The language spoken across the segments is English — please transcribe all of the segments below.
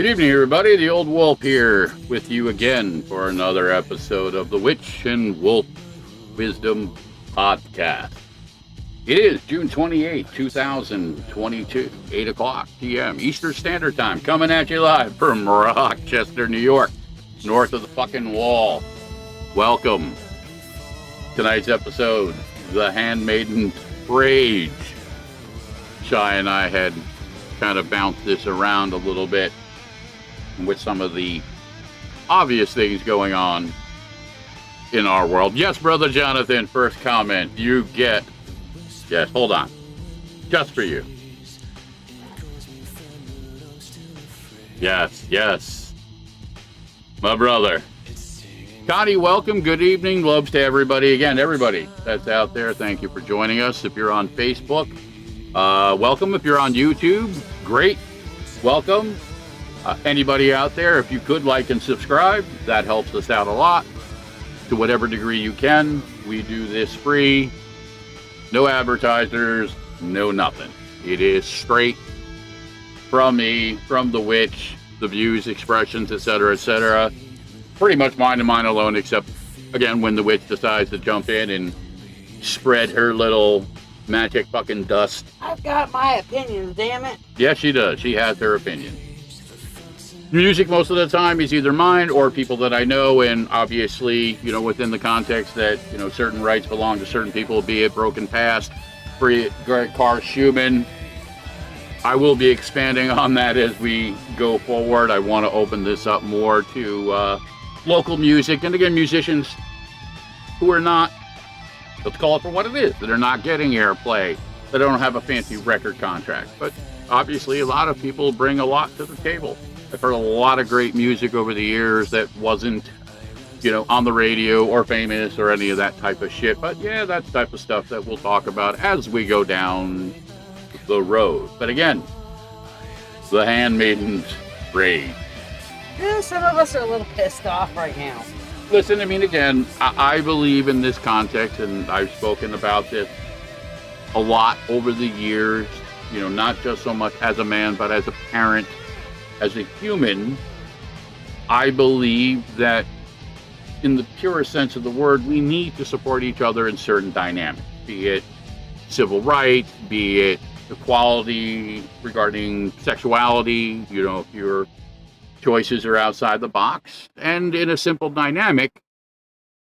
Good evening, everybody. The Old Wolf here with you again for another episode of the Witch and Wolf Wisdom Podcast. It is June 28, 2022, 8 o'clock p.m. Eastern Standard Time, coming at you live from Rochester, New York, north of the fucking wall. Welcome. Tonight's episode, The Handmaiden's Rage. Shiya and I had kind of bounced this around a little bit with some of the obvious things going on in our world. Yes, Brother Jonathan, first comment. You get... Yes, hold on. Just for you. Yes. My brother. Connie, welcome. Good evening. Loves to everybody. Again, everybody that's out there, thank you for joining us. If you're on Facebook, welcome. If you're on YouTube, great. Welcome. Anybody out there, if you could like and subscribe, that helps us out a lot. To whatever degree you can. We do this free. No advertisers, no nothing. It is straight from me, from the witch, the views, expressions, etc., etc. Pretty much mine and mine alone, except, again, when the witch decides to jump in and spread her little magic fucking dust. I've got my opinions, damn it. Yes, she does. She has her opinion. Music most of the time is either mine or people that I know, and obviously, within the context that, certain rights belong to certain people, be it Broken Past, Carl Schumann. I will be expanding on that as we go forward. I want to open this up more to local music, and again, musicians who are not, let's call it for what it is, that are not getting airplay, that don't have a fancy record contract. But obviously, a lot of people bring a lot to the table. I've heard a lot of great music over the years that wasn't, on the radio or famous or any of that type of shit. But yeah, that's the type of stuff that we'll talk about as we go down the road. But again, The Handmaiden's Rage. Yeah, some of us are a little pissed off right now. Listen, again, I believe in this context, and I've spoken about this a lot over the years, not just so much as a man, but as a parent. As a human, I believe that in the purest sense of the word, we need to support each other in certain dynamics, be it civil rights, be it equality regarding sexuality, if your choices are outside the box. And in a simple dynamic,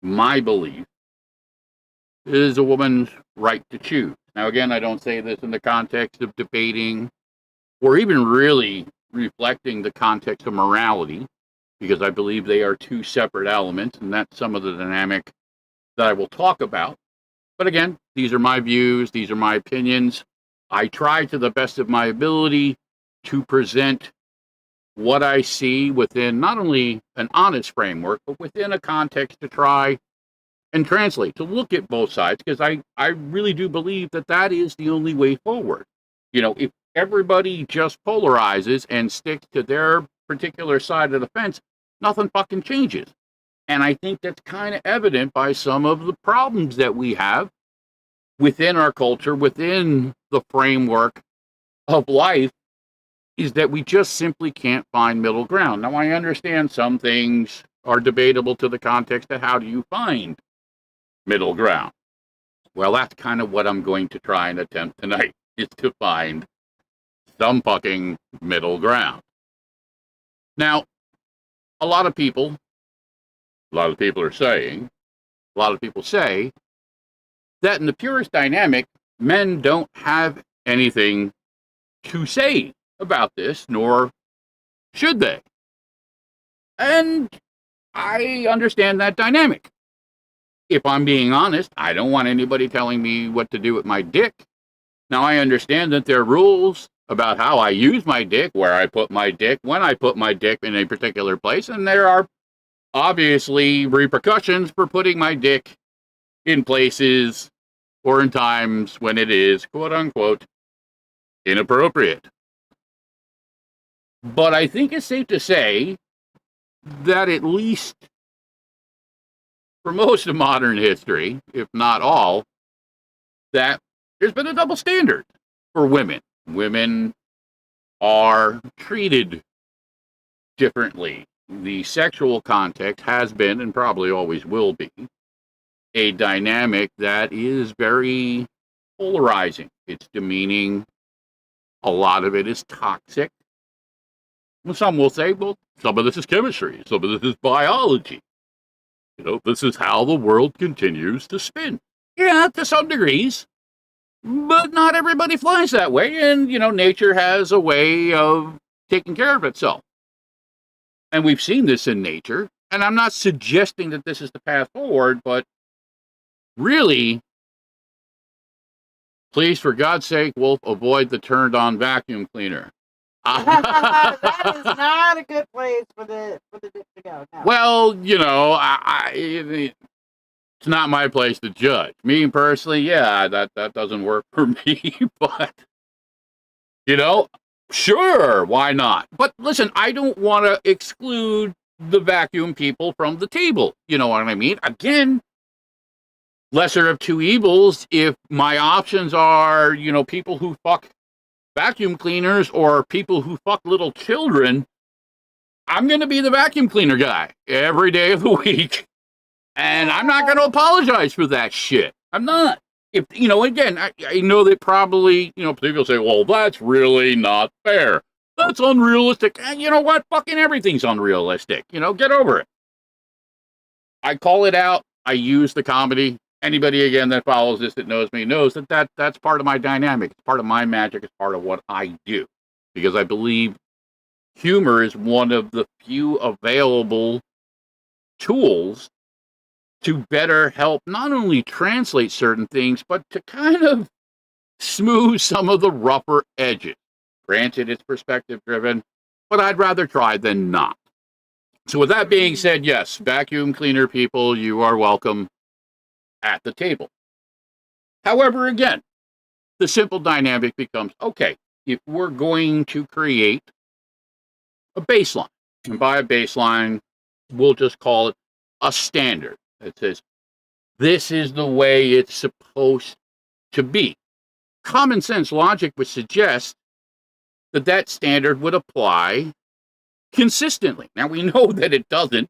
my belief is a woman's right to choose. Now, again, I don't say this in the context of debating or even really reflecting the context of morality, because I believe they are two separate elements, and that's some of the dynamic that I will talk about. But again, these are my views, these are my opinions. I try to the best of my ability to present what I see within not only an honest framework, but within a context to try and translate, to look at both sides, because I really do believe that that is the only way forward. If everybody just polarizes and sticks to their particular side of the fence, nothing fucking changes. And I think that's kind of evident by some of the problems that we have within our culture, within the framework of life, is that we just simply can't find middle ground. Now, I understand some things are debatable to the context of how do you find middle ground. Well, that's kind of what I'm going to try and attempt tonight, is to find some fucking middle ground. Now, a lot of people say that in the purest dynamic, men don't have anything to say about this, nor should they. And I understand that dynamic. If I'm being honest, I don't want anybody telling me what to do with my dick. Now, I understand that there are rules about how I use my dick, where I put my dick, when I put my dick in a particular place, and there are obviously repercussions for putting my dick in places or in times when it is, quote unquote, inappropriate. But I think it's safe to say that at least for most of modern history, if not all, that there's been a double standard for women. Women are treated differently. The sexual context has been and probably always will be a dynamic that is very polarizing. It's demeaning. A lot of it is toxic. Well, some will say, well, some of this is chemistry, some of this is biology. This is how the world continues to spin. Yeah, to some degrees, but not everybody flies that way. And, nature has a way of taking care of itself. And we've seen this in nature. And I'm not suggesting that this is the path forward, but really, please, for God's sake, Wolf, avoid the turned on vacuum cleaner. That is not a good place for the dick to go. No. Well, it's not my place to judge. Me personally, yeah, that doesn't work for me. But sure, why not? But listen, I don't want to exclude the vacuum people from the table. You know what I mean? Again, lesser of two evils. If my options are, people who fuck vacuum cleaners or people who fuck little children, I'm going to be the vacuum cleaner guy every day of the week. And I'm not going to apologize for that shit. I'm not. If, again, I know that probably, people say, well, that's really not fair. That's unrealistic. And you know what? Fucking everything's unrealistic. Get over it. I call it out. I use the comedy. Anybody, again, that follows this that knows me knows that's part of my dynamic. It's part of my magic. It's part of what I do. Because I believe humor is one of the few available tools to better help not only translate certain things, but to kind of smooth some of the rougher edges. Granted, it's perspective-driven, but I'd rather try than not. So with that being said, yes, vacuum cleaner people, you are welcome at the table. However, again, the simple dynamic becomes, okay, if we're going to create a baseline, and by a baseline, we'll just call it a standard that says, this is the way it's supposed to be. Common sense logic would suggest that standard would apply consistently. Now, we know that it doesn't,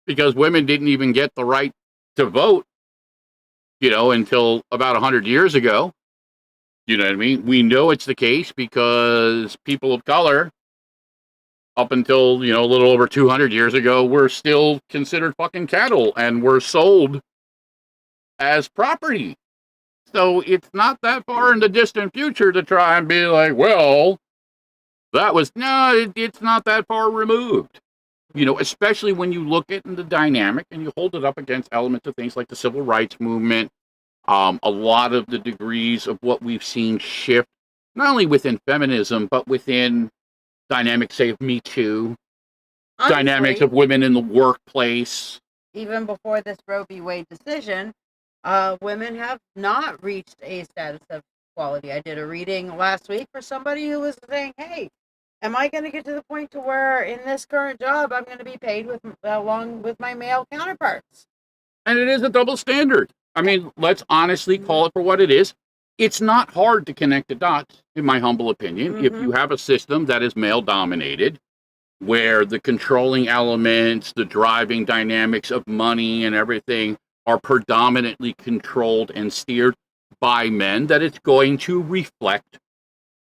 because women didn't even get the right to vote until about 100 years ago. You know what I mean? We know it's the case because people of color, up until, a little over 200 years ago, were still considered fucking cattle and were sold as property. So it's not that far in the distant future to try and be like, well, it's not that far removed. Especially when you look at the dynamic and you hold it up against elements of things like the civil rights movement, a lot of the degrees of what we've seen shift, not only within feminism, but within dynamics, say, of Me Too, honestly, dynamics of women in the workplace. Even before this Roe v. Wade decision, women have not reached a status of equality. I did a reading last week for somebody who was saying, hey, am I going to get to the point to where in this current job I'm going to be paid along with my male counterparts? And it is a double standard. I mean, let's honestly call it for what it is. It's not hard to connect the dots, in my humble opinion, if you have a system that is male-dominated, where the controlling elements, the driving dynamics of money and everything are predominantly controlled and steered by men, that it's going to reflect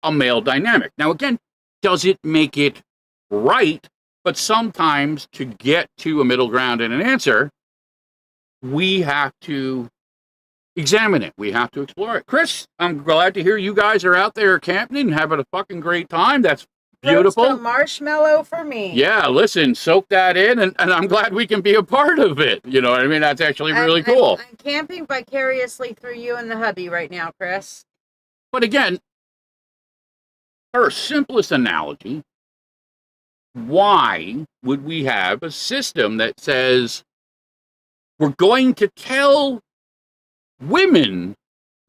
a male dynamic. Now, again, does it make it right? But sometimes to get to a middle ground and an answer, we have to examine it. We have to explore it. Chris, I'm glad to hear you guys are out there camping and having a fucking great time. That's beautiful. Roast a marshmallow for me. Yeah, listen, soak that in, and I'm glad we can be a part of it. You know what I mean? That's actually really cool. I'm camping vicariously through you and the hubby right now, Chris. But again, our simplest analogy, why would we have a system that says we're going to tell women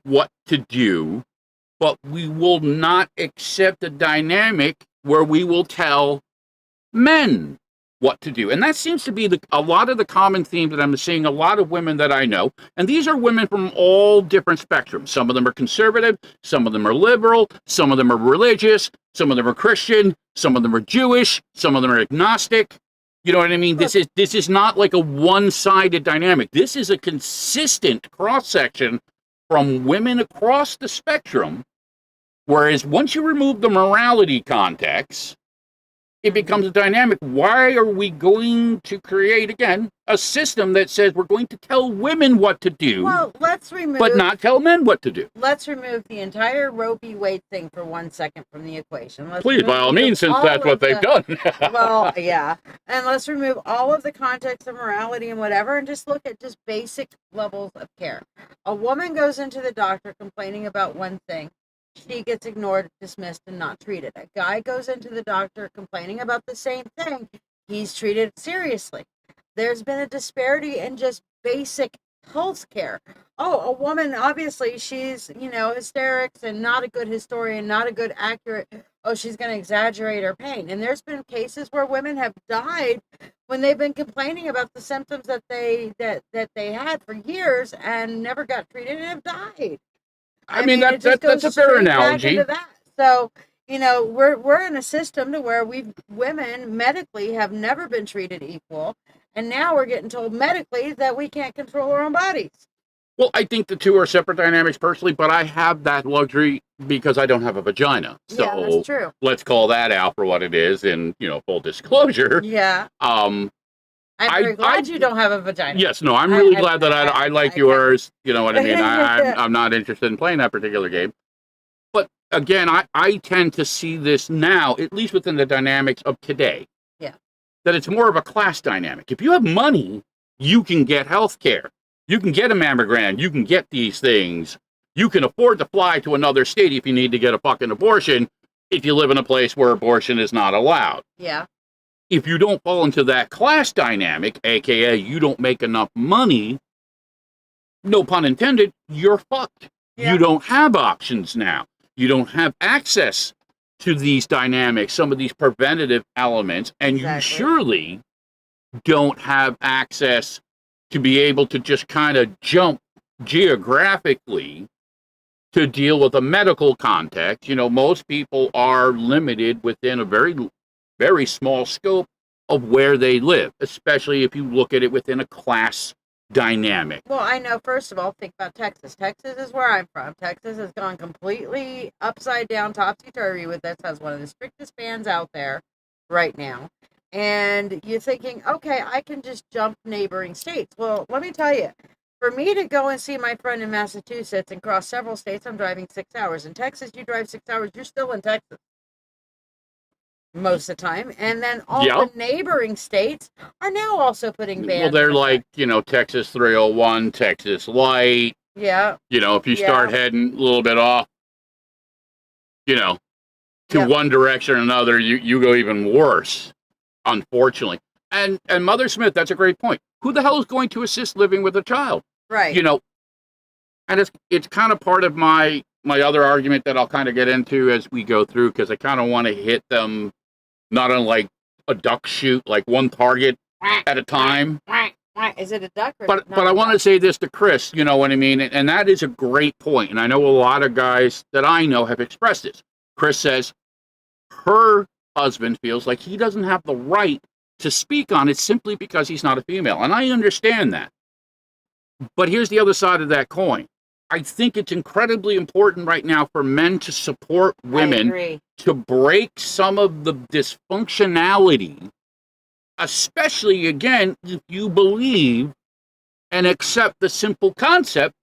what to do, but we will not accept a dynamic where we will tell men what to do? And that seems to be a lot of the common theme that I'm seeing a lot of women that I know. And these are women from all different spectrums. Some of them are conservative, some of them are liberal, some of them are religious, Some of them are Christian. Some of them are Jewish. Some of them are agnostic. You know what I mean? This is not like a one-sided dynamic. This is a consistent cross-section from women across the spectrum. Whereas once you remove the morality context, it becomes a dynamic. Why are we going to create, again, a system that says we're going to tell women what to do, well, let's remove, but not tell men what to do? Let's remove the entire Roe v. Wade thing for 1 second from the equation. Please, by all means, since that's what they've done. Well, yeah. And let's remove all of the context of morality and whatever and just look at just basic levels of care. A woman goes into the doctor complaining about one thing. She gets ignored, dismissed, and not treated. A guy goes into the doctor complaining about the same thing. He's treated seriously. There's been a disparity in just basic health care. Oh, a woman, obviously, she's, hysterics and not a good historian, not a good accurate. Oh, she's going to exaggerate her pain. And there's been cases where women have died when they've been complaining about the symptoms that they had for years and never got treated and have died. I mean that's a fair analogy. So, we're in a system to where women medically have never been treated equal, and now we're getting told medically that we can't control our own bodies. Well, I think the two are separate dynamics personally, but I have that luxury because I don't have a vagina. So yeah, that's true. Let's call that out for what it is, and full disclosure. Yeah. I'm very glad you don't have a vagina. Yes, no, I'm really glad that I like yours. You know what I mean? I'm not interested in playing that particular game. But again, I tend to see this now, at least within the dynamics of today. Yeah. That it's more of a class dynamic. If you have money, you can get health care. You can get a mammogram. You can get these things. You can afford to fly to another state if you need to get a fucking abortion, if you live in a place where abortion is not allowed. Yeah. If you don't fall into that class dynamic, aka you don't make enough money, no pun intended, you're fucked. Yeah. You don't have options now. You don't have access to these dynamics, some of these preventative elements, and exactly. You surely don't have access to be able to just kind of jump geographically to deal with a medical context. Most people are limited within a very, very small scope of where they live, especially if you look at it within a class dynamic. Well, I know, first of all, think about Texas. Texas is where I'm from. Texas has gone completely upside down, topsy-turvy with this, has one of the strictest bans out there right now. And you're thinking, okay, I can just jump neighboring states. Well, let me tell you, for me to go and see my friend in Massachusetts and cross several states, I'm driving 6 hours. In Texas, you drive 6 hours, you're still in Texas most of the time. And then all the neighboring states are now also putting bans. Well, they're like, Texas 301, Texas Light. Yeah. If you start heading a little bit off, to one direction or another, you go even worse, unfortunately. And Mother Smith, that's a great point. Who the hell is going to assist living with a child? Right. And it's kind of part of my other argument that I'll kind of get into as we go through, because I kind of want to hit them not on like a duck shoot, like one target at a time. Is it a duck? But I want to say this to Chris, you know what I mean? And that is a great point. And I know a lot of guys that I know have expressed this. Chris says her husband feels like he doesn't have the right to speak on it simply because he's not a female. And I understand that. But here's the other side of that coin. I think it's incredibly important right now for men to support women to break some of the dysfunctionality, especially, again, if you believe and accept the simple concept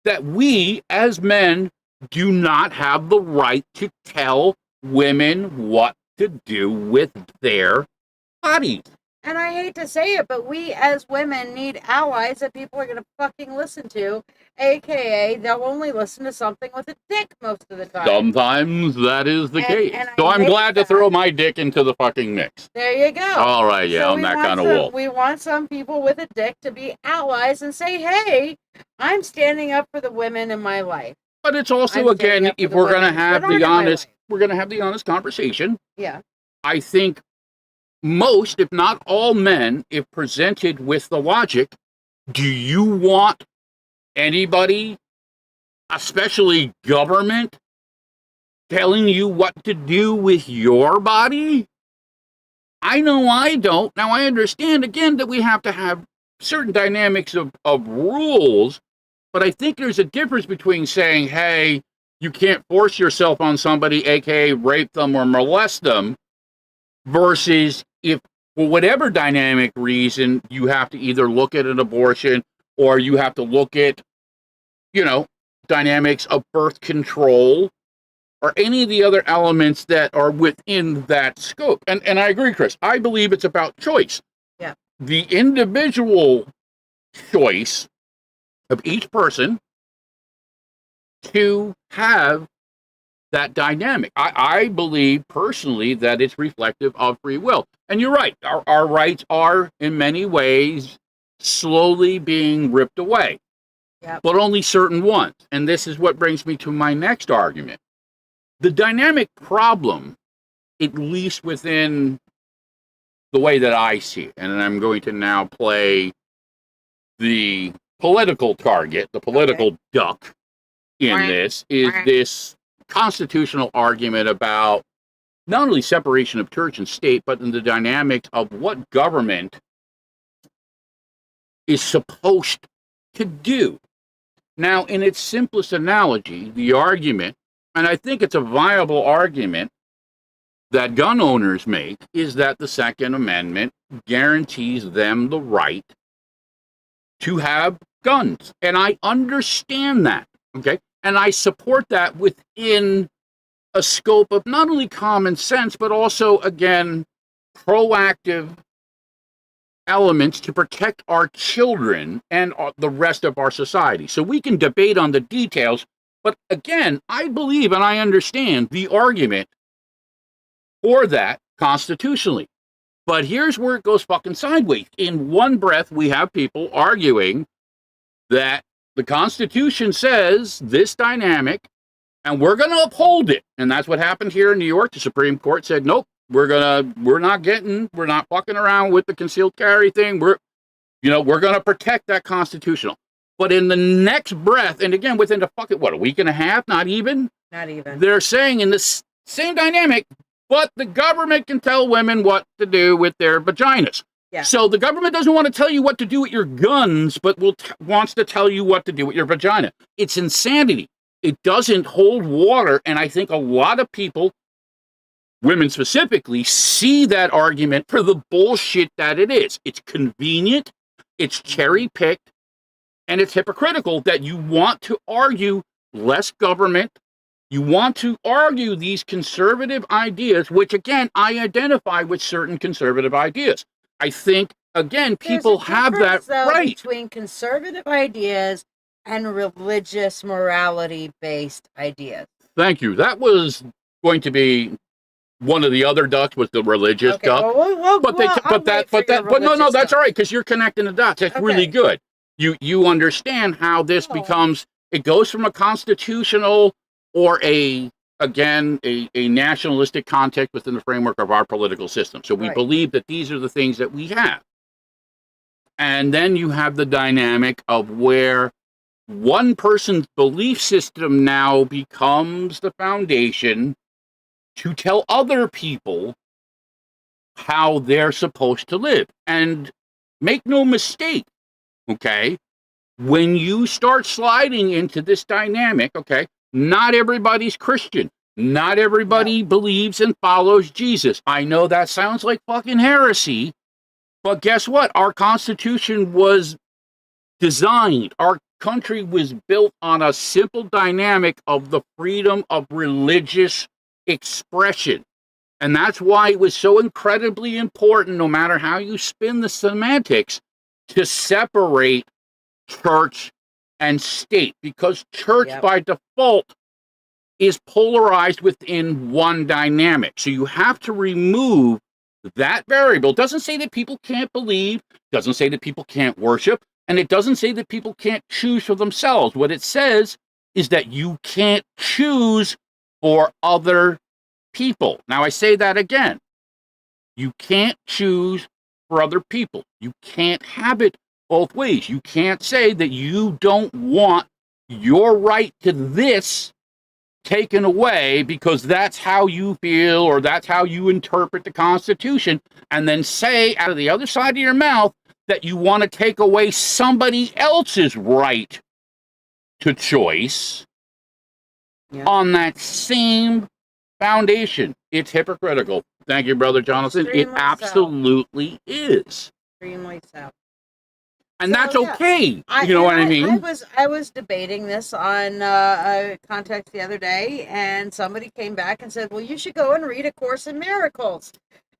that we as men do not have the right to tell women what to do with their bodies. And I hate to say it, but we as women need allies that people are going to fucking listen to, a.k.a. they'll only listen to something with a dick most of the time. Sometimes that is the case. So I'm glad to throw my dick into the fucking mix. There you go. All right, yeah, I'm that kind of wolf. We want some people with a dick to be allies and say, hey, I'm standing up for the women in my life. But it's also, again, if we're going to have the honest conversation. Yeah. I think most, if not all men, if presented with the logic, do you want anybody, especially government, telling you what to do with your body? I know I don't. Now, I understand, again, that we have to have certain dynamics of rules, but I think there's a difference between saying, hey, you can't force yourself on somebody, aka rape them or molest them, versus if, for whatever dynamic reason, you have to either look at an abortion or you have to look at, dynamics of birth control or any of the other elements that are within that scope. And I agree, Chris. I believe it's about choice. Yeah. The individual choice of each person to have that dynamic. I believe personally that it's reflective of free will. And you're right. Our rights are, in many ways, slowly being ripped away. Yep. But only certain ones. And this is what brings me to my next argument. The dynamic problem, at least within the way that I see it, and I'm going to now play the political target, the political duck in this, is this constitutional argument about not only separation of church and state, but in the dynamics of what government is supposed to do. Now, in its simplest analogy, the argument, and I think it's a viable argument that gun owners make, is that the Second Amendment guarantees them the right to have guns. And I understand that, okay? And I support that within a scope of not only common sense, but also, again, proactive elements to protect our children and the rest of our society. So we can debate on the details, but again, I believe and I understand the argument for that constitutionally. But here's where it goes fucking sideways. In one breath, we have people arguing that the Constitution says this dynamic, and we're going to uphold it. And that's what happened here in New York. The Supreme Court said, nope, we're not fucking around with the concealed carry thing. We're going to protect that constitutional. But in the next breath, and again, within a week and a half, not even, they're saying in this same dynamic, but the government can tell women what to do with their vaginas. Yeah. So the government doesn't want to tell you what to do with your guns, but wants to tell you what to do with your vagina. It's insanity. It doesn't hold water, and I think a lot of people, women specifically, see that argument for the bullshit that it is. It's convenient, it's cherry-picked, and it's hypocritical that you want to argue less government. You want to argue these conservative ideas, which, again, I identify with certain conservative ideas. I think, again, people have that right. Between conservative ideas and religious morality-based ideas. Thank you. That was going to be one of the other ducks, was the religious duck. But no, that's all right, because you're connecting the dots. That's really good. You understand how this becomes, it goes from a constitutional or a nationalistic context within the framework of our political system. So we believe that these are the things that we have. And then you have the dynamic of where one person's belief system now becomes the foundation to tell other people how they're supposed to live. And make no mistake, okay, when you start sliding into this dynamic, okay, not everybody's Christian. Not everybody believes and follows Jesus. I know that sounds like fucking heresy, but guess what? Our Constitution was designed, our country was built on a simple dynamic of the freedom of religious expression. And that's why it was so incredibly important, no matter how you spin the semantics, to separate church and state, because church by default is polarized within one dynamic. So you have to remove that variable. It doesn't say that people can't believe, doesn't say that people can't worship, and it doesn't say that people can't choose for themselves. What it says is that you can't choose for other people. Now, I say that again. You can't choose for other people. You can't have it both ways. You can't say that you don't want your right to this taken away because that's how you feel or that's how you interpret the Constitution, and then say out of the other side of your mouth that you want to take away somebody else's right to choice on that same foundation. It's hypocritical. Thank you, Brother Jonathan. Extremely it absolutely is. Extremely so. And that's okay. You know what I mean? I was debating this on Context the other day, and somebody came back and said, well, you should go and read A Course in Miracles.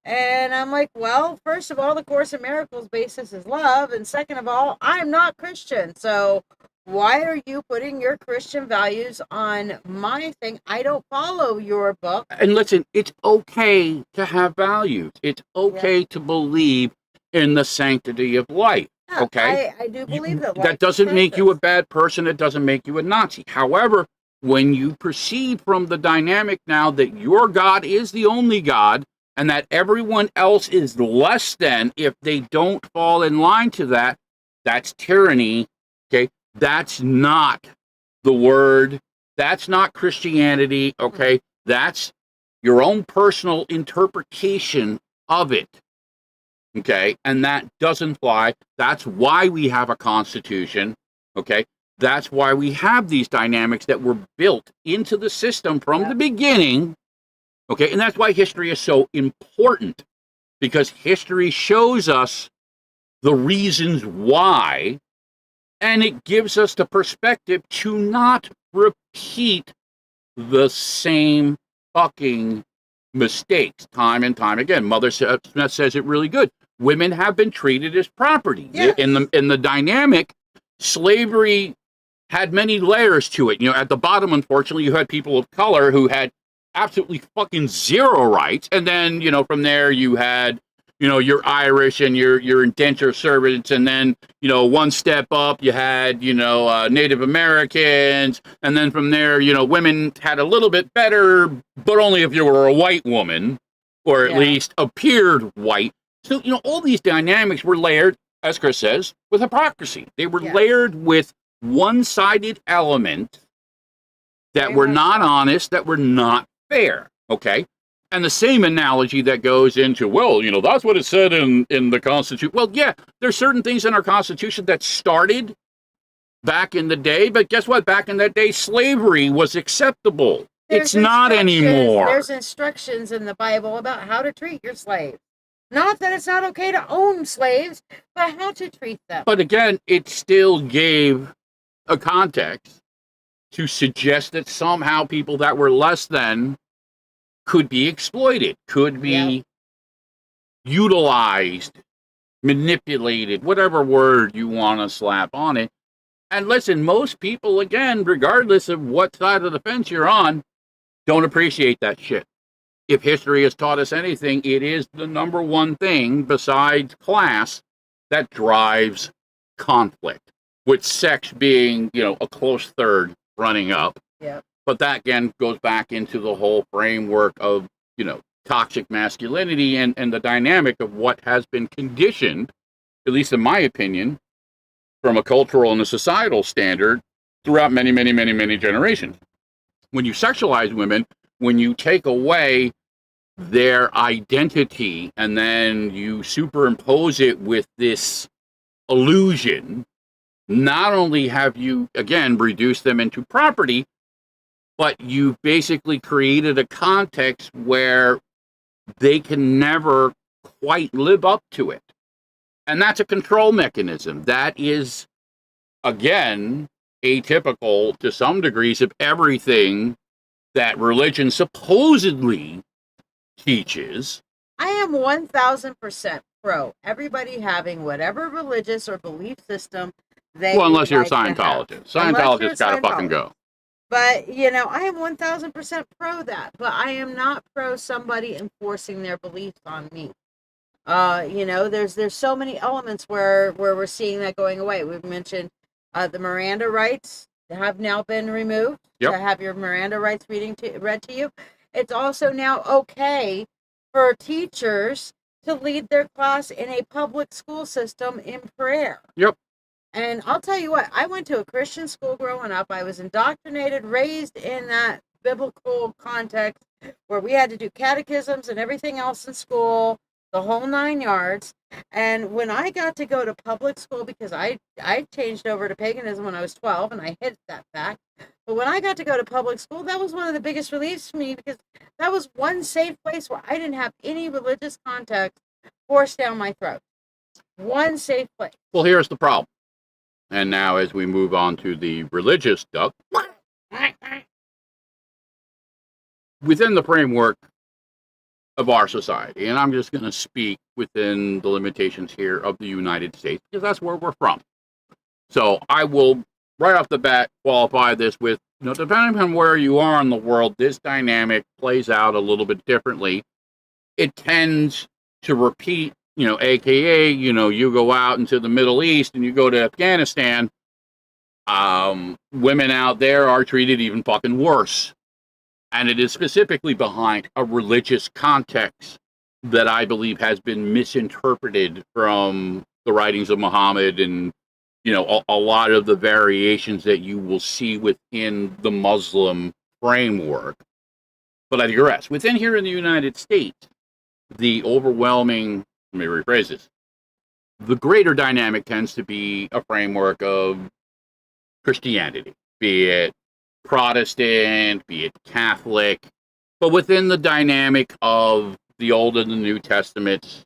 And I'm like, well, first of all, the Course in Miracles basis is love. And second of all, I'm not Christian. So why are you putting your Christian values on my thing? I don't follow your book. And listen, it's okay to have values. It's okay to believe in the sanctity of life. Yeah, okay? I do believe that. That doesn't make you a bad person. It doesn't make you a Nazi. However, when you proceed from the dynamic now that your God is the only God and that everyone else is less than if they don't fall in line to that, that's tyranny, okay? That's not the word. That's not Christianity, okay? That's your own personal interpretation of it. Okay, and that doesn't fly. That's why we have a constitution. Okay, that's why we have these dynamics that were built into the system from the beginning. Okay, and that's why history is so important, because history shows us the reasons why, and it gives us the perspective to not repeat the same fucking mistakes time and time again. Mother Smith says it really good. Women have been treated as property. Yes. In the dynamic, slavery had many layers to it. You know, at the bottom, unfortunately, you had people of color who had absolutely fucking zero rights. And then, you know, from there you had, you know, your Irish and your indentured servants. And then, you know, one step up, you had, you know, Native Americans. And then from there, you know, women had a little bit better, but only if you were a white woman, or at least appeared white. So, you know, all these dynamics were layered, as Chris says, with hypocrisy. They were layered with one-sided elements that were not honest, that were not fair, okay? And the same analogy that goes into, well, you know, that's what it said in the Constitution. Well, yeah, there's certain things in our Constitution that started back in the day, but guess what? Back in that day, slavery was acceptable. It's not anymore. There's instructions in the Bible about how to treat your slaves. Not that it's not okay to own slaves, but how to treat them. But again, it still gave a context to suggest that somehow people that were less than could be exploited, could be utilized, manipulated, whatever word you want to slap on it. And listen, most people, again, regardless of what side of the fence you're on, don't appreciate that shit. If history has taught us anything, it is the number one thing besides class that drives conflict, with sex being, you know, a close third running up. Yeah. But that, again, goes back into the whole framework of, you know, toxic masculinity and the dynamic of what has been conditioned, at least in my opinion, from a cultural and a societal standard throughout many, many, many, many generations. When you sexualize women, when you take away their identity and then you superimpose it with this illusion, not only have you, again, reduced them into property, but you've basically created a context where they can never quite live up to it. And that's a control mechanism. That is, again, atypical to some degrees of everything that religion supposedly teaches. I am 1000% pro everybody having whatever religious or belief system they well, unless you're a like Scientologist. Scientologists gotta fucking go. But, you know, I am 1000% pro that. But I am not pro somebody enforcing their beliefs on me. You know, there's so many elements where we're seeing that going away. We've mentioned the Miranda rights have now been removed. Yep. To have your Miranda rights read to you. It's also now okay for teachers to lead their class in a public school system in prayer. Yep. And I'll tell you what, I went to a Christian school growing up. I was indoctrinated, raised in that biblical context where we had to do catechisms and everything else in school, the whole 9 yards. And when I got to go to public school, because I changed over to paganism when I was 12, and I hid that fact. But when I got to go to public school, that was one of the biggest reliefs for me, because that was one safe place where I didn't have any religious context forced down my throat. One safe place. Well, here's the problem. And now as we move on to the religious stuff, within the framework of our society, and I'm just going to speak within the limitations here of the United States, because that's where we're from. So I will, right off the bat, qualify this with, depending on where you are in the world, this dynamic plays out a little bit differently. It tends to repeat, AKA, you go out into the Middle East and you go to Afghanistan, women out there are treated even fucking worse. And it is specifically behind a religious context that I believe has been misinterpreted from the writings of Muhammad and, a lot of the variations that you will see within the Muslim framework. But I digress. Within here in the United States, the overwhelming, let me rephrase this, the greater dynamic tends to be a framework of Christianity, be it Protestant, be it Catholic, but within the dynamic of the Old and the New Testaments,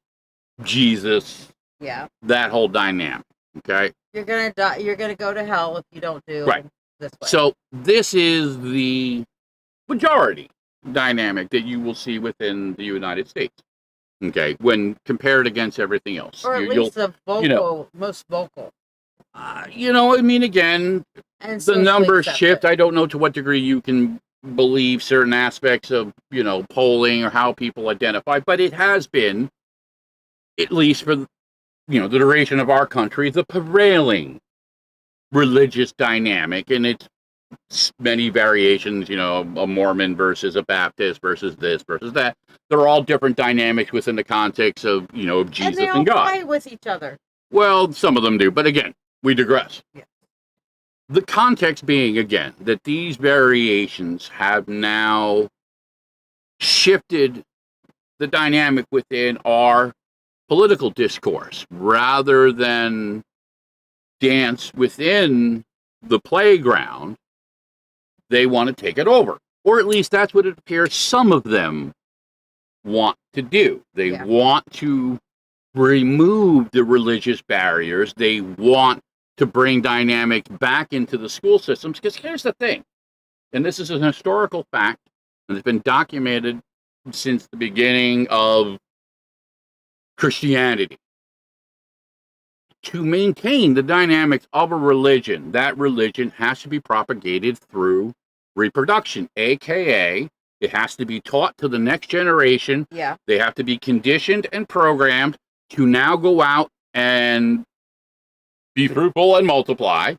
Jesus, that whole dynamic, okay? You're gonna die. You're gonna go to hell if you don't do this way. So this is the majority dynamic that you will see within the United States, okay, when compared against everything else. Or at least the vocal, most vocal. Again, and the numbers shift. I don't know to what degree you can believe certain aspects of, polling or how people identify, but it has been, at least for, the duration of our country, the prevailing religious dynamic, and it's many variations, a Mormon versus a Baptist versus this versus that. They're all different dynamics within the context of, of Jesus and God. And they all fight with each other. Well, some of them do, but again, we digress. Yeah. The context being, again, that these variations have now shifted the dynamic within our political discourse. Rather than dance within the playground, they want to take it over. Or at least that's what it appears some of them want to do. They want to remove the religious barriers. They want to bring dynamic back into the school systems. Because here's the thing, and this is a historical fact, and it's been documented since the beginning of Christianity. To maintain the dynamics of a religion, that religion has to be propagated through reproduction, aka it has to be taught to the next generation. Yeah. They have to be conditioned and programmed to now go out and be fruitful and multiply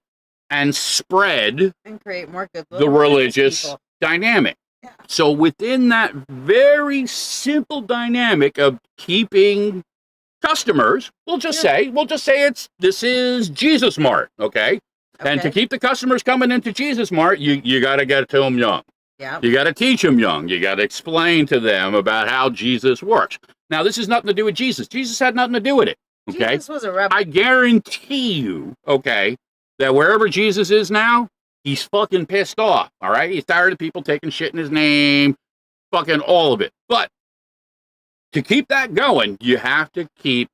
and spread and create more good the religious dynamic. Yeah. So within that very simple dynamic of keeping customers, we'll just say this is Jesus Mart, okay? And to keep the customers coming into Jesus Mart, you got to get to them young. Yeah. You got to teach them young. You got to explain to them about how Jesus works. Now, this has nothing to do with Jesus. Jesus had nothing to do with it, okay? Jesus was a rebel. I guarantee you, okay, that wherever Jesus is now, he's fucking pissed off, all right? He's tired of people taking shit in his name, fucking all of it. But to keep that going, you have to keep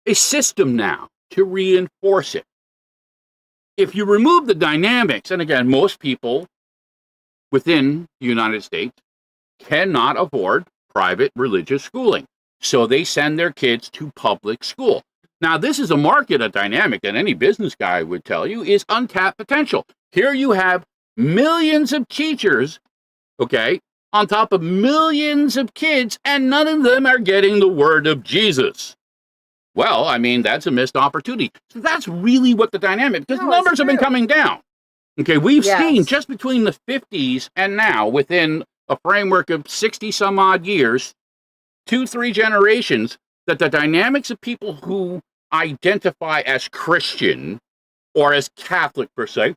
a system now to reinforce it. If you remove the dynamics, and again, most people within the United States cannot afford private religious schooling, so they send their kids to public school. Now, this is a market, a dynamic that any business guy would tell you is untapped potential. Here you have millions of teachers, okay, on top of millions of kids, and none of them are getting the word of Jesus. Well, I mean, that's a missed opportunity. So that's really what the dynamic, because the numbers have been coming down. Okay, we've seen just between the 50s and now, within a framework of 60 some odd years, 2-3 generations, that the dynamics of people who identify as Christian or as Catholic per se,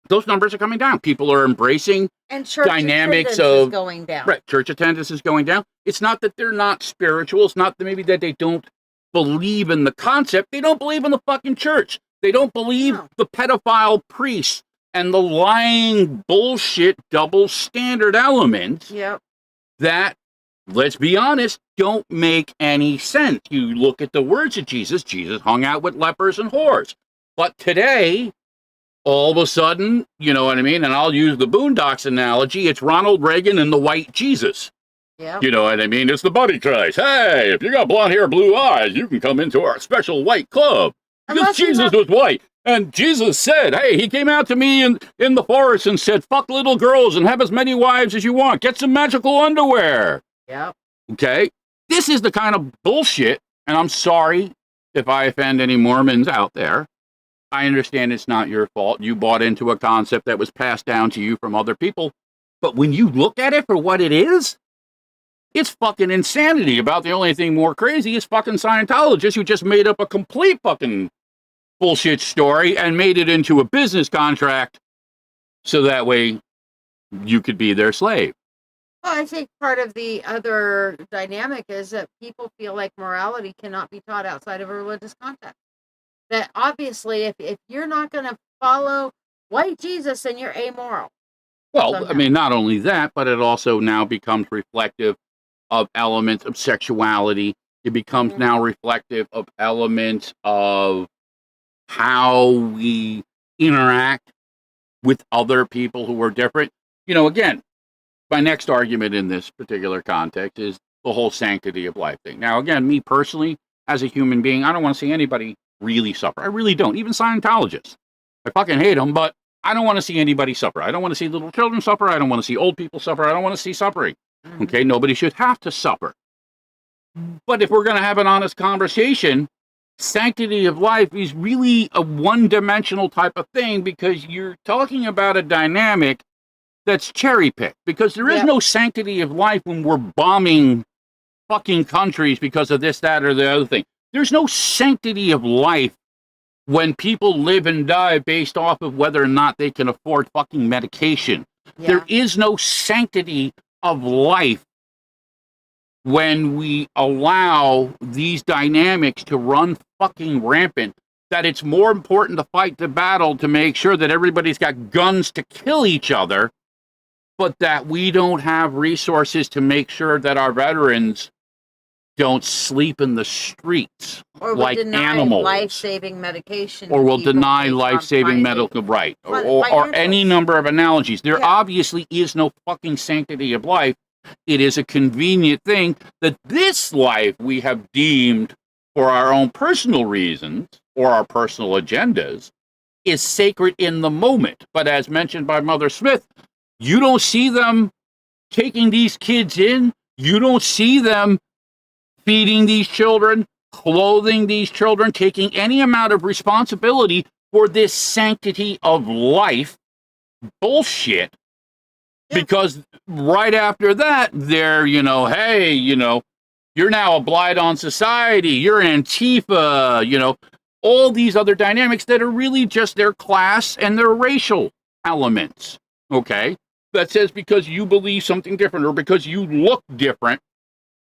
those numbers are coming down. People are embracing And church dynamics attendance of is going down. right. Church attendance is going down. It's not that they're not spiritual. It's not that maybe that they don't believe in the concept. They don't believe in the fucking church. They don't believe No. the pedophile priests and the lying bullshit double standard elements Yep. that, let's be honest, don't make any sense. You look at the words of Jesus. Jesus hung out with lepers and whores. But today, all of a sudden, you know what I mean? And I'll use the Boondocks analogy. It's Ronald Reagan and the white Jesus. Yep. You know what I mean? It's the buddy choice. Hey, if you got blonde hair, blue eyes, you can come into our special white club. Because Unless you Jesus have- was white. And Jesus said, hey, he came out to me in the forest and said, fuck little girls and have as many wives as you want. Get some magical underwear. Yep. Okay? This is the kind of bullshit, and I'm sorry if I offend any Mormons out there. I understand it's not your fault. You bought into a concept that was passed down to you from other people. But when you look at it for what it is, it's fucking insanity. About the only thing more crazy is fucking Scientologists who just made up a complete fucking bullshit story and made it into a business contract so that way you could be their slave. Well, I think part of the other dynamic is that people feel like morality cannot be taught outside of a religious context. That obviously, if you're not going to follow white Jesus, then you're amoral. Well, somehow. I mean, not only that, but it also now becomes reflective of elements of sexuality. It becomes Mhm. now reflective of elements of how we interact with other people who are different. You know, again, my next argument in this particular context is the whole sanctity of life thing. Now, again, me personally, as a human being, I don't want to see anybody really suffer. I really don't. Even Scientologists. I fucking hate them, but I don't want to see anybody suffer. I don't want to see little children suffer. I don't want to see old people suffer. I don't want to see suffering. Mhm. Okay? Nobody should have to suffer. But if we're going to have an honest conversation, sanctity of life is really a one-dimensional type of thing because you're talking about a dynamic that's cherry-picked. Because there is Yep. no sanctity of life when we're bombing fucking countries because of this, that, or the other thing. There's no sanctity of life when people live and die based off of whether or not they can afford fucking medication. Yeah. There is no sanctity of life when we allow these dynamics to run fucking rampant, that it's more important to fight the battle to make sure that everybody's got guns to kill each other, but that we don't have resources to make sure that our veterans don't sleep in the streets Or will like deny animals. life-saving medication. Or to will people deny based on life-saving finding- medical right, Fin- or any financials. number of analogies. There Yeah. obviously is no fucking sanctity of life. It is a convenient thing that this life we have deemed for our own personal reasons or our personal agendas is sacred in the moment. But as mentioned by Mother Smith, you don't see them taking these kids in. You don't see them feeding these children, clothing these children, taking any amount of responsibility for this sanctity of life bullshit. Yeah. Because right after that, they're, hey, you're now a blight on society. You're Antifa, all these other dynamics that are really just their class and their racial elements. Okay? That says because you believe something different or because you look different.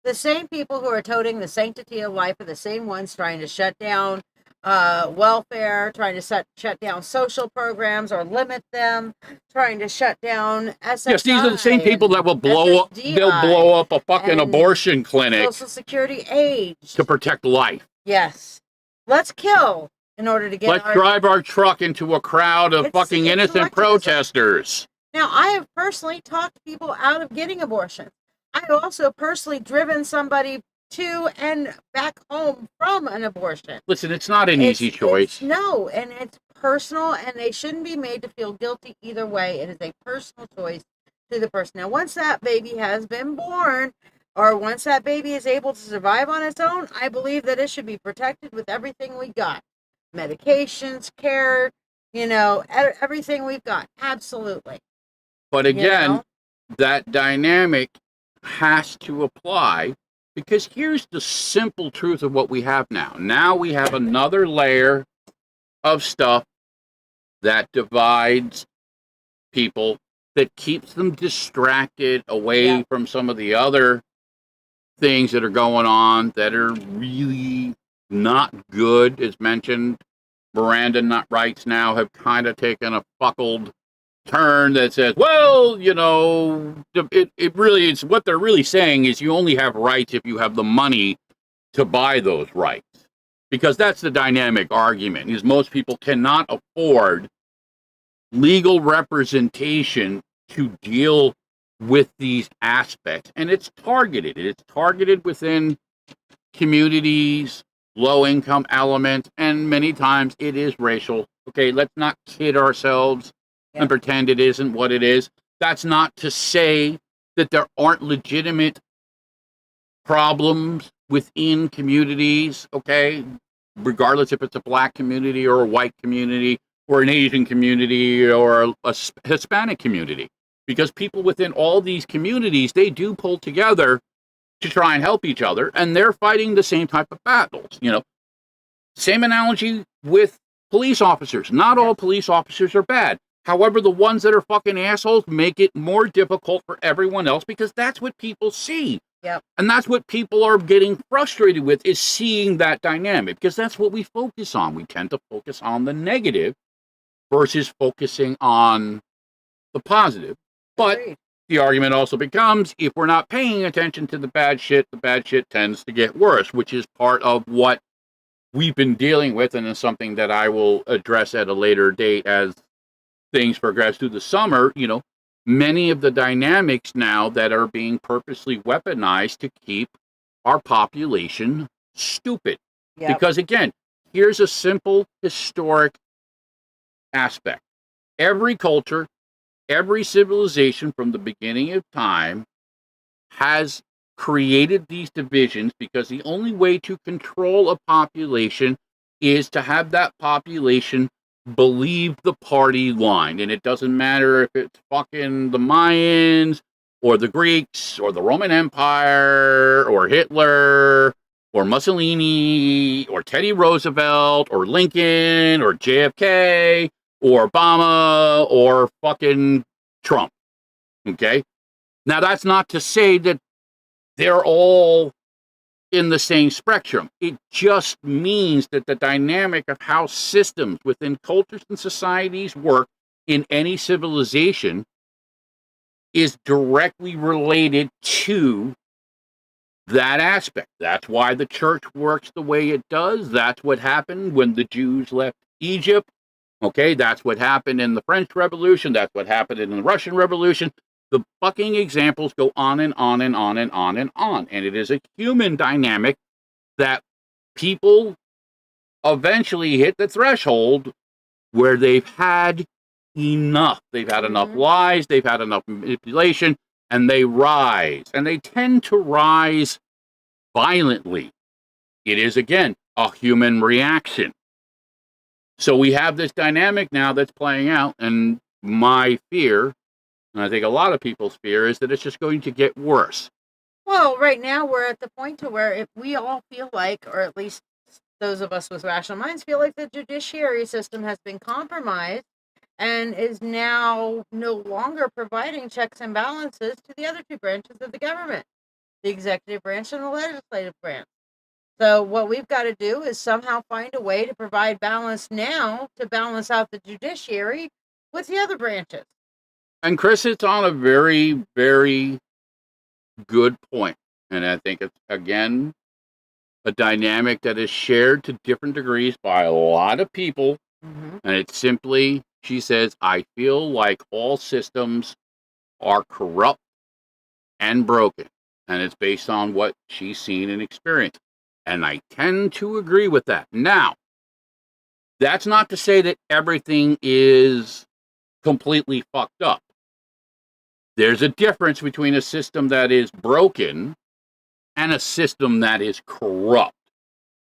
The same people who are toting the sanctity of life are the same ones trying to shut down welfare, trying to shut down social programs or limit them, trying to shut down SSI. Yes, these are the same people that will blow up. SSDI They'll blow up a fucking and abortion clinic Social Security age. to protect life. Yes. Let's kill in order to get Let's drive our truck into a crowd of fucking it's innocent collectivism. protesters. Now, I have personally talked people out of getting abortion. I've also personally driven somebody to and back home from an abortion. Listen, it's not an easy choice. No, and it's personal, and they shouldn't be made to feel guilty either way. It is a personal choice to the person. Now, once that baby has been born, or once that baby is able to survive on its own, I believe that it should be protected with everything we got. Medications, care, everything we've got. Absolutely. But again, You know? that dynamic has to apply because here's the simple truth of what we have now. Now we have another layer of stuff that divides people that keeps them distracted away Yeah. from some of the other things that are going on that are really not good. As mentioned, Miranda rights now have kind of taken a buckled turn that says, well, you know, it really is what they're really saying is you only have rights if you have the money to buy those rights. Because that's the dynamic argument, is most people cannot afford legal representation to deal with these aspects. And it's targeted. It's targeted within communities, low income elements, and many times it is racial. Okay, let's not kid ourselves and pretend it isn't what it is. That's not to say that there aren't legitimate problems within communities, okay, regardless if it's a black community or a white community or an Asian community or a Hispanic community. Because people within all these communities, they do pull together to try and help each other, and they're fighting the same type of battles. You know, same analogy with police officers. Not all police officers are bad. However, the ones that are fucking assholes make it more difficult for everyone else because that's what people see. Yep. And that's what people are getting frustrated with, is seeing that dynamic, because that's what we focus on. We tend to focus on the negative versus focusing on the positive. But the argument also becomes, if we're not paying attention to the bad shit tends to get worse, which is part of what we've been dealing with, and is something that I will address at a later date as things progress through the summer. You know, many of the dynamics now that are being purposely weaponized to keep our population stupid. Yep. Because again, here's a simple historic aspect. Every culture, every civilization from the beginning of time has created these divisions because the only way to control a population is to have that population believe the party line. And it doesn't matter if it's fucking the Mayans or the Greeks or the Roman Empire or Hitler or Mussolini or Teddy Roosevelt or Lincoln or JFK or Obama or fucking Trump. Okay? Now, that's not to say that they're all in the same spectrum. It just means that the dynamic of how systems within cultures and societies work in any civilization is directly related to that aspect. That's why the church works the way it does. That's what happened when the Jews left Egypt. Okay, that's what happened in the French Revolution. That's what happened in the Russian Revolution. The fucking examples go on and on and on and on and on. And it is a human dynamic that people eventually hit the threshold where they've had enough. They've had enough lies, they've had enough manipulation, and they rise. And they tend to rise violently. It is, again, a human reaction. So we have this dynamic now that's playing out, and my fear, and I think a lot of people's fear, is that it's just going to get worse. Well, right now we're at the point to where if we all feel like, or at least those of us with rational minds feel like the judiciary system has been compromised and is now no longer providing checks and balances to the other two branches of the government, the executive branch and the legislative branch. So what we've got to do is somehow find a way to provide balance now to balance out the judiciary with the other branches. And Chris, it's on a very, very good point. And I think it's, again, a dynamic that is shared to different degrees by a lot of people. And it's simply, she says, I feel like all systems are corrupt and broken. And it's based on what she's seen and experienced. And I tend to agree with that. Now, that's not to say that everything is completely fucked up. There's a difference between a system that is broken and a system that is corrupt.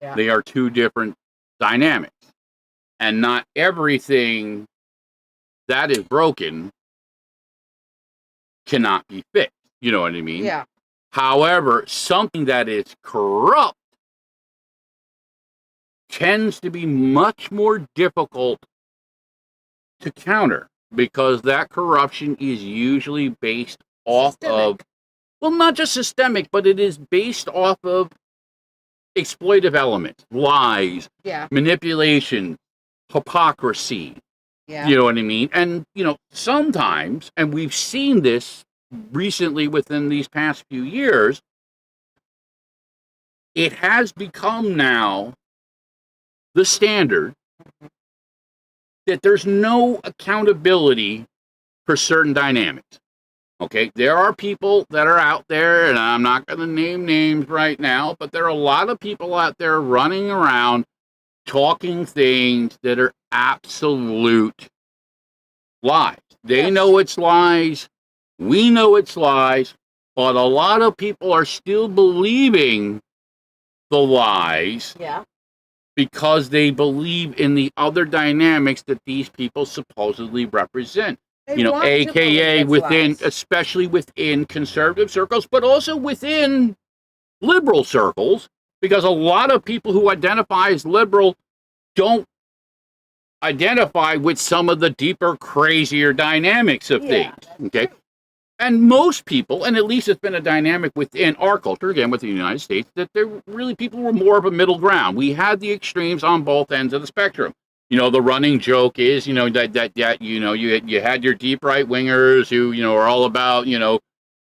Yeah. They are two different dynamics. And not everything that is broken cannot be fixed. You know what I mean? Yeah. However, something that is corrupt tends to be much more difficult to counter. because that corruption is usually based off of, well, not just systemic, but it is based off of exploitive elements, lies, manipulation, hypocrisy. You know what I mean? And, sometimes, and we've seen this recently within these past few years, it has become now the standard that there's no accountability for certain dynamics. Okay, there are people that are out there, and I'm not going to name names right now, but there are a lot of people out there running around talking things that are absolute lies. They know it's lies. We know it's lies, but a lot of people are still believing the lies because they believe in the other dynamics that these people supposedly represent. AKA within, especially within conservative circles, but also within liberal circles, because a lot of people who identify as liberal don't identify with some of the deeper, crazier dynamics of things. Okay. And most people, and at least it's been a dynamic within our culture, again, within the United States, that there really people were more of a middle ground. We had the extremes on both ends of the spectrum. The running joke is, you had your deep right wingers who, are all about,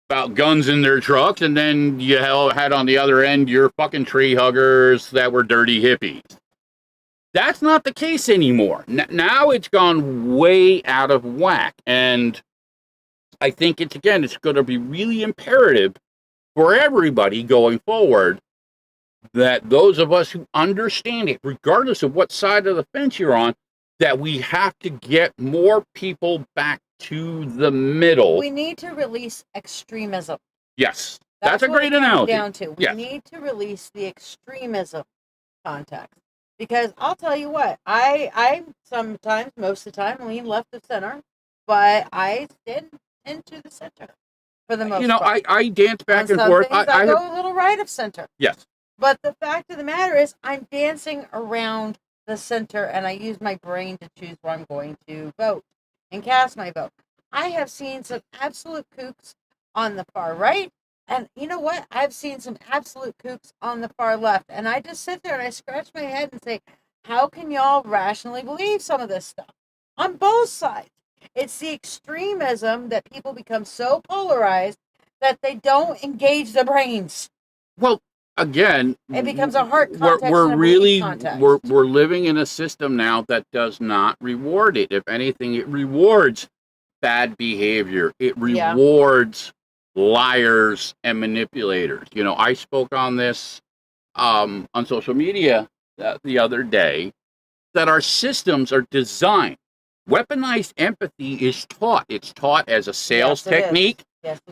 about guns in their trucks. And then you had on the other end your fucking tree huggers that were dirty hippies. That's not the case anymore. Now it's gone way out of whack. And I think it's going to be really imperative for everybody going forward that those of us who understand it, regardless of what side of the fence you're on, that we have to get more people back to the middle. We need to release extremism. Yes, that's a great analogy. Down to. We need to release the extremism context. Because I'll tell you what, I sometimes, most of the time, lean left of center, but I stand into the center for the most part. I dance back and forth. I go a little right of center. Yes. But the fact of the matter is, I'm dancing around the center, and I use my brain to choose where I'm going to vote and cast my vote. I have seen some absolute kooks on the far right, and you know what? I've seen some absolute kooks on the far left, and I just sit there and I scratch my head and say, how can y'all rationally believe some of this stuff? On both sides. It's the extremism that people become so polarized that they don't engage their brains. Well, again, it becomes a heart context. We're living in a system now that does not reward it. If anything, it rewards bad behavior. It rewards liars and manipulators. I spoke on this on social media the other day, that our systems are designed. Weaponized empathy is taught. It's taught as a sales technique.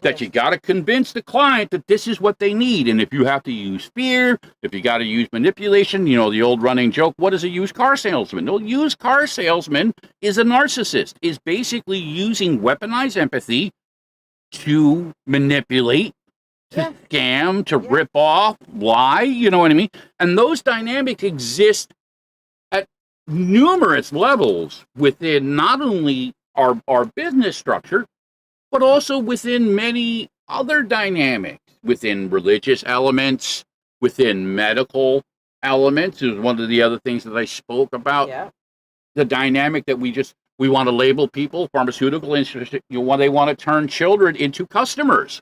That you got to convince the client that this is what they need. And if you have to use fear, if you got to use manipulation, the old running joke, what is a used car salesman? No, used car salesman is a narcissist, is basically using weaponized empathy to manipulate, to scam, to rip off, lie, you know what I mean? And those dynamics exist at numerous levels within not only our business structure, but also within many other dynamics, within religious elements, within medical elements. Is one of the other things that I spoke about. The dynamic that we want to label people, pharmaceutical industry, they want to turn children into customers.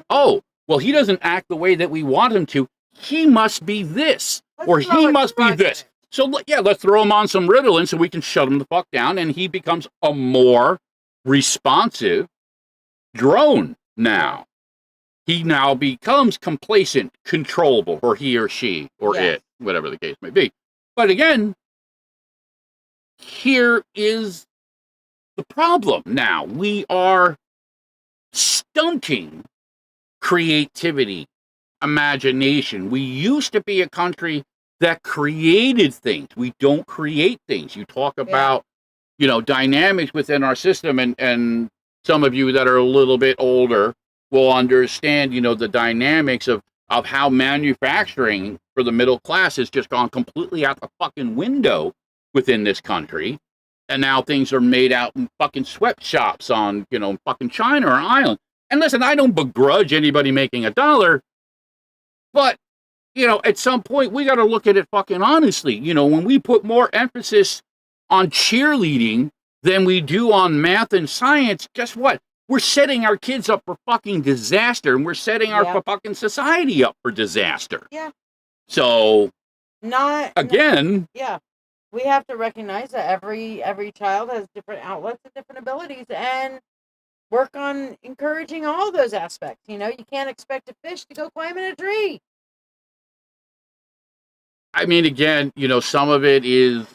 Oh, well, he doesn't act the way that we want him to. He must be this, or he must be this. So, let's throw him on some Ritalin so we can shut him the fuck down, and he becomes a more responsive drone now. He now becomes complacent, controllable, or he or she, or it, whatever the case may be. But again, here is the problem now. We are stunting creativity, imagination. We used to be a country that created things. We don't create things. You talk about, dynamics within our system, and some of you that are a little bit older will understand, the dynamics of how manufacturing for the middle class has just gone completely out the fucking window within this country. And now things are made out in fucking sweatshops on, fucking China or Ireland. And listen, I don't begrudge anybody making $1, but, at some point we got to look at it fucking honestly. When we put more emphasis on cheerleading than we do on math and science, guess what? We're setting our kids up for fucking disaster, and we're setting our fucking society up for disaster. Yeah. So, again, we have to recognize that every child has different outlets and different abilities, and work on encouraging all those aspects. You can't expect a fish to go climbing a tree. I mean, again, some of it is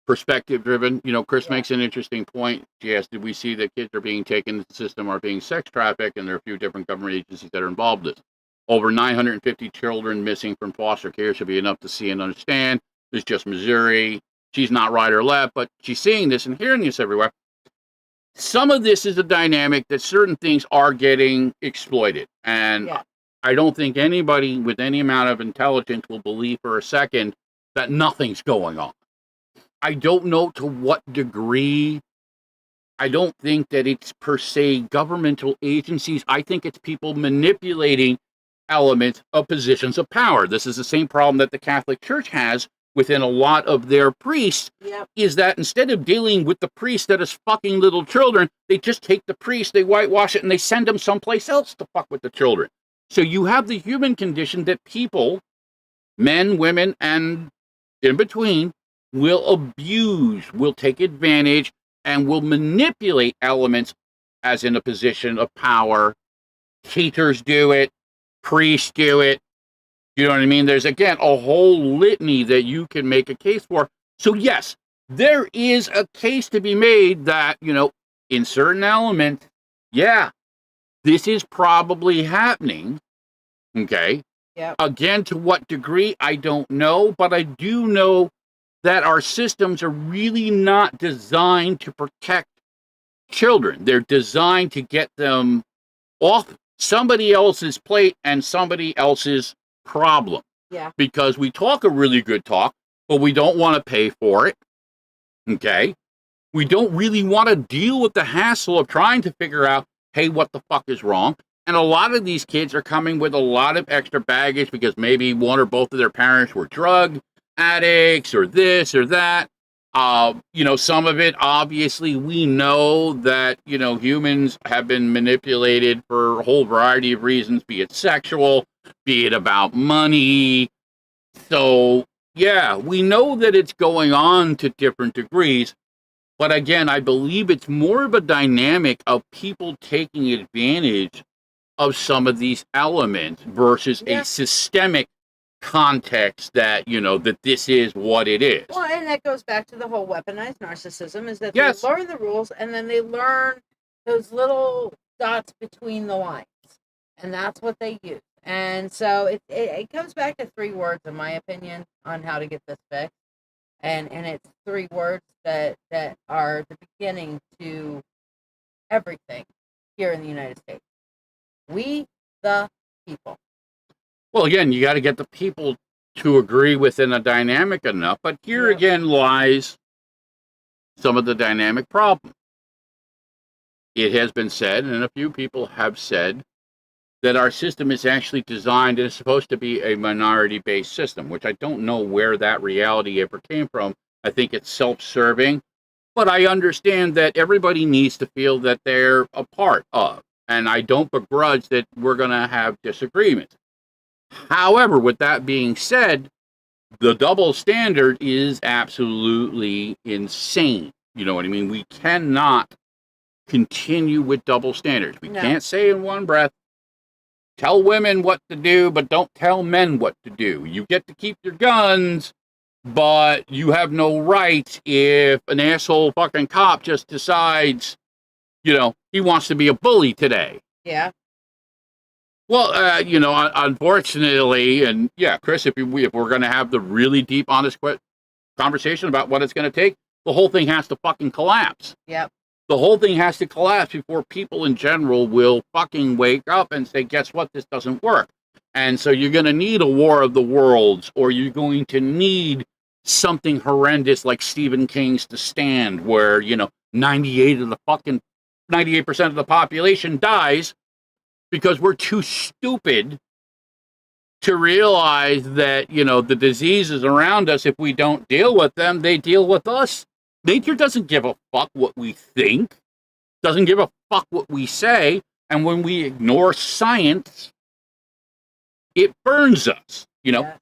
perspective driven. Chris makes an interesting point. She asked, did we see that kids are being taken into the system are being sex trafficked? And there are a few different government agencies that are involved in this. Over 950 children missing from foster care should be enough to see and understand. There's just Missouri. She's not right or left, but she's seeing this and hearing this everywhere. Some of this is a dynamic that certain things are getting exploited. And I don't think anybody with any amount of intelligence will believe for a second that nothing's going on. I don't know to what degree. I don't think that it's per se governmental agencies. I think it's people manipulating elements of positions of power. This is the same problem that the Catholic Church has within a lot of their priests, is that instead of dealing with the priest that is fucking little children, they just take the priest, they whitewash it, and they send them someplace else to fuck with the children. So you have the human condition that people, men, women, and in between, will abuse, will take advantage, and will manipulate elements as in a position of power. Teachers do it, priests do it. You know what I mean? There's, again, a whole litany that you can make a case for. So, yes, there is a case to be made that, in certain elements, this is probably happening. Okay? Yeah. Again, to what degree, I don't know, but I do know that our systems are really not designed to protect children. They're designed to get them off somebody else's plate and somebody else's problem. Yeah. Because we talk a really good talk, but we don't want to pay for it. Okay? We don't really want to deal with the hassle of trying to figure out, hey, what the fuck is wrong? And a lot of these kids are coming with a lot of extra baggage because maybe one or both of their parents were drug addicts or this or that. Some of it, obviously, we know that, humans have been manipulated for a whole variety of reasons, be it sexual, be it about money. So, we know that it's going on to different degrees. But again, I believe it's more of a dynamic of people taking advantage of some of these elements versus a systemic context that, that this is what it is. Well, and that goes back to the whole weaponized narcissism, is that they learn the rules and then they learn those little dots between the lines. And that's what they use. And so it comes back to 3 words, in my opinion, on how to get this fixed. And it's 3 words that are the beginning to everything here in the United States. We, the people. Well, again, you got to get the people to agree within a dynamic enough. But here again lies some of the dynamic problem. It has been said, and a few people have said, that our system is actually designed and is supposed to be a minority-based system, which I don't know where that reality ever came from. I think it's self-serving, but I understand that everybody needs to feel that they're a part of, and I don't begrudge that we're going to have disagreements. However, with that being said, the double standard is absolutely insane. You know what I mean? We cannot continue with double standards. We can't say in one breath, tell women what to do, but don't tell men what to do. You get to keep your guns, but you have no rights if an asshole fucking cop just decides, he wants to be a bully today. Yeah. Well, unfortunately, and Chris, if we're going to have the really deep, honest conversation about what it's going to take, the whole thing has to fucking collapse. Yep. The whole thing has to collapse before people in general will fucking wake up and say, guess what, this doesn't work. And so you're going to need a war of the worlds, or you're going to need something horrendous like Stephen King's The Stand, where, 98% of the population dies because we're too stupid to realize that, the diseases around us, if we don't deal with them, they deal with us. Nature doesn't give a fuck what we think, doesn't give a fuck what we say, and when we ignore science, it burns us.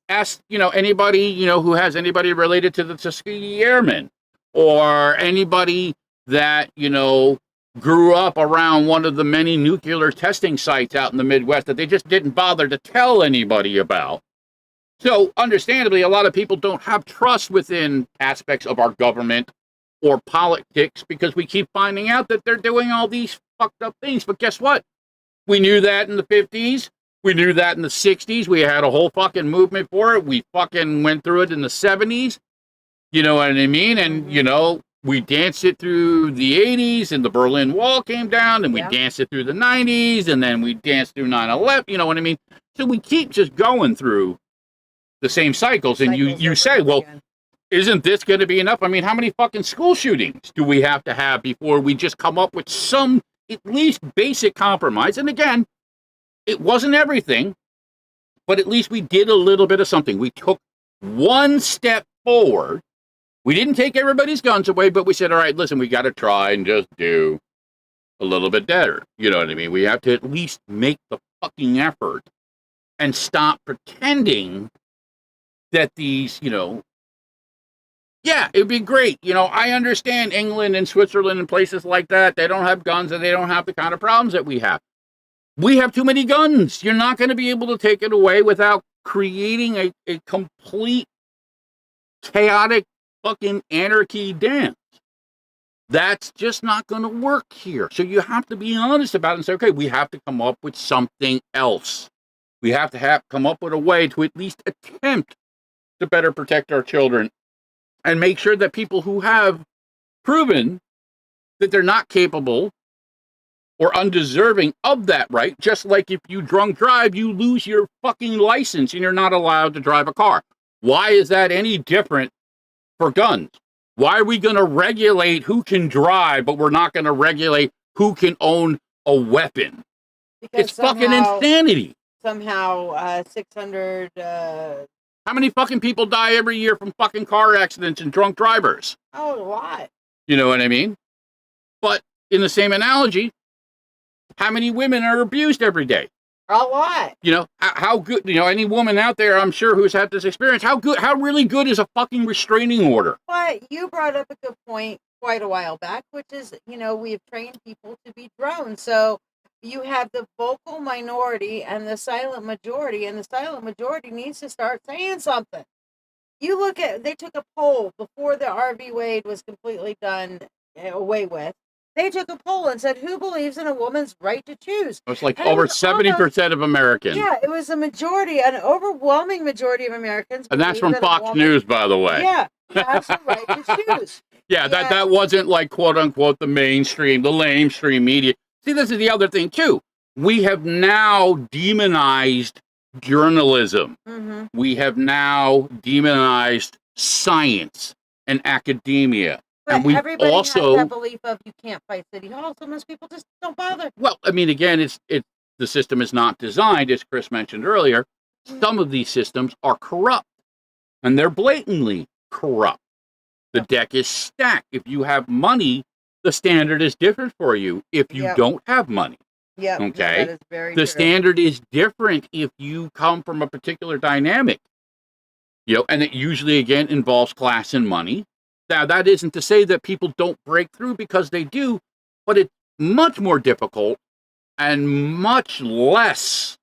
Ask, anybody, who has anybody related to the Tuskegee Airmen, or anybody that, grew up around one of the many nuclear testing sites out in the Midwest that they just didn't bother to tell anybody about. So, understandably, a lot of people don't have trust within aspects of our government or politics because we keep finding out that they're doing all these fucked up things. But guess what? We knew that in the 50s. We knew that in the 60s. We had a whole fucking movement for it. We fucking went through it in the 70s. You know what I mean? And, we danced it through the 80s, and the Berlin Wall came down, and we danced it through the 90s, and then we danced through 9/11. You know what I mean? So we keep just going through the same cycles. And you say, well, isn't this going to be enough? I mean, how many fucking school shootings do we have to have before we just come up with some at least basic compromise? And again, it wasn't everything, but at least we did a little bit of something. We took one step forward. We didn't take everybody's guns away, but we said, all right, listen, we got to try and just do a little bit better. You know what I mean? We have to at least make the fucking effort and stop pretending that these, yeah, it'd be great. I understand England and Switzerland and places like that. They don't have guns and they don't have the kind of problems that we have. We have too many guns. You're not going to be able to take it away without creating a complete chaotic fucking anarchy dance. That's just not going to work here. So you have to be honest about it and say, okay, we have to come up with something else. We have to come up with a way to at least attempt to better protect our children and make sure that people who have proven that they're not capable or undeserving of that right, just like if you drunk drive, you lose your fucking license and you're not allowed to drive a car. Why is that any different for guns? Why are we going to regulate who can drive, but we're not going to regulate who can own a weapon? Because it's fucking insanity. Somehow, 600... How many fucking people die every year from fucking car accidents and drunk drivers? Oh, a lot. You know what I mean? But in the same analogy, how many women are abused every day? A lot. How good, any woman out there, I'm sure, who's had this experience, how really good is a fucking restraining order? But you brought up a good point quite a while back, which is, we've trained people to be drones. So you have the vocal minority and the silent majority, and the silent majority needs to start saying something. You look at, they took a poll before the RV Wade was completely done away with. They took a poll and said, who believes in a woman's right to choose? It was like over 70% of Americans. Yeah, it was a majority, an overwhelming majority of Americans. And that's from Fox News, by the way. Yeah, has the right to choose. Yeah, that wasn't like, quote unquote, the lamestream media. See, this is the other thing, too. We have now demonized journalism. Mm-hmm. We have now demonized science and academia. But and we everybody also has that belief of you can't fight City Hall, so most people just don't bother. Well, I mean, again, the system is not designed, as Chris mentioned earlier. Some of these systems are corrupt, and they're blatantly corrupt. The deck is stacked. If you have money, the standard is different for you. If you don't have money, okay, that is very the true. standard is different if you come from a particular dynamic. And it usually again involves class and money. Now, that isn't to say that people don't break through, because they do, but it's much more difficult and much less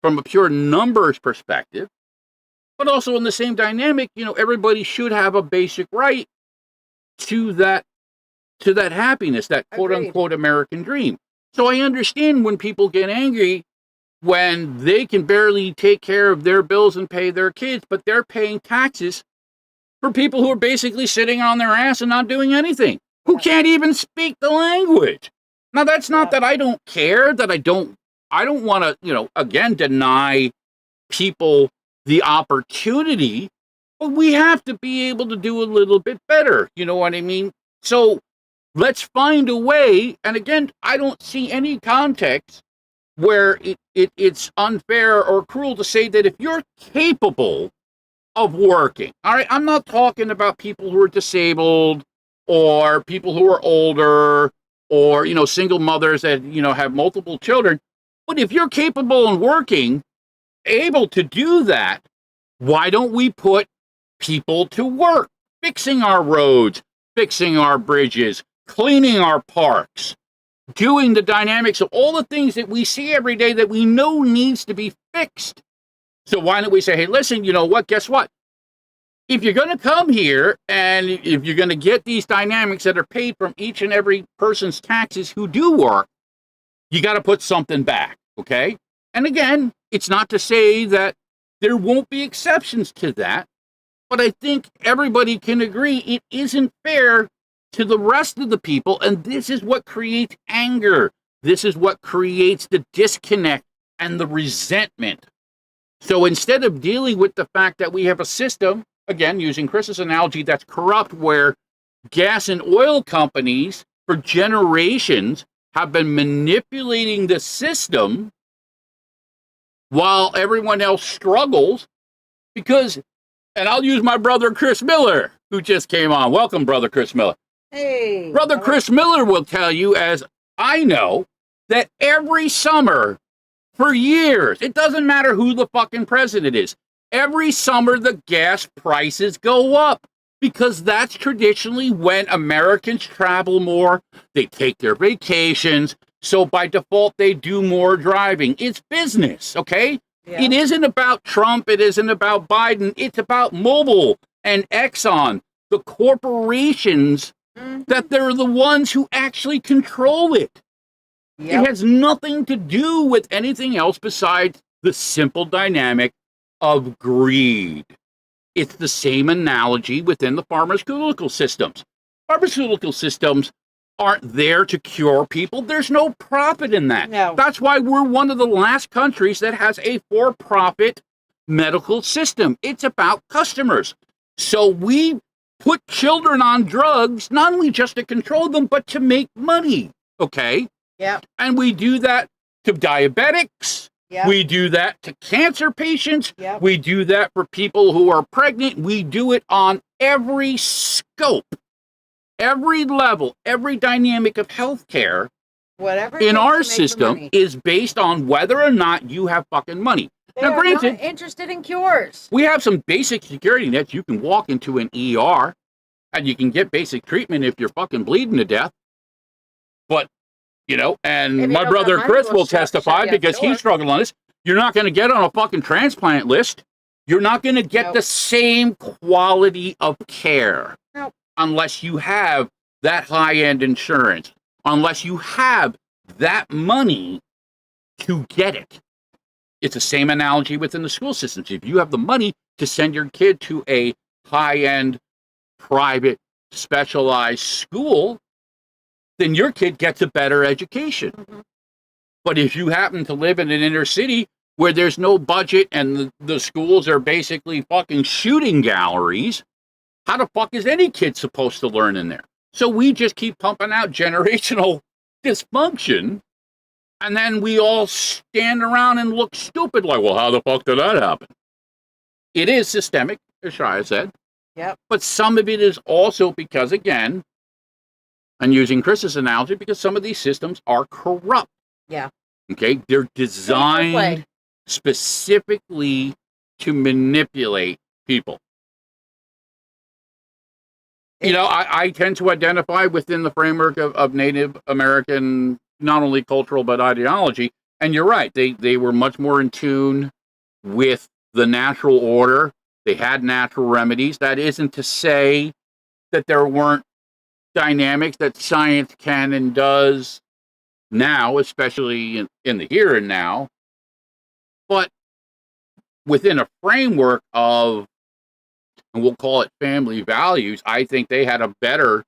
from a pure numbers perspective. But also in the same dynamic, everybody should have a basic right to that happiness, that quote unquote American dream. So I understand when people get angry when they can barely take care of their bills and pay their kids, but they're paying taxes for people who are basically sitting on their ass and not doing anything, who can't even speak the language. Now, that's not that I don't care, that I don't want to, again, deny people the opportunity, But we have to be able to do a little bit better. You know what I mean? So let's find a way. And again, I don't see any context where it's unfair or cruel to say that if you're capable of working, all right, I'm not talking about people who are disabled or people who are older or, single mothers that, have multiple children. But if you're capable and working, able to do that, why don't we put people to work, fixing our roads, fixing our bridges, cleaning our parks, doing the dynamics of all the things that we see every day that we know needs to be fixed. So why don't we say, hey, listen, you know what? Guess what? If you're going to come here and if you're going to get these dynamics that are paid from each and every person's taxes who do work, you got to put something back, okay? And again, it's not to say that there won't be exceptions to that, but I think everybody can agree it isn't fair to the rest of the people, and this is what creates anger. This is what creates the disconnect and the resentment. So instead of dealing with the fact that we have a system, again, using Chris's analogy, that's corrupt, where gas and oil companies for generations have been manipulating the system while everyone else struggles because, and I'll use my brother Chris Miller, who just came on. Welcome, brother Chris Miller. Hey. Brother Chris Miller will tell you, as I know, that every summer for years, it doesn't matter who the fucking president is, every summer the gas prices go up because that's traditionally when Americans travel more, they take their vacations, so by default they do more driving. It's business, okay? Yeah. It isn't about Trump, it isn't about Biden, it's about Mobil and Exxon, the corporations that they're the ones who actually control it. Yep. It has nothing to do with anything else besides the simple dynamic of greed. It's the same analogy within the pharmaceutical systems. Pharmaceutical systems aren't there to cure people. There's no profit in that. No. That's why we're one of the last countries that has a for-profit medical system. It's about customers. So we put children on drugs, not only just to control them, but to make money, okay? Yeah. And we do that to diabetics. Yep. We do that to cancer patients. Yep. We do that for people who are pregnant. We do it on every scope, every level, every dynamic of healthcare. Whatever in our system is based on whether or not you have fucking money. They now, granted, not interested in cures. We have some basic security nets. You can walk into an ER and you can get basic treatment if you're fucking bleeding to death. But, and my brother Chris will testify because he struggled on this. You're not going to get on a fucking transplant list. You're not going to get the same quality of care unless you have that high-end insurance, unless you have that money to get it. It's the same analogy within the school systems. If you have the money to send your kid to a high-end, private, specialized school, then your kid gets a better education. Mm-hmm. But if you happen to live in an inner city where there's no budget and the schools are basically fucking shooting galleries, how the fuck is any kid supposed to learn in there? So we just keep pumping out generational dysfunction. And then we all stand around and look stupid like, well, how the fuck did that happen? It is systemic, as Shiya said. Yep. But some of it is also because, again, I'm using Chris's analogy, because some of these systems are corrupt. Yeah. Okay? They're designed specifically to manipulate people. I tend to identify within the framework of Native American, not only cultural, but ideology. And you're right. They were much more in tune with the natural order. They had natural remedies. That isn't to say that there weren't dynamics that science can and does now, especially in the here and now. But within a framework of, and we'll call it family values, I think they had a better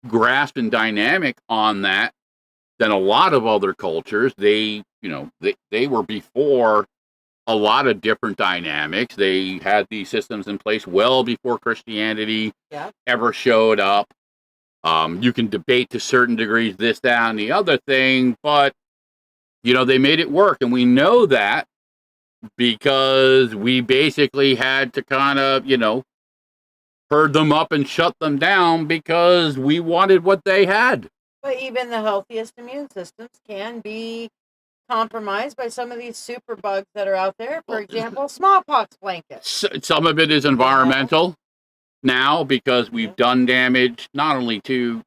grasp and dynamic on that than a lot of other cultures. They were before a lot of different dynamics. They had these systems in place well before Christianity ever showed up. You can debate to certain degrees this, that, and the other thing, but, they made it work. And we know that because we basically had to kind of, herd them up and shut them down because we wanted what they had. But even the healthiest immune systems can be compromised by some of these super bugs that are out there. For example, smallpox blankets. Some of it is environmental now because we've done damage not only to,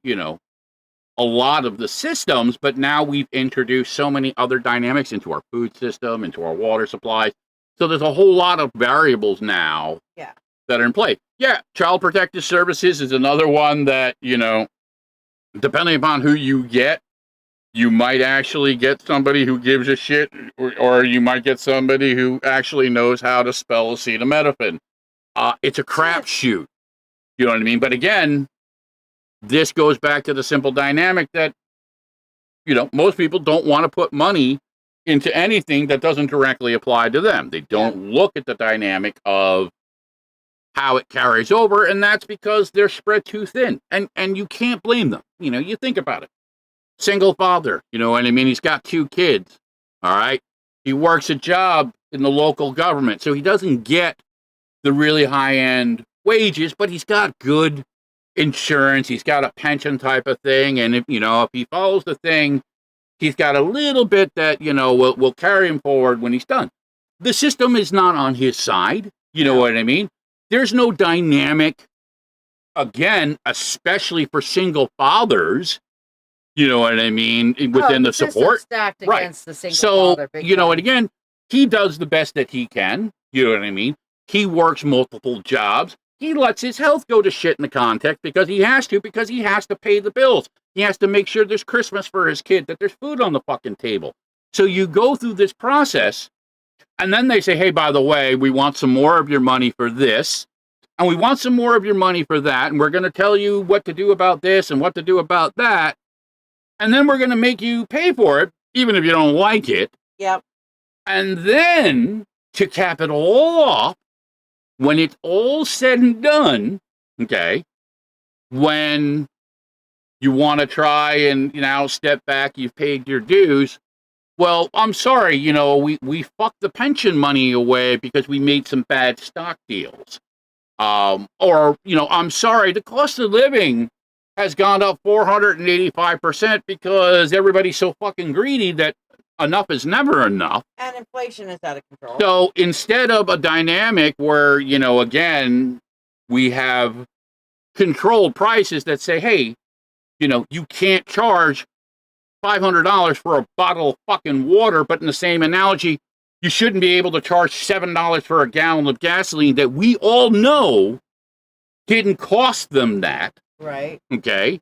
a lot of the systems, but now we've introduced so many other dynamics into our food system, into our water supplies. So there's a whole lot of variables now that are in play. Yeah, Child Protective Services is another one that, depending upon who you get, you might actually get somebody who gives a shit, or you might get somebody who actually knows how to spell acetaminophen. It's a crapshoot. You know what I mean? But again, this goes back to the simple dynamic that, most people don't want to put money into anything that doesn't directly apply to them. They don't look at the dynamic of how it carries over, and that's because they're spread too thin. And you can't blame them. You think about it. Single father, you know what I mean? He's got 2 kids, all right? He works a job in the local government, so he doesn't get the really high-end wages, but he's got good insurance. He's got a pension type of thing, and if he follows the thing, he's got a little bit that, will carry him forward when he's done. The system is not on his side, you know what I mean? There's no dynamic, again, especially for single fathers, you know what I mean, within the support. Stacked against the single father. And again, he does the best that he can, you know what I mean? He works multiple jobs. He lets his health go to shit in the context because he has to pay the bills. He has to make sure there's Christmas for his kid, that there's food on the fucking table. So you go through this process, and then they say, hey, by the way, we want some more of your money for this, and we want some more of your money for that, and we're going to tell you what to do about this and what to do about that, and then we're going to make you pay for it, even if you don't like it. Yep. And then, to cap it all off, when it's all said and done, okay, when you want to try and, step back, you've paid your dues, well, I'm sorry, we fucked the pension money away because we made some bad stock deals. I'm sorry, the cost of living has gone up 485% because everybody's so fucking greedy that enough is never enough. And inflation is out of control. So instead of a dynamic where, again, we have controlled prices that say, hey, you can't charge $500 for a bottle of fucking water, but in the same analogy, you shouldn't be able to charge $7 for a gallon of gasoline that we all know didn't cost them that. Right. Okay.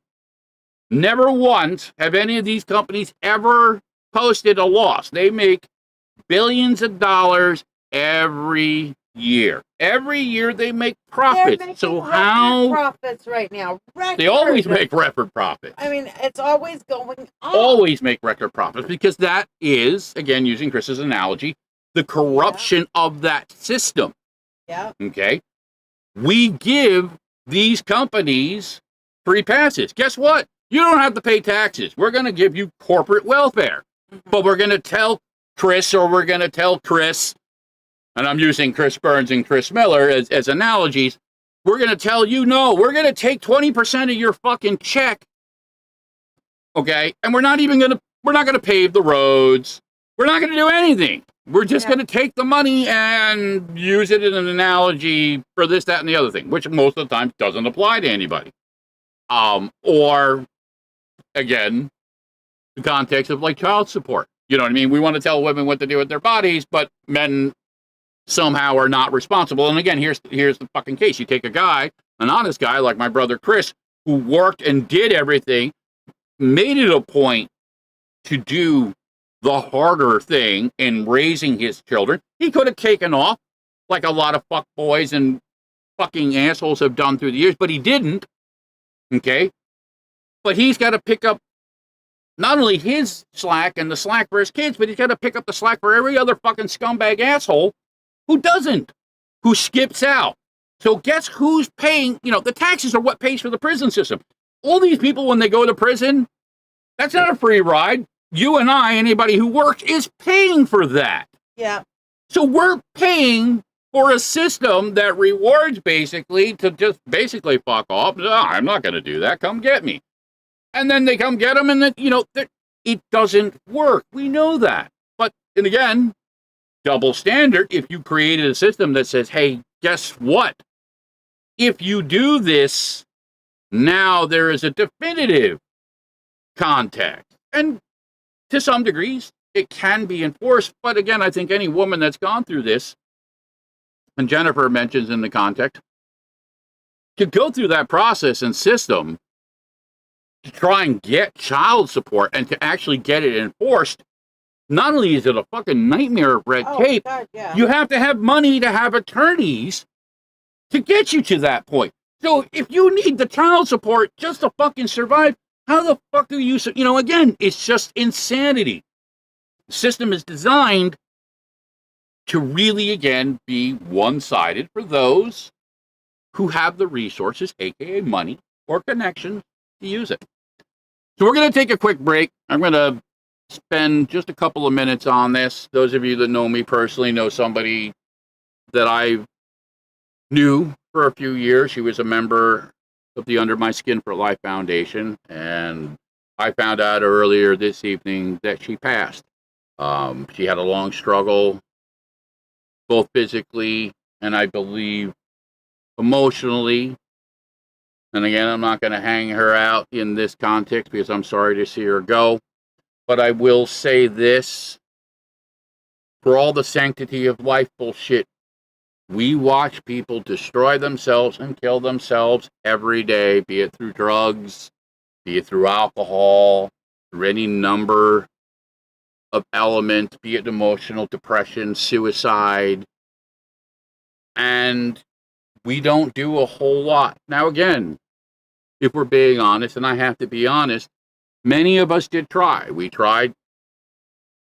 Never once have any of these companies ever posted a loss. They make billions of dollars every year. Every year they make profits. So how profits right now? They always make record profits. I mean, it's always going up. Always make record profits because that is, again, using Chris's analogy, the corruption of that system. Yeah. Okay. We give these companies free passes. Guess what? You don't have to pay taxes. We're going to give you corporate welfare. But we're going to tell Chris, or we're going to tell Chris, and I'm using Chris Burns and Chris Miller as analogies, we're going to tell you, no, we're going to take 20% of your fucking check, okay? And we're not going to pave the roads. We're not going to do anything. We're just going to take the money and use it in an analogy for this, that, and the other thing, which most of the time doesn't apply to anybody. Or, again, the context of like child support. You know what I mean? We want to tell women what to do with their bodies, but men somehow are not responsible. And again, here's the fucking case. You take a guy, an honest guy like my brother Chris, who worked and did everything, made it a point to do the harder thing in raising his children. He could have taken off like a lot of fuck boys and fucking assholes have done through the years, but he didn't. Okay? But he's got to pick up not only his slack and the slack for his kids, but he's got to pick up the slack for every other fucking scumbag asshole who doesn't, who skips out. So guess who's paying? You know, the taxes are what pays for the prison system. All these people, when they go to prison, that's not a free ride. You and I, anybody who works, is paying for that. Yeah. So we're paying for a system that rewards basically to just basically fuck off. Oh, I'm not going to do that. Come get me. And then they come get them, and then, you know, it doesn't work. We know that. But, and again, double standard. If you created a system that says, hey, guess what? If you do this, now there is a definitive context. And to some degrees, it can be enforced. But again, I think any woman that's gone through this, and Jennifer mentions in the context, to go through that process and system to try and get child support and to actually get it enforced, not only is it a fucking nightmare of red tape, God, yeah. you have to have money to have attorneys to get you to that point. So if you need the child support just to fucking survive, how the fuck do you, you know, again, it's just insanity. The system is designed to really, again, be one-sided for those who have the resources, aka money or connections, to use it. So we're going to take a quick break. I'm going to spend just a couple of minutes on this. Those of you that know me personally know somebody that I knew for a few years. She was a member of the Under My Skin for Life Foundation, and I found out earlier this evening that she passed. She had a long struggle, both physically and I believe emotionally. And again, I'm not going to hang her out in this context because I'm sorry to see her go. But I will say this, for all the sanctity of life bullshit, we watch people destroy themselves and kill themselves every day, be it through drugs, be it through alcohol, through any number of elements, be it emotional depression, suicide. And we don't do a whole lot. Now, again, if we're being honest, and I have to be honest, many of us did try. We tried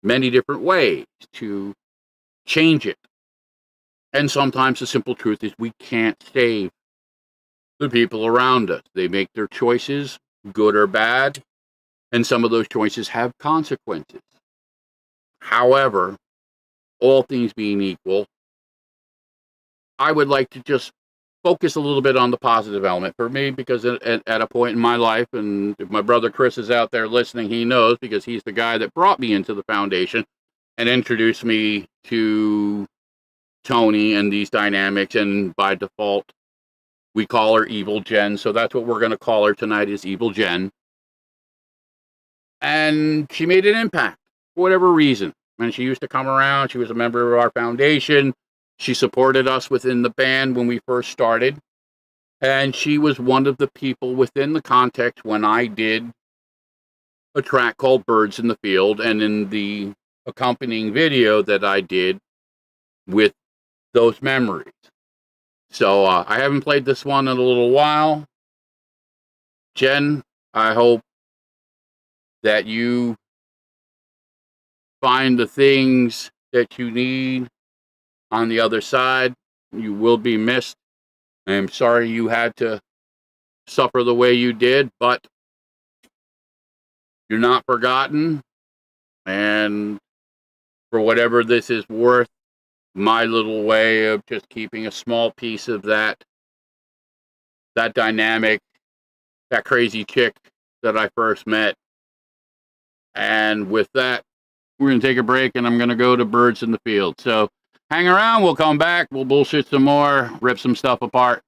many different ways to change it. And sometimes the simple truth is we can't save the people around us. They make their choices, good or bad, and some of those choices have consequences. However, all things being equal, I would like to just focus a little bit on the positive element for me, because at a point in my life, and if my brother Chris is out there listening, he knows, because he's the guy that brought me into the foundation and introduced me to Tony and these dynamics, and by default, we call her Evil Jen, so that's what we're going to call her tonight, is Evil Jen. And she made an impact, for whatever reason. And she used to come around, she was a member of our foundation, she supported us within the band when we first started, and she was one of the people within the context when I did a track called Birds in the Field, and in the accompanying video that I did with those memories. So I haven't played this one in a little while. Jen, I hope that you find the things that you need on the other side. You will be missed. I'm sorry you had to suffer the way you did, but you're not forgotten. And for whatever this is worth, my little way of just keeping a small piece of that dynamic, that crazy chick that I first met. And with that, we're going to take a break, and I'm going to go to Birds in the Field. So hang around, we'll come back, we'll bullshit some more, rip some stuff apart.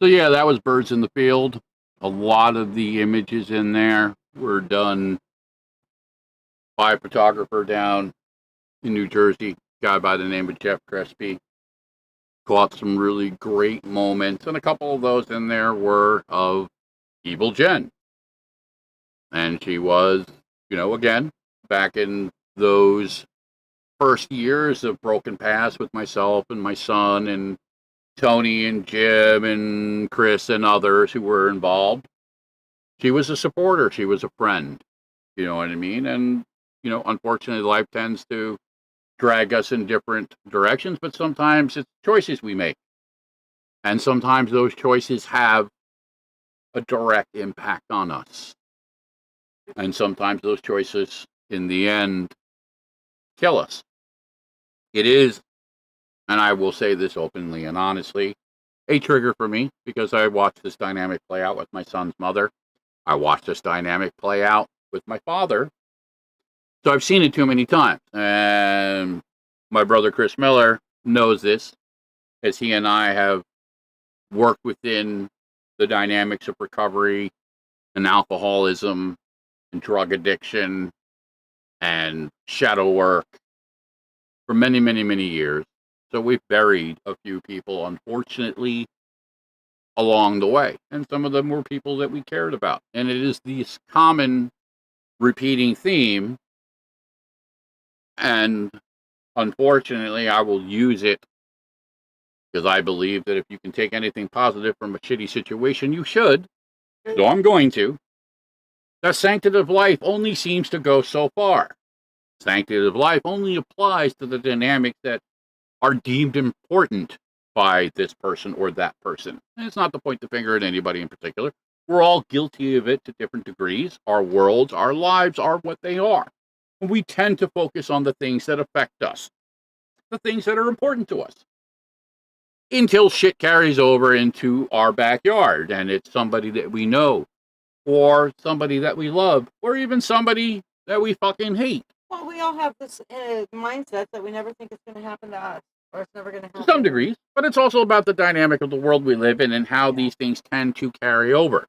So yeah, that was Birds in the Field. A lot of the images in there were done by a photographer down in New Jersey, a guy by the name of Jeff Crespi. Caught some really great moments, and a couple of those in there were of Evil Jen. And she was, again, back in those first years of Broken Paths with myself and my son and Tony and Jim and Chris and others who were involved. She was a supporter. She was a friend. You know what I mean? And, unfortunately, life tends to drag us in different directions, but sometimes it's choices we make. And sometimes those choices have a direct impact on us. And sometimes those choices, in the end, kill us. It is, and I will say this openly and honestly, a trigger for me because I watched this dynamic play out with my son's mother. I watched this dynamic play out with my father. So I've seen it too many times. And my brother Chris Miller knows this, as he and I have worked within the dynamics of recovery and alcoholism and drug addiction and shadow work for many, many, many years. So we've buried a few people, unfortunately, along the way. And some of them were people that we cared about. And it is this common repeating theme. And unfortunately, I will use it because I believe that if you can take anything positive from a shitty situation, you should. So I'm going to. That Sanctum of Life only seems to go so far. Sanctity of Life only applies to the dynamics that are deemed important by this person or that person. And it's not to point the finger at anybody in particular. We're all guilty of it to different degrees. Our worlds, our lives are what they are. And we tend to focus on the things that affect us, the things that are important to us, until shit carries over into our backyard and it's somebody that we know or somebody that we love or even somebody that we fucking hate. Well, we all have this mindset that we never think it's going to happen to us, or it's never going to happen. To some degrees, but it's also about the dynamic of the world we live in and how these things tend to carry over.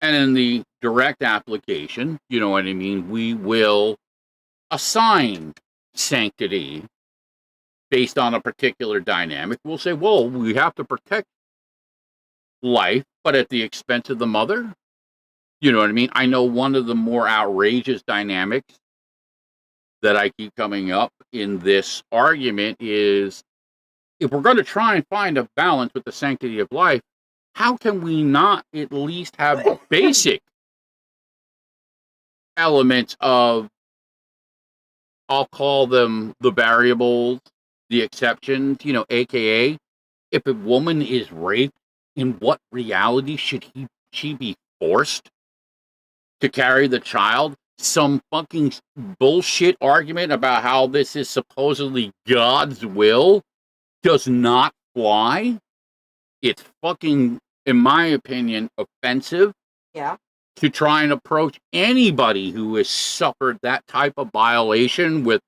And in the direct application, you know what I mean, we will assign sanctity based on a particular dynamic. We'll say, well, we have to protect life, but at the expense of the mother. You know what I mean? I know one of the more outrageous dynamics that I keep coming up in this argument is, if we're going to try and find a balance with the sanctity of life, how can we not at least have basic elements of, I'll call them the variables, the exceptions, AKA, if a woman is raped, in what reality should she be forced to carry the child? Some fucking bullshit argument about how this is supposedly God's will does not fly. It's fucking, in my opinion, offensive. Yeah. To try and approach anybody who has suffered that type of violation with,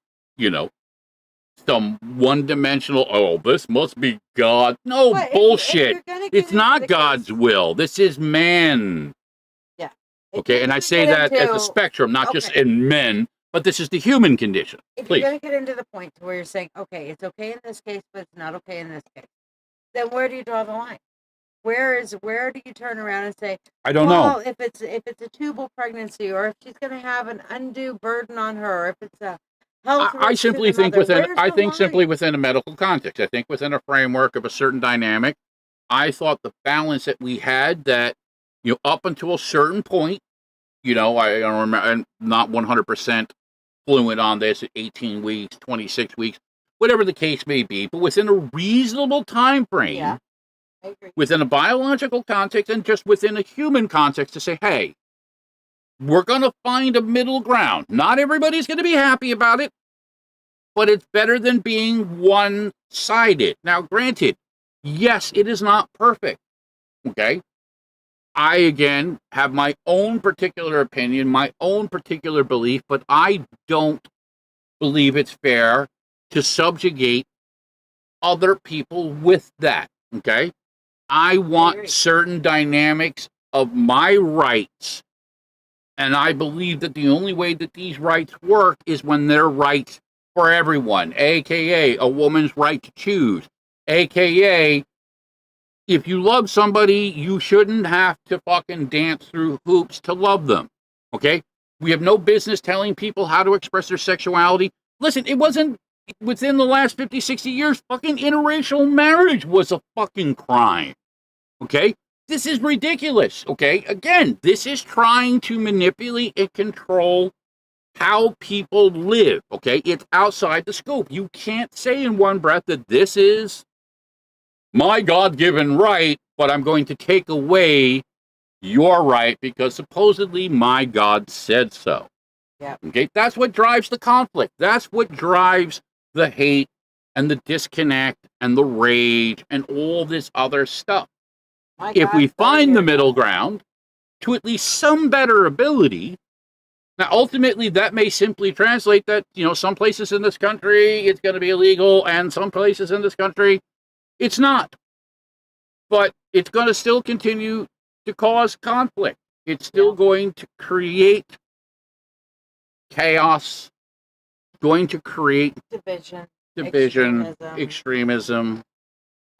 some one-dimensional, oh, this must be God. No, but bullshit. If it's not God's will. This is man. Yeah. Okay, and I say that as a spectrum, not just in men, but this is the human condition. If Please. you're going to get into the point where you're saying, okay, it's okay in this case, but it's not okay in this case, then where do you draw the line? Where do you turn around and say, I don't know. If it's a tubal pregnancy, or if she's going to have an undue burden on her, if it's a health risk, I simply think simply within a medical context. I think within a framework of a certain dynamic. I thought the balance that we had, that up until a certain point, I don't remember, I'm not 100% fluent on this at 18 weeks, 26 weeks, whatever the case may be, but within a reasonable time frame. Yeah. I agree. Within a biological context and just within a human context, to say, hey, we're going to find a middle ground. Not everybody's going to be happy about it, but it's better than being one-sided. Now, granted, yes, it is not perfect, okay? I, again, have my own particular opinion, my own particular belief, but I don't believe it's fair to subjugate other people with that, okay? I agree. want certain dynamics of my rights. And I believe that the only way that these rights work is when they're rights for everyone, aka a woman's right to choose, aka if you love somebody, you shouldn't have to fucking dance through hoops to love them. Okay? We have no business telling people how to express their sexuality. Listen, it wasn't within the last 50, 60 years, fucking interracial marriage was a fucking crime. Okay? This is ridiculous. Okay? Again, this is trying to manipulate and control how people live. Okay? It's outside the scope. You can't say in one breath that this is my God-given right, but I'm going to take away your right because supposedly my God said so. Yeah. Okay, that's what drives the conflict. That's what drives the hate and the disconnect and the rage and all this other stuff. If we find the middle ground to at least some better ability, now ultimately that may simply translate that, some places in this country it's going to be illegal and some places in this country it's not. But it's going to still continue to cause conflict. It's still going to create chaos, going to create division, extremism.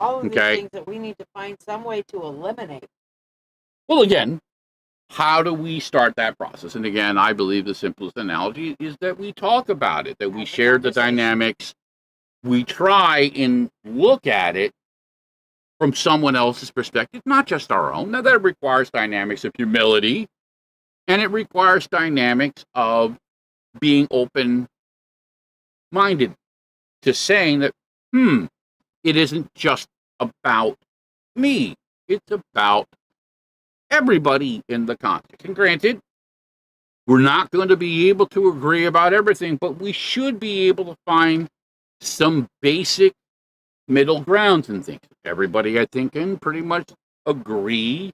All of these things that we need to find some way to eliminate. Well, again, how do we start that process? And again, I believe the simplest analogy is that we talk about it, that we share the dynamics. We try and look at it from someone else's perspective, not just our own. Now, that requires dynamics of humility, and it requires dynamics of being open-minded to saying that, it isn't just about me. It's about everybody in the context. And granted, we're not going to be able to agree about everything, but we should be able to find some basic middle grounds and things. Everybody, I think, can pretty much agree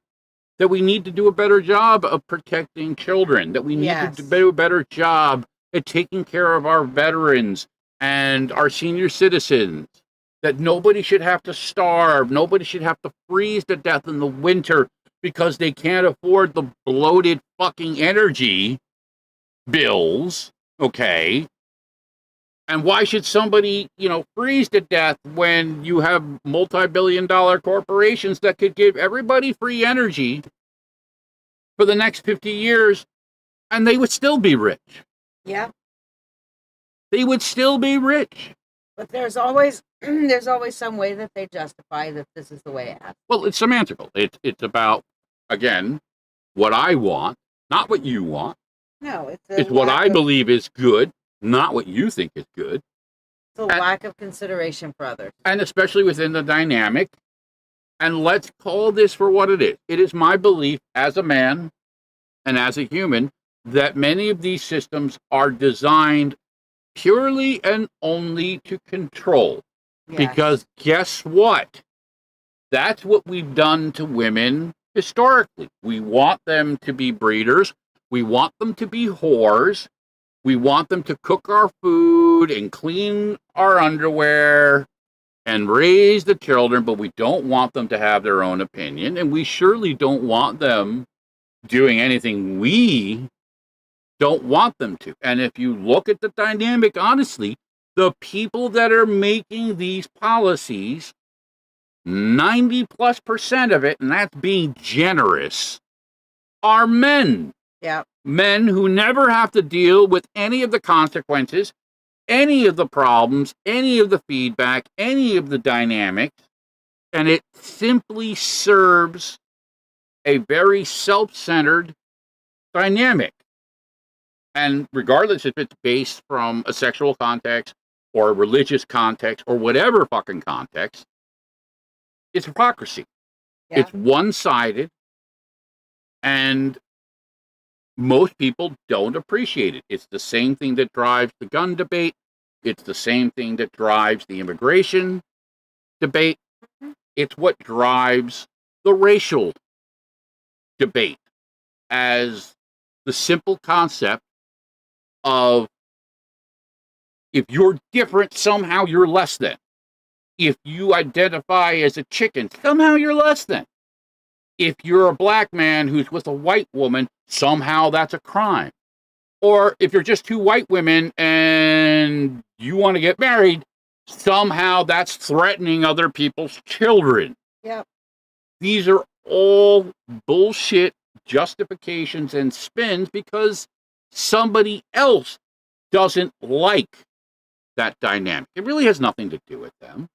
that we need to do a better job of protecting children, that we need to do a better job at taking care of our veterans and our senior citizens, that nobody should have to starve, nobody should have to freeze to death in the winter because they can't afford the bloated fucking energy bills, okay? And why should somebody, freeze to death when you have multi-billion-dollar corporations that could give everybody free energy for the next 50 years, and they would still be rich? Yeah. They would still be rich. But there's always some way that they justify that this is the way it happens. Well, it's semantical. It's about, again, what I want, not what you want. No, it's what I believe is good, not what you think is good. It's a lack of consideration for others. And especially within the dynamic. And let's call this for what it is. It is my belief as a man and as a human that many of these systems are designed purely and only to control. Yes. Because guess what? That's what we've done to women historically. We want them to be breeders. We want them to be whores. We want them to cook our food and clean our underwear and raise the children, but we don't want them to have their own opinion. And we surely don't want them doing anything we don't want them to. And if you look at the dynamic, honestly, the people that are making these policies, 90+% of it, and that's being generous, are men. Yeah. Men who never have to deal with any of the consequences, any of the problems, any of the feedback, any of the dynamics, and it simply serves a very self-centered dynamic. And regardless if it's based from a sexual context or a religious context or whatever fucking context, it's hypocrisy. Yeah. It's one-sided, and most people don't appreciate it. It's the same thing that drives the gun debate. It's the same thing that drives the immigration debate. It's what drives the racial debate, as the simple concept of if you're different, somehow you're less than. If you identify as a chicken, somehow you're less than. If you're a black man who's with a white woman, somehow that's a crime. Or if you're just two white women and you want to get married, somehow that's threatening other people's children. Yep. These are all bullshit justifications and spins because somebody else doesn't like that dynamic. It really has nothing to do with them.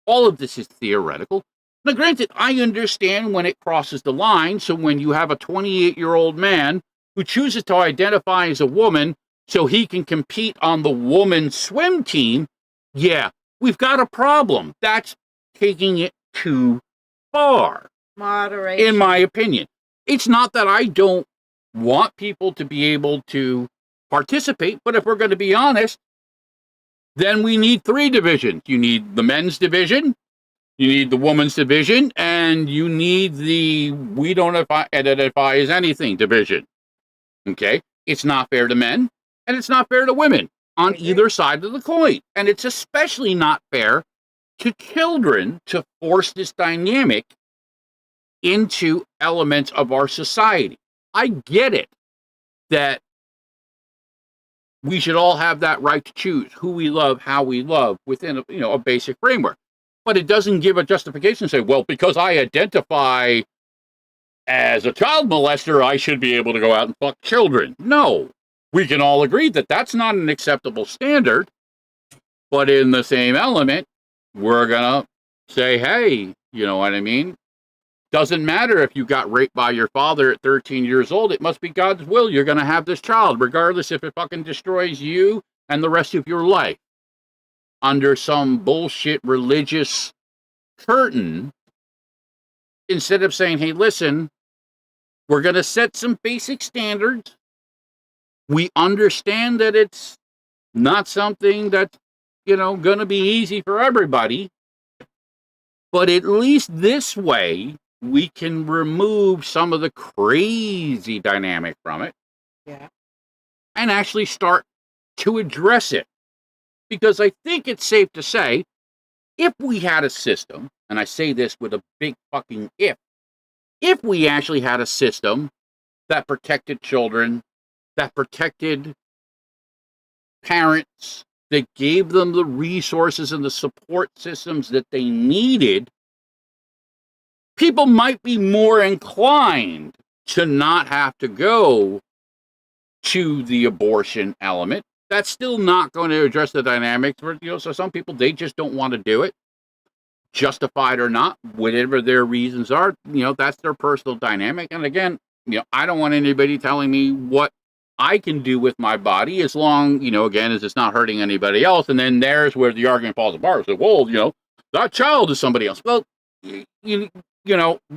All of this is theoretical. Now, granted, I understand when it crosses the line. So when you have a 28-year-old man who chooses to identify as a woman so he can compete on the women's swim team, yeah, we've got a problem. That's taking it too far. Moderation. In my opinion. It's not that I don't want people to be able to participate, but if we're going to be honest, then we need three divisions. You need the men's division, you need the women's division, and you need the we don't identify as anything division. Okay? It's not fair to men, and it's not fair to women on either side of the coin. And it's especially not fair to children to force this dynamic into elements of our society. I get it that we should all have that right to choose who we love, how we love within a basic framework. But it doesn't give a justification to say, well, because I identify as a child molester, I should be able to go out and fuck children. No, we can all agree that that's not an acceptable standard. But in the same element, we're going to say, hey, you know what I mean? Doesn't matter if you got raped by your father at 13 years old. It must be God's will. You're going to have this child, regardless if it fucking destroys you and the rest of your life. Under some bullshit religious curtain, instead of saying, hey, listen, we're going to set some basic standards. We understand that it's not something that's, going to be easy for everybody. But at least this way, we can remove some of the crazy dynamic from it. Yeah. And actually start to address it. Because I think it's safe to say, if we had a system, and I say this with a big fucking if we actually had a system that protected children, that protected parents, that gave them the resources and the support systems that they needed, people might be more inclined to not have to go to the abortion element. That's still not going to address the dynamics. So some people, they just don't want to do it, justified or not, whatever their reasons are. That's their personal dynamic. And again, I don't want anybody telling me what I can do with my body as long, again, as it's not hurting anybody else. And then there's where the argument falls apart. So, well, that child is somebody else. Well,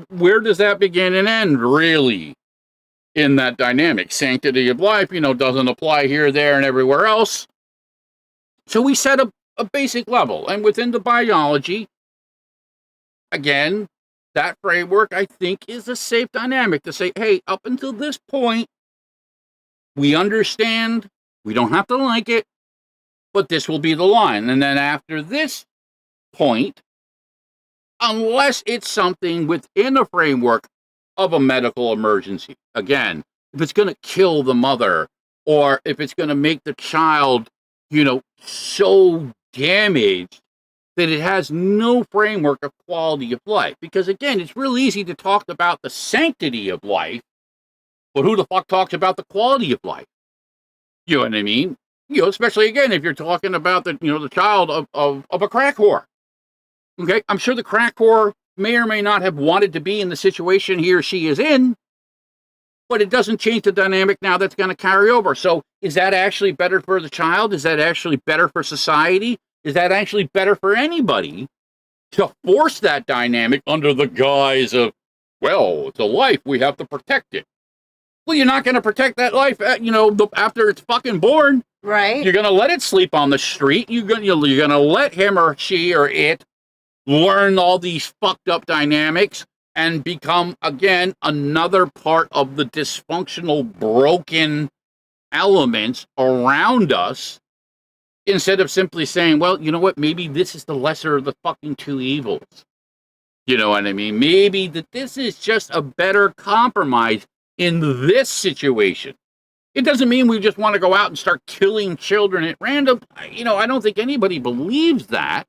where does that begin and end, really, in that dynamic? Sanctity of life, doesn't apply here, there, and everywhere else. So we set a basic level. And within the biology, again, that framework, I think, is a safe dynamic to say, hey, up until this point, we understand, we don't have to like it, but this will be the line. And then after this point, unless it's something within a framework of a medical emergency, again, if it's going to kill the mother, or if it's going to make the child, so damaged that it has no framework of quality of life. Because again, it's real easy to talk about the sanctity of life, but who the fuck talks about the quality of life? You know what I mean? Especially again, if you're talking about the child of a crack whore. Okay, I'm sure the crack whore may or may not have wanted to be in the situation he or she is in, but it doesn't change the dynamic now that's going to carry over. So is that actually better for the child? Is that actually better for society? Is that actually better for anybody to force that dynamic under the guise of, well, it's a life, we have to protect it? Well, you're not going to protect that life, after it's fucking born. Right. You're going to let it sleep on the street. You're going to let him or she or it learn all these fucked up dynamics and become, again, another part of the dysfunctional, broken elements around us instead of simply saying, well, you know what, maybe this is the lesser of the fucking two evils. You know what I mean? Maybe that this is just a better compromise in this situation. It doesn't mean we just want to go out and start killing children at random. You know, I don't think anybody believes that.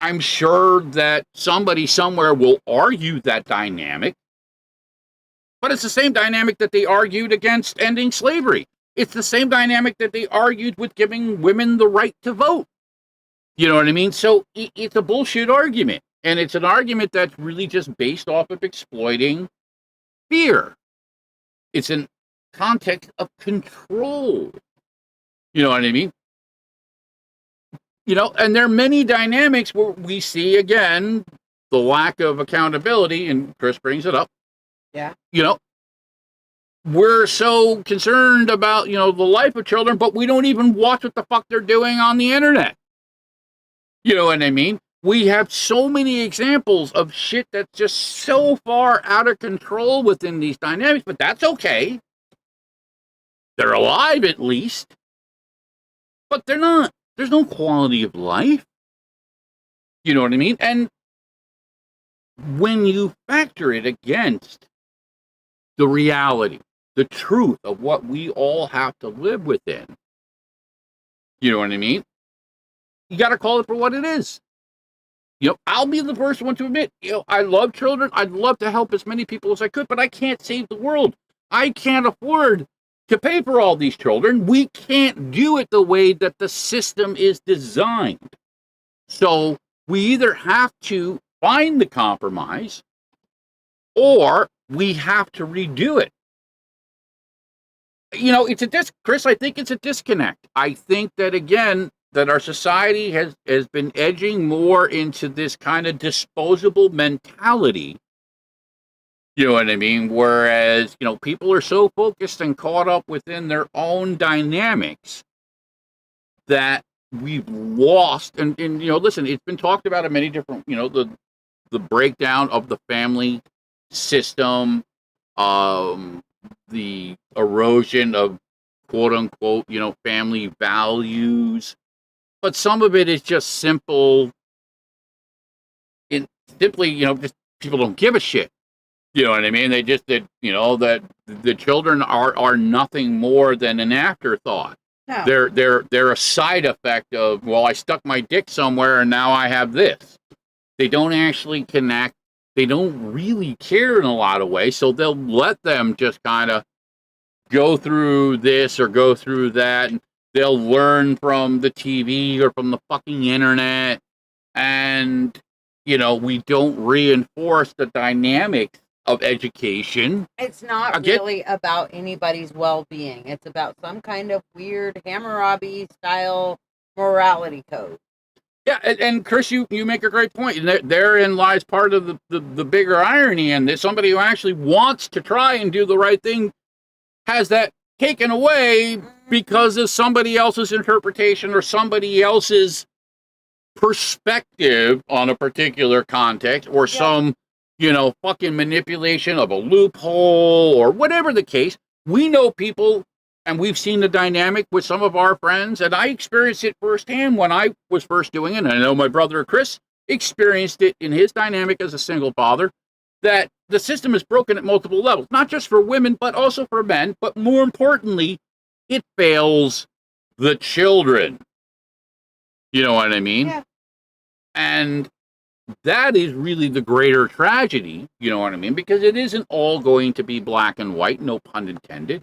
I'm sure that somebody somewhere will argue that dynamic, but it's the same dynamic that they argued against ending slavery. It's the same dynamic that they argued with giving women the right to vote. You know what I mean? So it's a bullshit argument. And it's an argument that's really just based off of exploiting fear. It's in context of control. You know what I mean? You know, and there are many dynamics where we see, again, the lack of accountability, and Chris brings it up. Yeah. You know, we're so concerned about, you know, the life of children, but we don't even watch what the fuck they're doing on the internet. You know what I mean? We have so many examples of shit that's just so far out of control within these dynamics, but that's okay. They're alive at least, but they're not. There's no quality of life. You know what I mean? And when you factor it against the reality, the truth of what we all have to live within, you know what I mean? You got to call it for what it is. You know, I'll be the first one to admit, you know, I love children. I'd love to help as many people as I could, but I can't save the world. I can't afford to pay for all these children. We can't do it the way that the system is designed. So we either have to find the compromise or we have to redo it. You know, it's Chris, I think it's a disconnect. I think that, again, that our society has been edging more into this kind of disposable mentality. You know what I mean? Whereas, you know, people are so focused and caught up within their own dynamics that we've lost. And you know, listen, it's been talked about in many different, you know, the breakdown of the family system, the erosion of quote unquote, you know, family values. But some of it is just simply, you know, just people don't give a shit. You know what I mean? They just did, you know, that the children are nothing more than an afterthought. No. They're a side effect of, well, I stuck my dick somewhere and now I have this. They don't actually connect. They don't really care in a lot of ways. So they'll let them just kind of go through this or go through that. And they'll learn from the TV or from the fucking internet. And, you know, we don't reinforce the dynamics of education. It's not really about anybody's well-being. It's about some kind of weird Hammurabi style morality code. Yeah, and Chris, you make a great point. And therein lies part of the bigger irony in this. Somebody who actually wants to try and do the right thing has that taken away because of somebody else's interpretation or somebody else's perspective on a particular context or some, you know, fucking manipulation of a loophole or whatever the case. We know people, and we've seen the dynamic with some of our friends, and I experienced it firsthand when I was first doing it. And I know my brother Chris experienced it in his dynamic as a single father, that the system is broken at multiple levels, not just for women, but also for men. But more importantly, it fails the children. You know what I mean? Yeah. And that is really the greater tragedy, you know what I mean? Because it isn't all going to be black and white, no pun intended.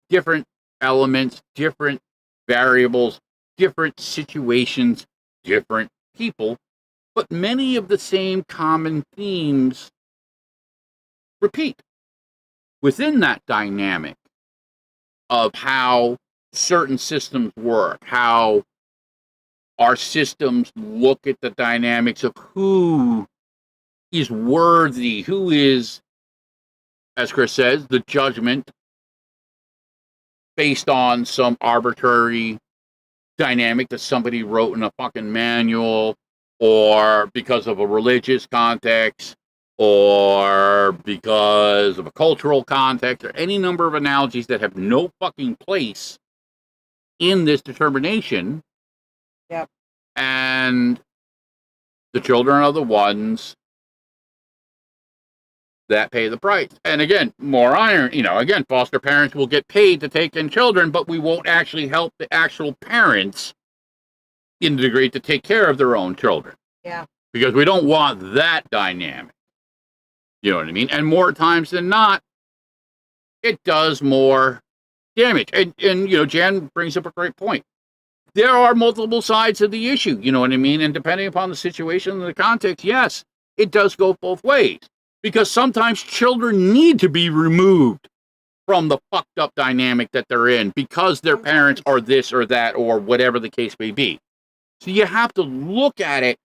Different elements, different variables, different situations, different people, but many of the same common themes repeat within that dynamic of how certain systems work, how our systems look at the dynamics of who is worthy, who is, as Chris says, the judgment based on some arbitrary dynamic that somebody wrote in a fucking manual, or because of a religious context, or because of a cultural context, or any number of analogies that have no fucking place in this determination. Yep. And the children are the ones that pay the price. And again, more iron, again, foster parents will get paid to take in children, but we won't actually help the actual parents in the degree to take care of their own children. Yeah. Because we don't want that dynamic. You know what I mean? And more times than not, it does more damage. And Jan brings up a great point. There are multiple sides of the issue, you know what I mean? And depending upon the situation and the context, yes, it does go both ways. Because sometimes children need to be removed from the fucked up dynamic that they're in because their parents are this or that or whatever the case may be. So you have to look at it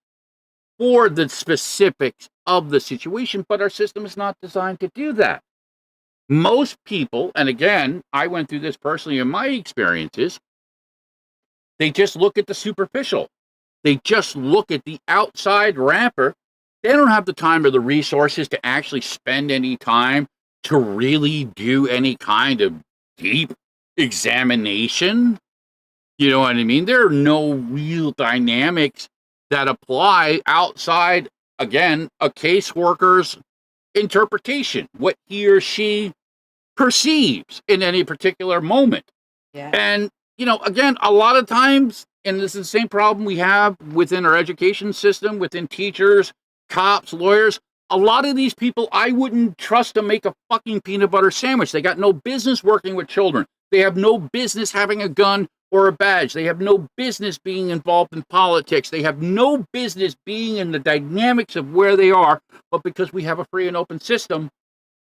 for the specifics of the situation, but our system is not designed to do that. Most people, and again, I went through this personally in my experiences, they just look at the superficial. They just look at the outside wrapper. They don't have the time or the resources to actually spend any time to really do any kind of deep examination. You know what I mean? There are no real dynamics that apply outside, again, a caseworker's interpretation, what he or she perceives in any particular moment. Yeah. And, again, a lot of times, and this is the same problem we have within our education system, within teachers, cops, lawyers, a lot of these people, I wouldn't trust to make a fucking peanut butter sandwich. They got no business working with children. They have no business having a gun or a badge. They have no business being involved in politics. They have no business being in the dynamics of where they are. But because we have a free and open system,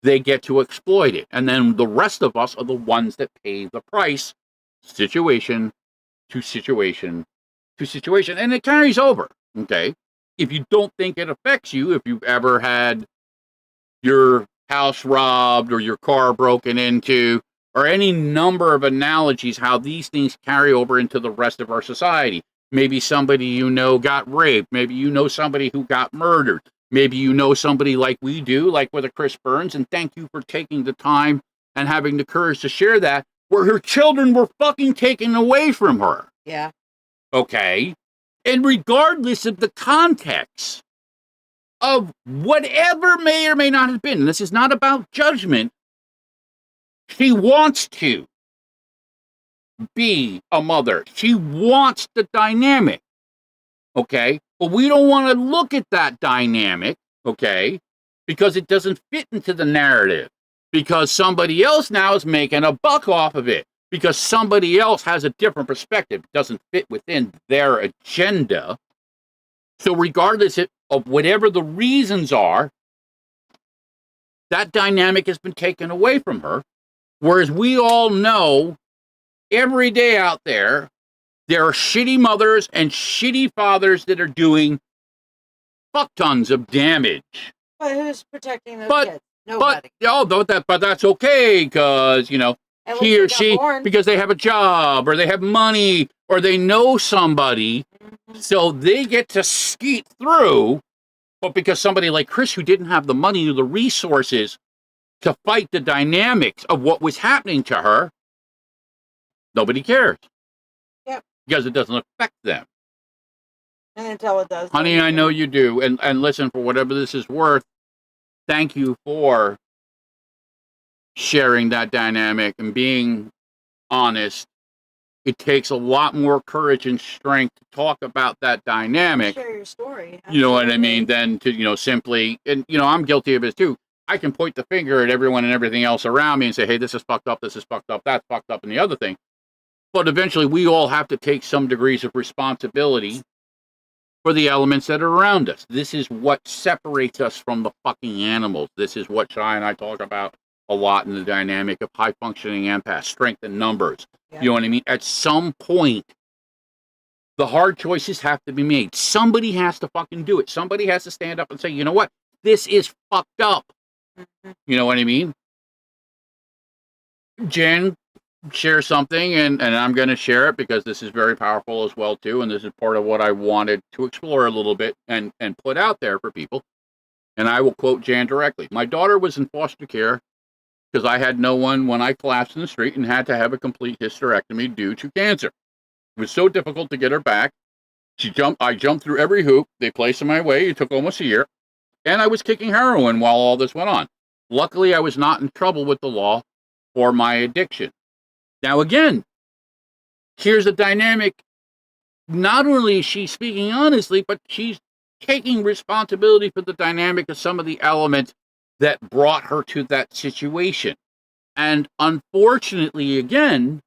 they get to exploit it. And then the rest of us are the ones that pay the price, situation to situation to situation. And it carries over, okay? If you don't think it affects you, if you've ever had your house robbed or your car broken into, or any number of analogies how these things carry over into the rest of our society. Maybe somebody got raped. Maybe somebody who got murdered. Maybe somebody like we do, like with a Chris Burns, and thank you for taking the time and having the courage to share that, where her children were fucking taken away from her. Yeah. Okay? And regardless of the context of whatever may or may not have been, this is not about judgment, she wants to be a mother. She wants the dynamic, okay? But we don't want to look at that dynamic, okay? Because it doesn't fit into the narrative. Because somebody else now is making a buck off of it. Because somebody else has a different perspective. It doesn't fit within their agenda. So regardless of whatever the reasons are, that dynamic has been taken away from her. Whereas we all know every day out there are shitty mothers and shitty fathers that are doing fuck tons of damage. But who's protecting those kids? Nobody. But that's okay because, he or she, because they have a job or they have money or they know somebody, so they get to skeet through. But because somebody like Chris, who didn't have the money or the resources to fight the dynamics of what was happening to her, nobody cares. Yep. Because it doesn't affect them. And until it does. Honey, I know you do. And listen, for whatever this is worth, thank you for sharing that dynamic and being honest. It takes a lot more courage and strength to talk about that dynamic. Share your story. Absolutely. You know what I mean? Than to, simply, and, I'm guilty of it too. I can point the finger at everyone and everything else around me and say, hey, this is fucked up, that's fucked up, and the other thing. But eventually we all have to take some degrees of responsibility for the elements that are around us. This is what separates us from the fucking animals. This is what Shiya and I talk about a lot in the dynamic of high-functioning empaths, strength in numbers. Yeah. You know what I mean? At some point, the hard choices have to be made. Somebody has to fucking do it. Somebody has to stand up and say, you know what? This is fucked up. You know what I mean? Jen, share something, and I'm going to share it because this is very powerful as well, too, and this is part of what I wanted to explore a little bit and put out there for people. And I will quote Jan directly. My daughter was in foster care because I had no one when I collapsed in the street and had to have a complete hysterectomy due to cancer. It was so difficult to get her back I jumped through every hoop they placed in my way. It took almost a year. And I was kicking heroin while all this went on. Luckily, I was not in trouble with the law for my addiction. Now, again, here's a dynamic. Not only is she speaking honestly, but she's taking responsibility for the dynamic of some of the elements that brought her to that situation. And unfortunately, again,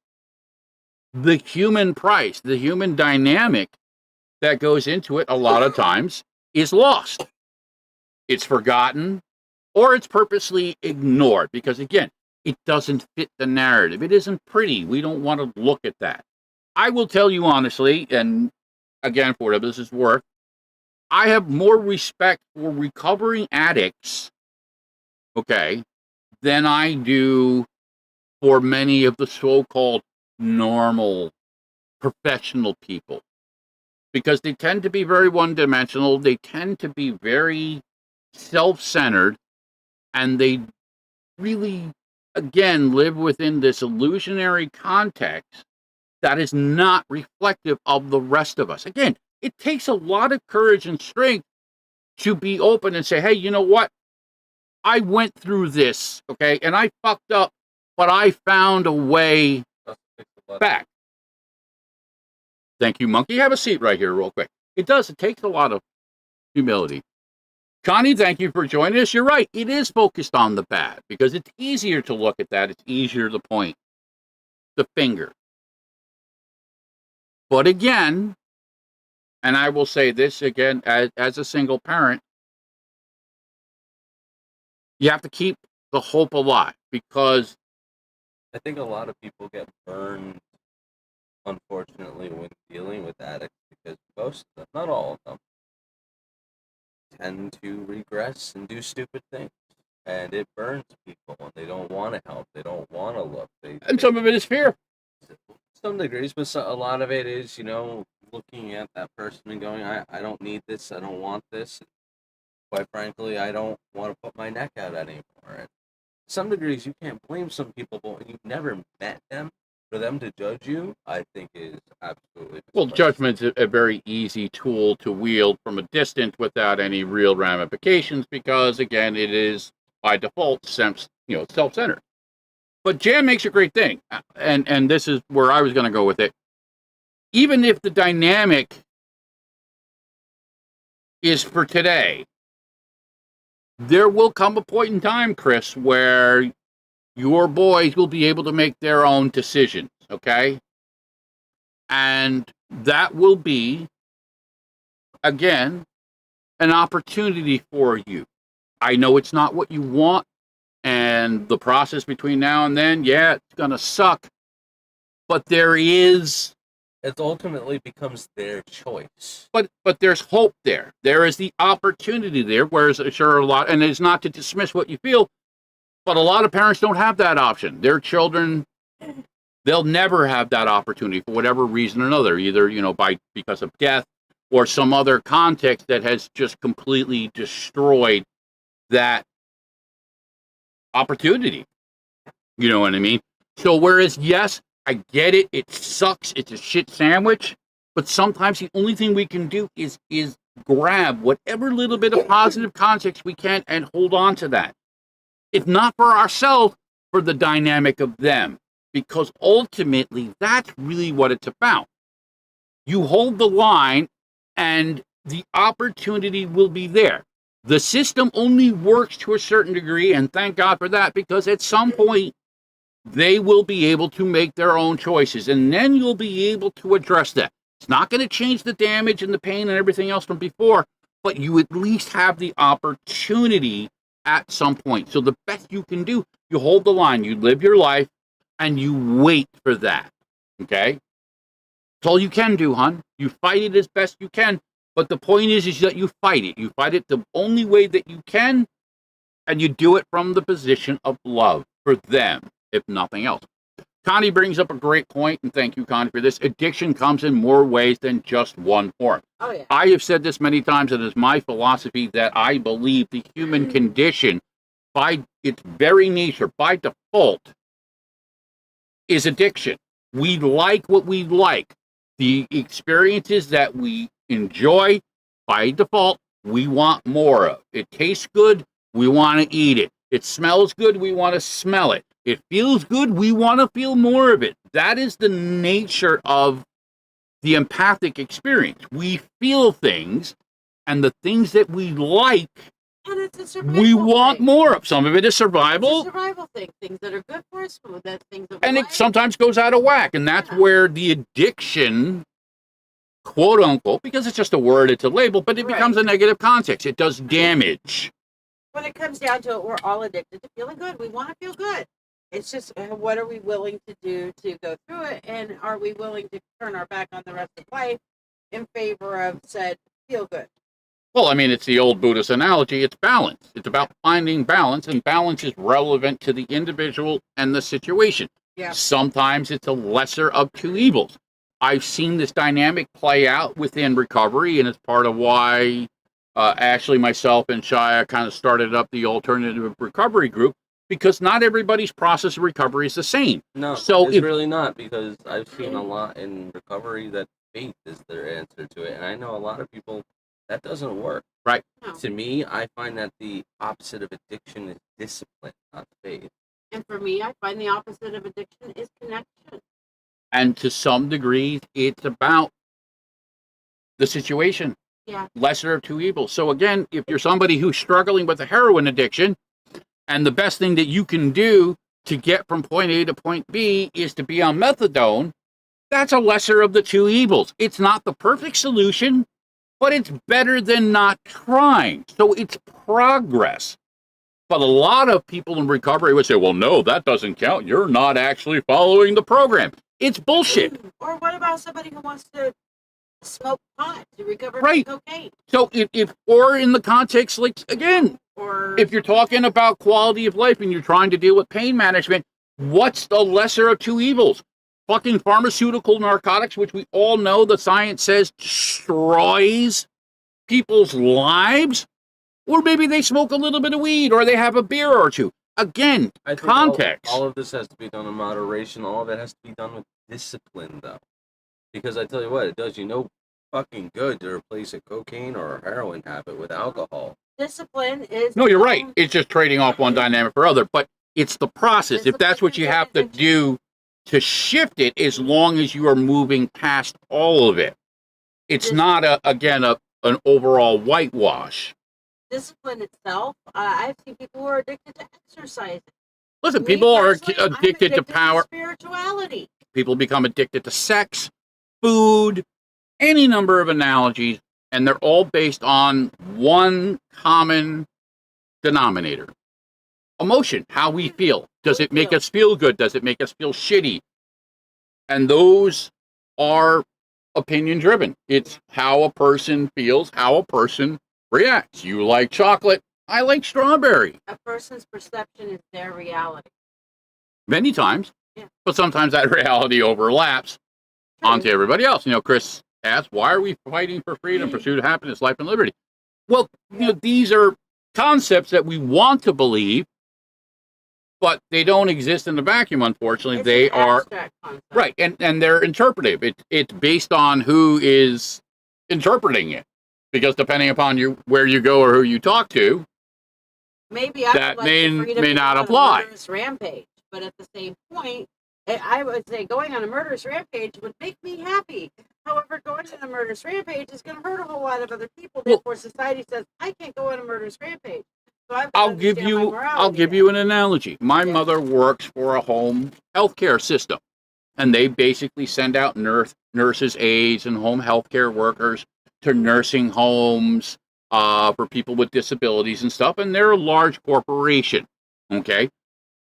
the human price, the human dynamic that goes into it a lot of times is lost. It's forgotten, or it's purposely ignored because, again, it doesn't fit the narrative. It isn't pretty. We don't want to look at that. I will tell you honestly, and again, for whatever this is worth, I have more respect for recovering addicts, okay, than I do for many of the so-called normal professional people. Because they tend to be very one-dimensional. They tend to be very self-centered, and they really, again, live within this illusionary context that is not reflective of the rest of us. Again, it takes a lot of courage and strength to be open and say, hey, you know what? I went through this, okay, and I fucked up, but I found a way back. Thank you, Monkey. Have a seat right here real quick. It takes a lot of humility. Connie, thank you for joining us. You're right. It is focused on the bad because it's easier to look at that. It's easier to point the finger. But again, and I will say this again, as a single parent, you have to keep the hope alive because I think a lot of people get burned, unfortunately, when dealing with addicts because most of them, not all of them, tend to regress and do stupid things. And it burns people when they don't want to help. They don't want to look. And some of it is fear. Some degrees, but a lot of it is, looking at that person and going, I don't need this. I don't want this. Quite frankly, I don't want to put my neck out anymore. And some degrees, you can't blame some people, but when you've never met them, for them to judge you, I think is absolutely... Well, judgment's a very easy tool to wield from a distance without any real ramifications because, again, it is, by default, self-centered. But Jan makes a great thing, and this is where I was going to go with it. Even if the dynamic is for today, there will come a point in time, Chris, where your boys will be able to make their own decisions, okay? And that will be, again, an opportunity for you. I know it's not what you want, and the process between now and then, yeah, it's going to suck, but there is... It ultimately becomes their choice. But there's hope there. There is the opportunity there, whereas sure a lot, and it's not to dismiss what you feel, but a lot of parents don't have that option. Their children, they'll never have that opportunity for whatever reason or another, either, because of death or some other context that has just completely destroyed that opportunity. You know what I mean? So whereas, yes, I get it, it sucks, it's a shit sandwich, but sometimes the only thing we can do is grab whatever little bit of positive context we can and hold on to that. If not for ourselves, for the dynamic of them. Because ultimately, that's really what it's about. You hold the line, and the opportunity will be there. The system only works to a certain degree, and thank God for that, because at some point, they will be able to make their own choices, and then you'll be able to address that. It's not going to change the damage and the pain and everything else from before, but you at least have the opportunity at some point. So the best you can do, you hold the line, you live your life, and you wait for that, okay? That's all you can do, hon. You fight it as best you can, but the point is that you fight it. You fight it the only way that you can, and you do it from the position of love for them, if nothing else. Connie brings up a great point, and thank you, Connie, for this. Addiction comes in more ways than just one form. Oh, yeah. I have said this many times, and it's my philosophy that I believe the human condition, by its very nature, by default, is addiction. We like what we like. The experiences that we enjoy, by default, we want more of. It tastes good, we want to eat it. It smells good, we want to smell it. It feels good, we want to feel more of it. That is the nature of the empathic experience. We feel things, and the things that we like, And it's a survival we want thing. more of. Some of it is It's a survival, survival thing. Things that are good for us, that's things that we and like. it sometimes goes out of whack. And that's Yeah. where the addiction, quote unquote, because it's just a word, it's a label, but it becomes a negative context. It does damage. When it comes down to it, we're all addicted to feeling good. We want to feel good. It's just what are we willing to do to go through it, and are we willing to turn our back on the rest of life in favor of said feel good? Well, I mean, it's the old Buddhist analogy. It's balance. It's about finding balance, and balance is relevant to the individual and the situation. Yeah. Sometimes it's a lesser of two evils. I've seen this dynamic play out within recovery, and it's part of why Ashley, myself, and Shiya kind of started up the alternative recovery group, because not everybody's process of recovery is the same. No, So it's if- really not, because I've seen a lot in recovery that faith is their answer to it. And I know a lot of people that doesn't work. Right. No. To me, I find that the opposite of addiction is discipline, not faith. And for me, I find the opposite of addiction is connection. And to some degree, it's about the situation. Yeah. Lesser of two evils. So again, if you're somebody who's struggling with a heroin addiction, and the best thing that you can do to get from point A to point B is to be on methadone, that's a lesser of the two evils. It's not the perfect solution, but it's better than not trying. So it's progress. But a lot of people in recovery would say, well, no, that doesn't count. You're not actually following the program. It's bullshit. Or what about somebody who wants to smoke pot to recover Right. from cocaine? So or in the context, like, again, Or if you're talking about quality of life and you're trying to deal with pain management, what's the lesser of two evils? Fucking pharmaceutical narcotics, which we all know the science says destroys people's lives? Or maybe they smoke a little bit of weed, or they have a beer or two. Again, I think context. all of this has to be done in moderation. All of it has to be done with discipline, though. Because I tell you what, it does you no fucking good to replace a cocaine or a heroin habit with alcohol. discipline is No, you're right. It's just trading off one dynamic for other, but it's the process. If that's what you have to do to shift it, as long as you are moving past all of it. It's not, an overall whitewash. discipline itself. I've seen people who are addicted to exercise. Listen, Me people are personally, I'm addicted to power. spirituality. People become addicted to sex, food, any number of analogies, and they're all based on one common denominator. Emotion, how we feel. Does it make us feel good? Does it make us feel shitty? And those are opinion driven. It's how a person feels, how a person reacts. You like chocolate, I like strawberry. A person's perception is their reality. Many times, Yeah. but sometimes that reality overlaps onto everybody else. Chris asked, why are we fighting for freedom, pursuit of happiness, life, and liberty? Well, these are concepts that we want to believe, but they don't exist in the vacuum, unfortunately. It's They an are abstract concept. right, and they're interpretive. It's based on who is interpreting it, because depending upon where you go or who you talk to, Maybe I that would like may- the freedom may to not go on apply. a murderous rampage, but at the same point, I would say going on a murderous rampage would make me happy. However, going on a murderous rampage is going to hurt a whole lot of other people. Well- Therefore, society says I can't go on a murderous rampage. So I've got to I'll give understand my you morality an analogy. My Yeah. mother works for a home healthcare system, and they basically send out nurses, aides, and home healthcare workers to nursing homes for people with disabilities and stuff. And they're a large corporation. Okay,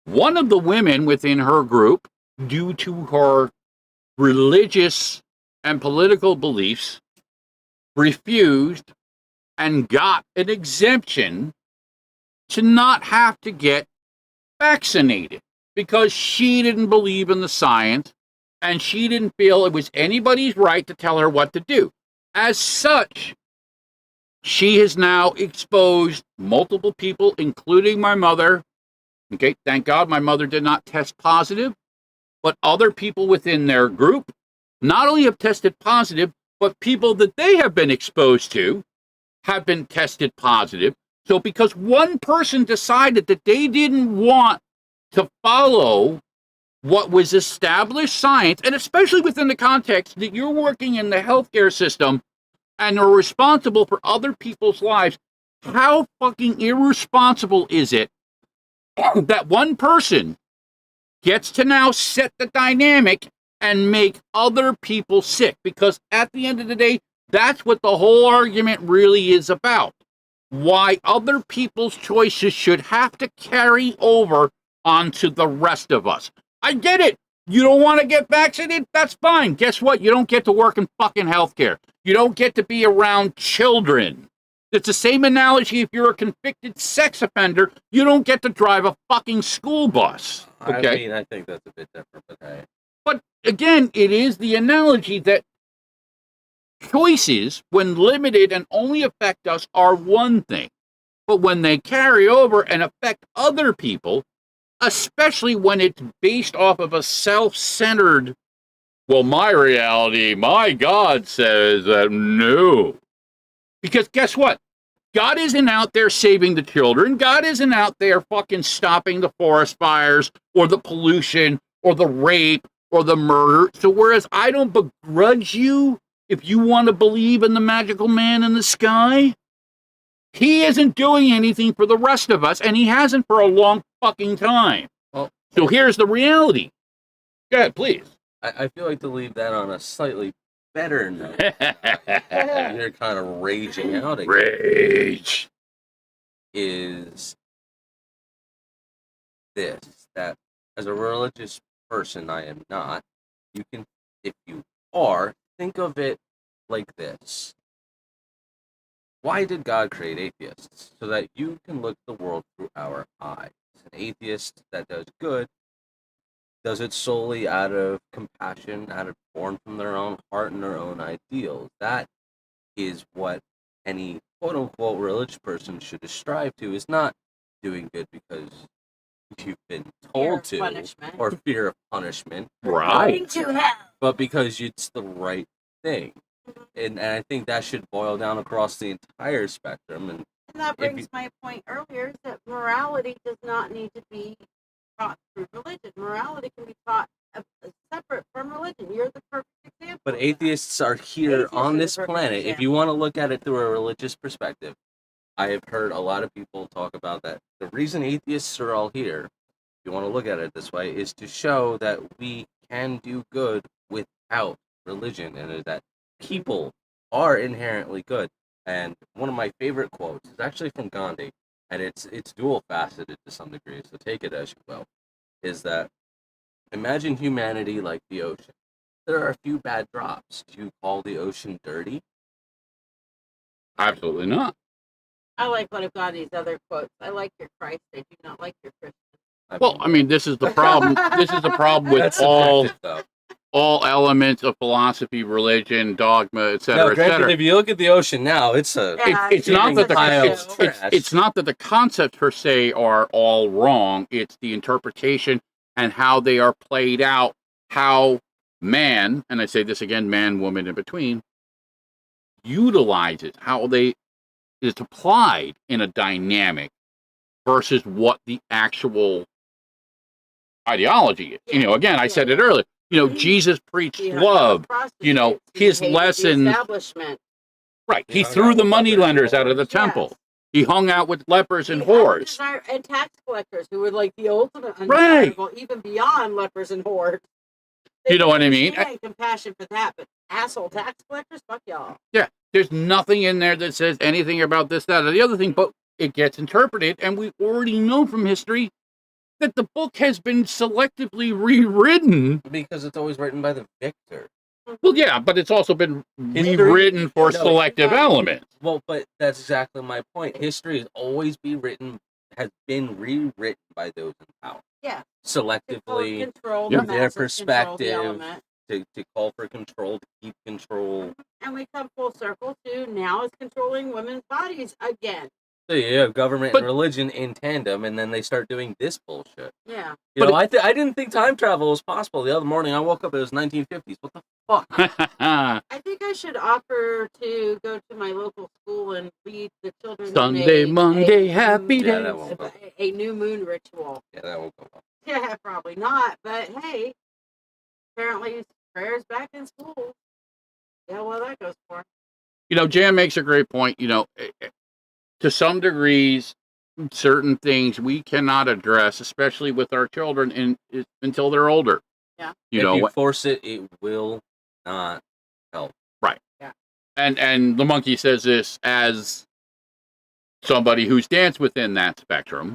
one of the women within her group, due to her religious and political beliefs, refused and got an exemption to not have to get vaccinated because she didn't believe in the science and she didn't feel it was anybody's right to tell her what to do. As such, she has now exposed multiple people, including my mother. Okay, thank God my mother did not test positive, but other people within their group not only have tested positive, but people that they have been exposed to have been tested positive. So because one person decided that they didn't want to follow what was established science, and especially within the context that you're working in the healthcare system and are responsible for other people's lives, how fucking irresponsible is it that one person gets to now set the dynamic and make other people sick? Because at the end of the day, that's what the whole argument really is about. Why other people's choices should have to carry over onto the rest of us. I get it. You don't want to get vaccinated? That's fine. Guess what? You don't get to work in fucking healthcare. You don't get to be around children. It's the same analogy if you're a convicted sex offender, you don't get to drive a fucking school bus. Okay? I mean, I think that's a bit different, but hey. But again, it is the analogy that choices, when limited and only affect us, are one thing. But when they carry over and affect other people, especially when it's based off of a self-centered, well, my reality, my God says that no. Because guess what? God isn't out there saving the children. God isn't out there fucking stopping the forest fires or the pollution or the rape or the murder. So whereas I don't begrudge you if you want to believe in the magical man in the sky, he isn't doing anything for the rest of us, and he hasn't for a long fucking time. Well, so here's the reality. Go ahead, please. I feel like to leave that on a slightly better note. You're kind of raging out again. Rage. Is this, that as a religious person, I am not. You can, if you are, think of it like this. Why did God create atheists? So that you can look at the world through our eyes. An atheist that does good does it solely out of compassion, born from their own heart and their own ideals. That is what any quote-unquote religious person should strive to, is not doing good because you've been told to, or fear of punishment. Right. But because it's the right thing. And I think that should boil down across the entire spectrum. And that brings my point earlier, that morality does not need to be taught through religion. Morality can be taught separate from religion. You're the perfect example. But atheists are here on this planet. If you want to look at it through a religious perspective, I have heard a lot of people talk about that. The reason atheists are all here, if you want to look at it this way, is to show that we can do good without religion, and that people are inherently good. And one of my favorite quotes is actually from Gandhi, and it's dual faceted to some degree, so take it as you will, is that imagine humanity like the ocean. There are a few bad drops. Do you call the ocean dirty? Absolutely not. I like one of Gandhi's other quotes. I like your Christ, I do not like your Christian. Well, I mean, this is the problem. This is the problem with all elements of philosophy, religion, dogma, etc., etc. If you look at the ocean now, it's not that it's not that the concepts per se are all wrong. It's the interpretation and how they are played out. How man, and I say this again, man, woman, in between, utilizes how they is applied in a dynamic versus what the actual ideology is. You know, again, I said it earlier. You know, Jesus preached love. You know, his lesson. Right. He threw the moneylenders out of the temple. He hung out with lepers and whores. And tax collectors who were like the ultimate undesirable, even beyond lepers and whores. You know what I mean? Compassion for that, but asshole tax collectors, fuck y'all. Yeah. There's nothing in there that says anything about this, that, or the other thing, but it gets interpreted, and we already know from history that the book has been selectively rewritten. Because it's always written by the victor. Well, yeah, but it's also been rewritten for selective elements. Well, but that's exactly my point. History has always has been rewritten by those in power. Yeah. Selectively, from their perspective, to call for control, to keep control. And we come full circle to now is controlling women's bodies again. So you have government But- and religion in tandem, and then they start doing this bullshit. Yeah. You But know, I didn't think time travel was possible. The other morning I woke up, it was 1950s. What the fuck? I think I should offer to go to my local school and lead the children Sunday, in Monday, happy Yeah, day. that won't go. a new moon ritual. Yeah, that won't go well. Yeah, probably not. But hey, apparently prayers back in school. Yeah, well, that goes for. You know, Jan makes a great point. You know, to some degrees, certain things we cannot address, especially with our children, until they're older. Yeah. You If know, you force it, it will not help. right. Yeah. And the monkey says this as somebody who's danced within that spectrum.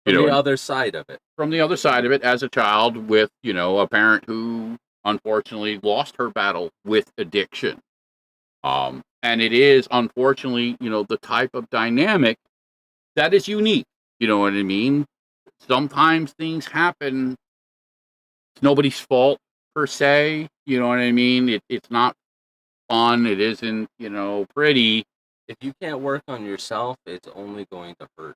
From You know, the other side of it. from the other side of it, as a child with, you know, a parent who unfortunately lost her battle with addiction. And it is unfortunately, you know, the type of dynamic that is unique. You know what I mean? Sometimes things happen. It's nobody's fault per se. You know what I mean? It's not fun. It isn't, you know, pretty. If you can't work on yourself, it's only going to hurt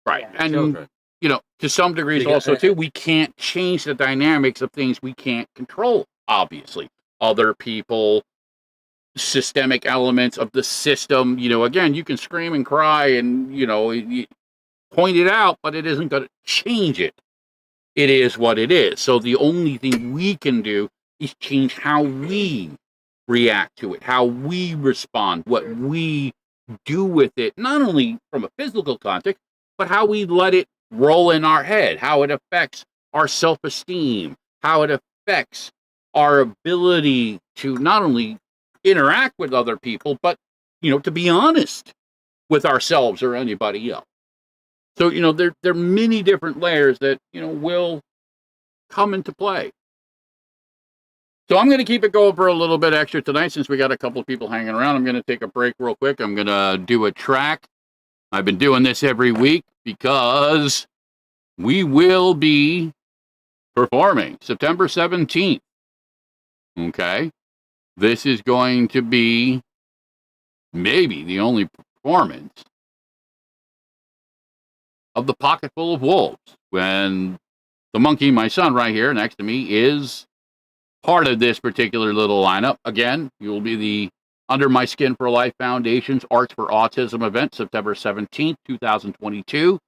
Right. Yeah. And, children. you know, to some degrees Because- also, too, we can't change the dynamics of things we can't control, obviously. Other people, systemic elements of the system, you know, again, you can scream and cry and, you know, point it out, but it isn't going to change it. It is what it is. So the only thing we can do is change how we react to it, how we respond, what we do with it, not only from a physical context, but how we let it roll in our head, how it affects our self-esteem, how it affects our ability to not only interact with other people, but, you know, to be honest with ourselves or anybody else. So, you know, there are many different layers that, you know, will come into play. So I'm going to keep it going for a little bit extra tonight since we got a couple of people hanging around. I'm going to take a break real quick. I'm going to do a track. I've been doing this every week because we will be performing September 17th. Okay. This is going to be maybe the only performance of The Pocket Full of Wolves, when the monkey, my son right here next to me, is part of this particular little lineup. Again, you'll be the Under My Skin for Life Foundation's Arts for Autism event, September 17th, 2022,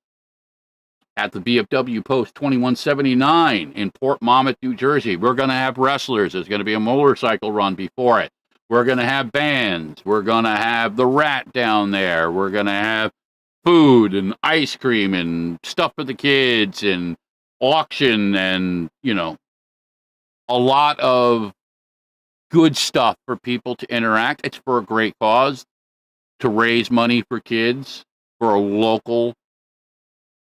at the VFW Post 2179 in Port Monmouth, New Jersey. We're going to have wrestlers. There's going to be a motorcycle run before it. We're going to have bands. We're going to have the Rat down there. We're going to have food and ice cream and stuff for the kids and auction and, you know, a lot of good stuff for people to interact. It's for a great cause, to raise money for kids for a local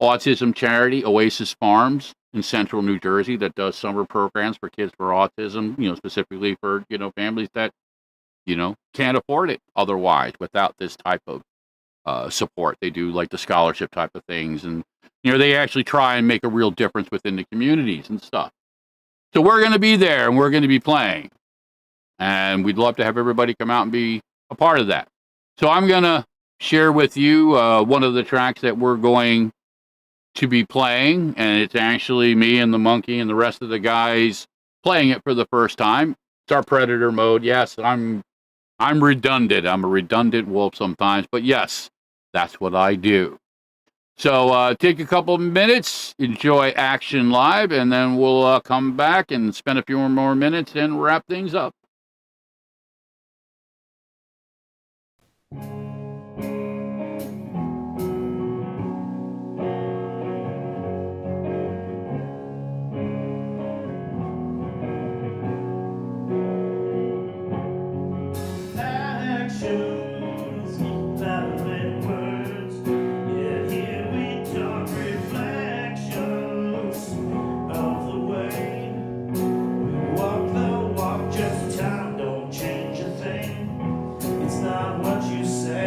autism charity, Oasis Farms in central New Jersey, that does summer programs for kids for autism, you know, specifically for, you know, families that, you know, can't afford it otherwise without this type of support. They do like the scholarship type of things, and, you know, they actually try and make a real difference within the communities and stuff. So we're going to be there and we're going to be playing, and we'd love to have everybody come out and be a part of that. So I'm going to share with you one of the tracks that we're going to be playing, and it's actually me and the monkey and the rest of the guys playing it for the first time. It's our Predator mode. Yes, I'm redundant. I'm a redundant wolf sometimes, but yes, that's what I do. So take a couple of minutes, enjoy Action Live, and then we'll come back and spend a few more minutes and wrap things up. Say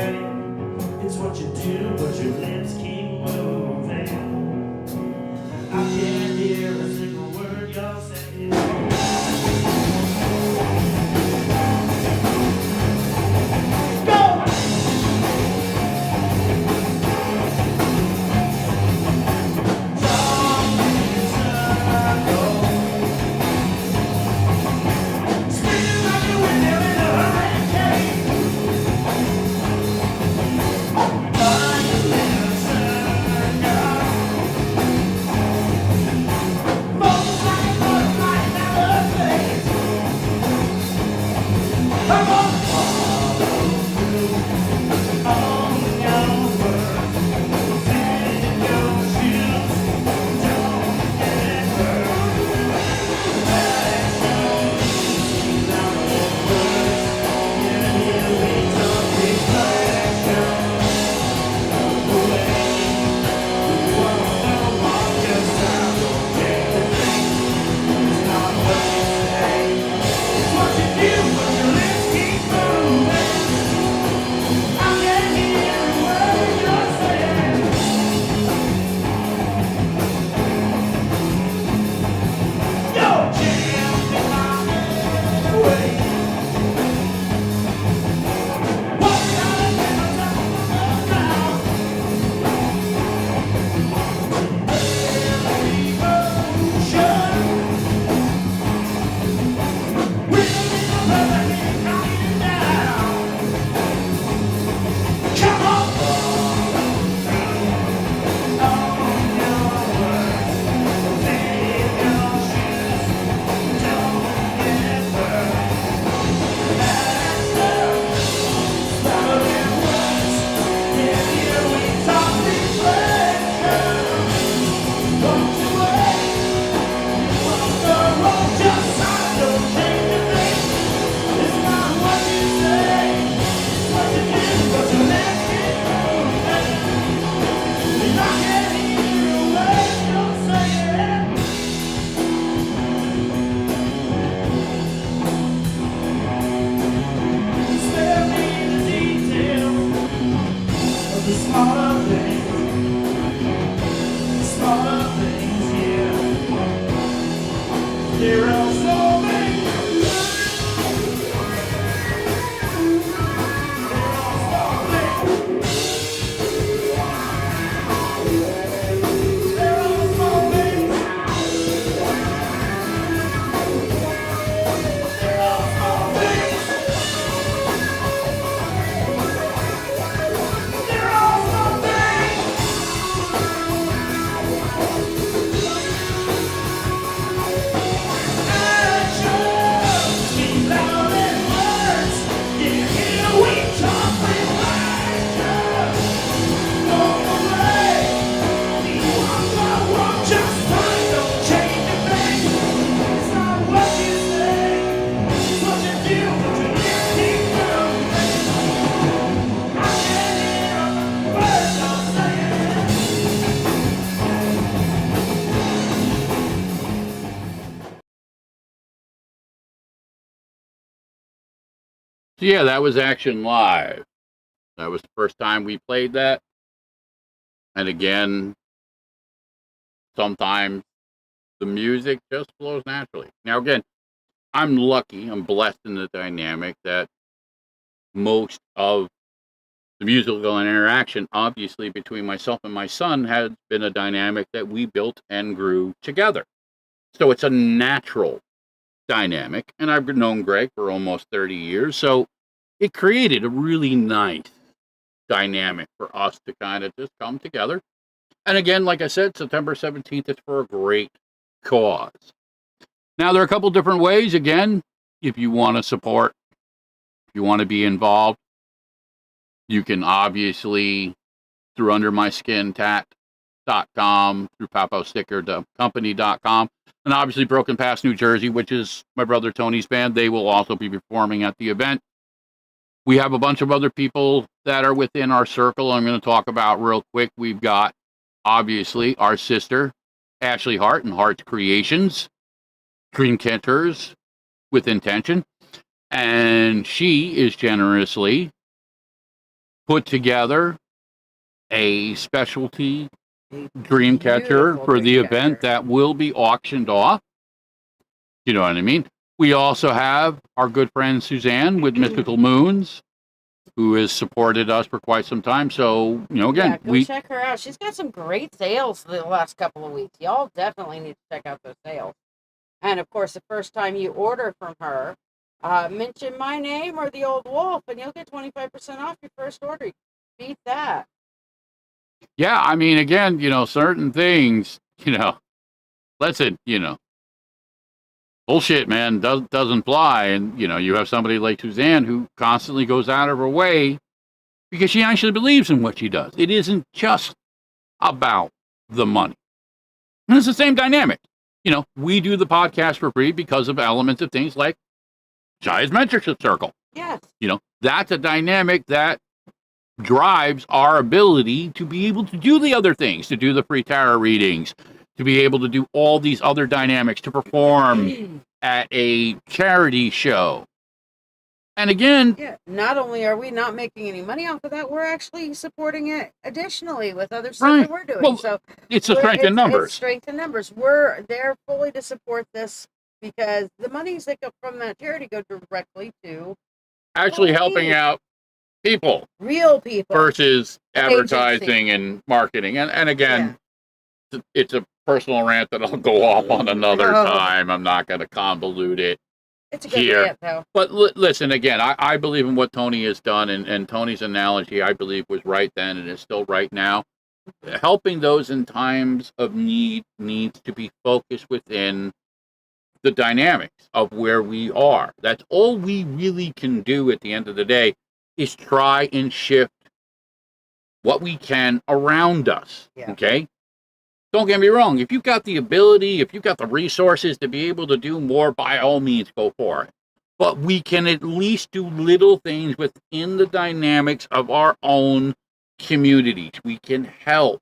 So yeah, that was Action Live. That was the first time we played that. And again, sometimes the music just flows naturally. Now again, I'm lucky, I'm blessed in the dynamic that most of the musical interaction, obviously, between myself and my son has been a dynamic that we built and grew together. So it's a natural dynamic. And I've known Greg for almost 30 years. So it created a really nice dynamic for us to kind of just come together. And again, like I said, September 17th is for a great cause. Now, there are a couple different ways. Again, if you want to support, if you want to be involved, you can obviously through undermyskintat.com, through paposticker.company.com, and obviously Broken Pass New Jersey, which is my brother Tony's band. They will also be performing at the event. We have a bunch of other people that are within our circle I'm going to talk about real quick. We've got, obviously, our sister, Ashley Hart, and Hart's Creations, Dream Catchers with Intention. And she is generously put together a specialty dream catcher for the event that will be auctioned off. You know what I mean? We also have our good friend Suzanne with Mystical Moons, who has supported us for quite some time. So, you know, again, go check her out. She's got some great sales the last couple of weeks. Y'all definitely need to check out those sales. And of course, the first time you order from her, mention my name or the Old Wolf, and you'll get 25% off your first order. Beat that. Yeah, I mean, again, you know, certain things, you know, listen, you know, bullshit, man, doesn't fly. And, you know, you have somebody like Suzanne who constantly goes out of her way because she actually believes in what she does. It isn't just about the money. And it's the same dynamic. You know, we do the podcast for free because of elements of things like Shiya's mentorship circle. Yes. You know, that's a dynamic that drives our ability to be able to do the other things, to do the free tarot readings, to be able to do all these other dynamics, to perform at a charity show. And again, not only are we not making any money off of that, we're actually supporting it additionally with other stuff that we're doing. Well, so it's a strength in numbers. It's strength in numbers. We're there fully to support this because the monies that go from that charity go directly to actually helping out people, real people, versus advertising and marketing. And again, it's a personal rant that I'll go off on another time. I'm not going to convolute it. It's a good rant, though. But listen, again, I believe in what Tony has done, and Tony's analogy, I believe, was right then and is still right now. Helping those in times of need needs to be focused within the dynamics of where we are. That's all we really can do at the end of the day, is try and shift what we can around us. Okay? Don't get me wrong. If you've got the ability, if you've got the resources to be able to do more, by all means, go for it. But we can at least do little things within the dynamics of our own communities. We can help.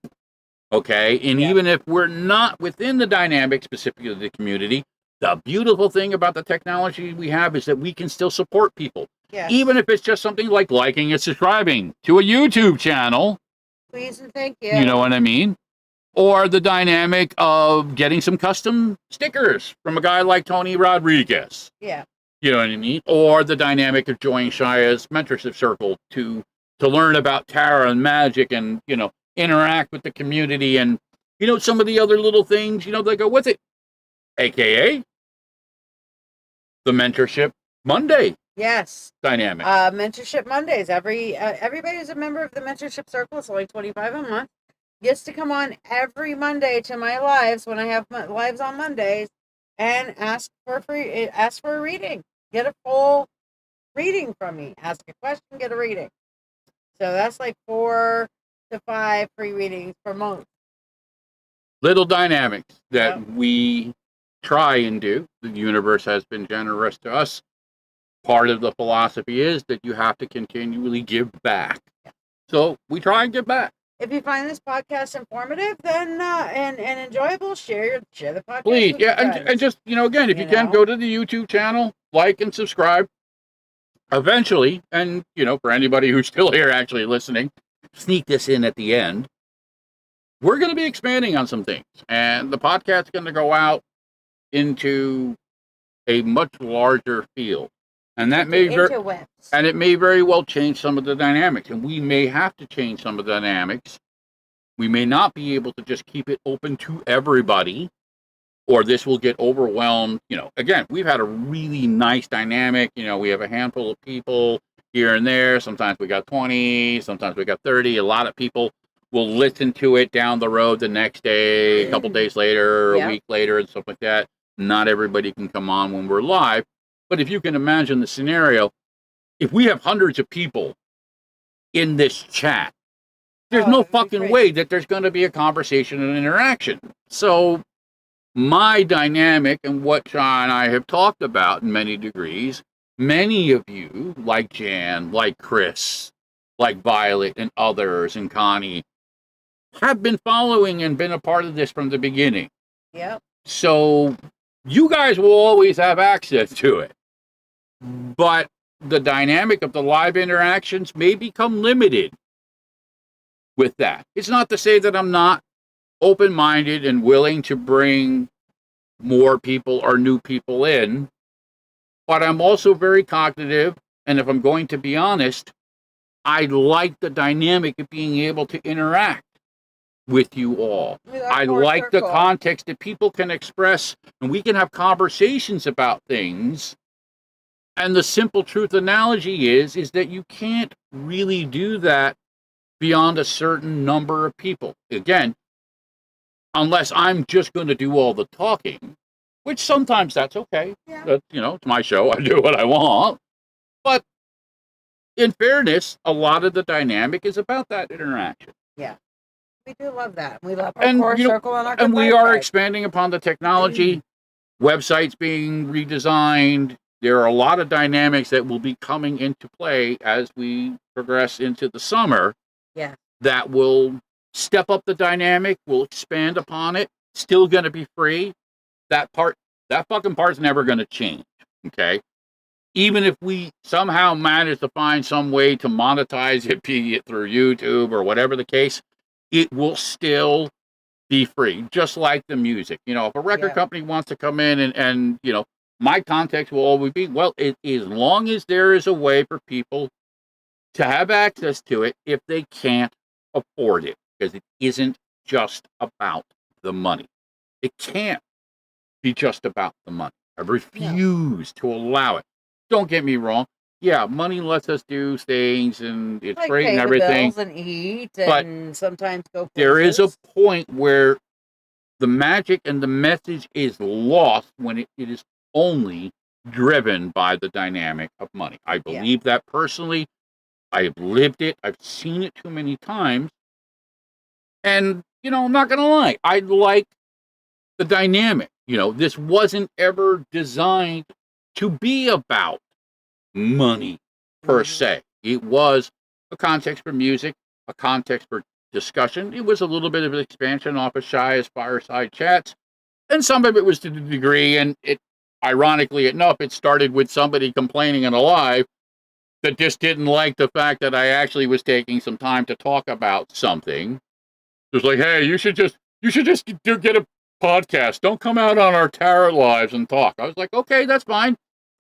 Okay? And even if we're not within the dynamic specifically of the community, the beautiful thing about the technology we have is that we can still support people. Even if it's just something like liking and subscribing to a YouTube channel. Please and thank you. You know what I mean? Or the dynamic of getting some custom stickers from a guy like Tony Rodriguez. Yeah. You know what I mean? Or the dynamic of joining Shiya's mentorship circle to learn about tarot and magic and, you know, interact with the community and, you know, some of the other little things, you know, that go with it. AKA the Mentorship Monday. Yes. Dynamic. Mentorship Mondays. Everybody who's a member of the mentorship circle, it's only $25 a month, gets to come on every Monday to my lives when I have lives on Mondays and ask for a reading. Get a full reading from me. Ask a question, get a reading. So that's like 4 to 5 free readings per month. Little dynamics that we try and do. The universe has been generous to us. Part of the philosophy is that you have to continually give back. So we try and give back. If you find this podcast informative, then and enjoyable, share the podcast. Please, and just, you know, again, if you can, go to the YouTube channel, like and subscribe. eventually, and, for anybody who's still here actually listening, sneak this in at the end. We're going to be expanding on some things, and the podcast's going to go out into a much larger field. And that may it may very well change some of the dynamics, and we may have to change some of the dynamics. We may not be able to just keep it open to everybody, or this will get overwhelmed. Again, we've had a really nice dynamic. We have a handful of people here and there. Sometimes we got 20, sometimes we got 30. A lot of people will listen to it down the road the next day, a couple days later, a week later, and stuff like that. Not everybody can come on when we're live. But if you can imagine the scenario, if we have hundreds of people in this chat, there's no fucking way that there's going to be a conversation and interaction. So my dynamic and what Sean and I have talked about in many degrees, many of you, like Jan, like Chris, like Violet and others, and Connie, have been following and been a part of this from the beginning. Yep. So you guys will always have access to it. But the dynamic of the live interactions may become limited with that. It's not to say that I'm not open-minded and willing to bring more people or new people in, but I'm also very cognitive, and if I'm going to be honest, I like the dynamic of being able to interact with you all. I like the context that people can express, and we can have conversations about things. And the simple truth analogy is that you can't really do that beyond a certain number of people. Again, unless I'm just going to do all the talking, which sometimes that's okay. Yeah. That, it's my show. I do what I want. But in fairness, a lot of the dynamic is about that interaction. Yeah. We do love that. We love our core circle and our and we are expanding upon the technology, websites being redesigned. There are a lot of dynamics that will be coming into play as we progress into the summer. Yeah. That will step up the dynamic, will expand upon it. Still going to be free. That fucking part's never going to change. Okay. Even if we somehow manage to find some way to monetize it, be it through YouTube or whatever the case, it will still be free, just like the music. If a record company wants to come in and my context will always be, well, as long as there is a way for people to have access to it if they can't afford it, because it isn't just about the money. It can't be just about the money. I refuse to allow it. Don't get me wrong. Yeah, money lets us do things, and it's like great pay and the everything. bills and eat, and sometimes go places. There is a point where the magic and the message is lost when it is only driven by the dynamic of money. I believe that personally. I have lived it. I've seen it too many times. And, I'm not going to lie. I like the dynamic. This wasn't ever designed to be about money per se. It was a context for music, a context for discussion. It was a little bit of an expansion off of Shiya's fireside chats. And some of it was to the degree, and it, ironically enough, it started with somebody complaining in a live that just didn't like the fact that I actually was taking some time to talk about something. It was like, hey, you should just get a podcast. Don't come out on our tarot lives and talk. I was like, okay, that's fine.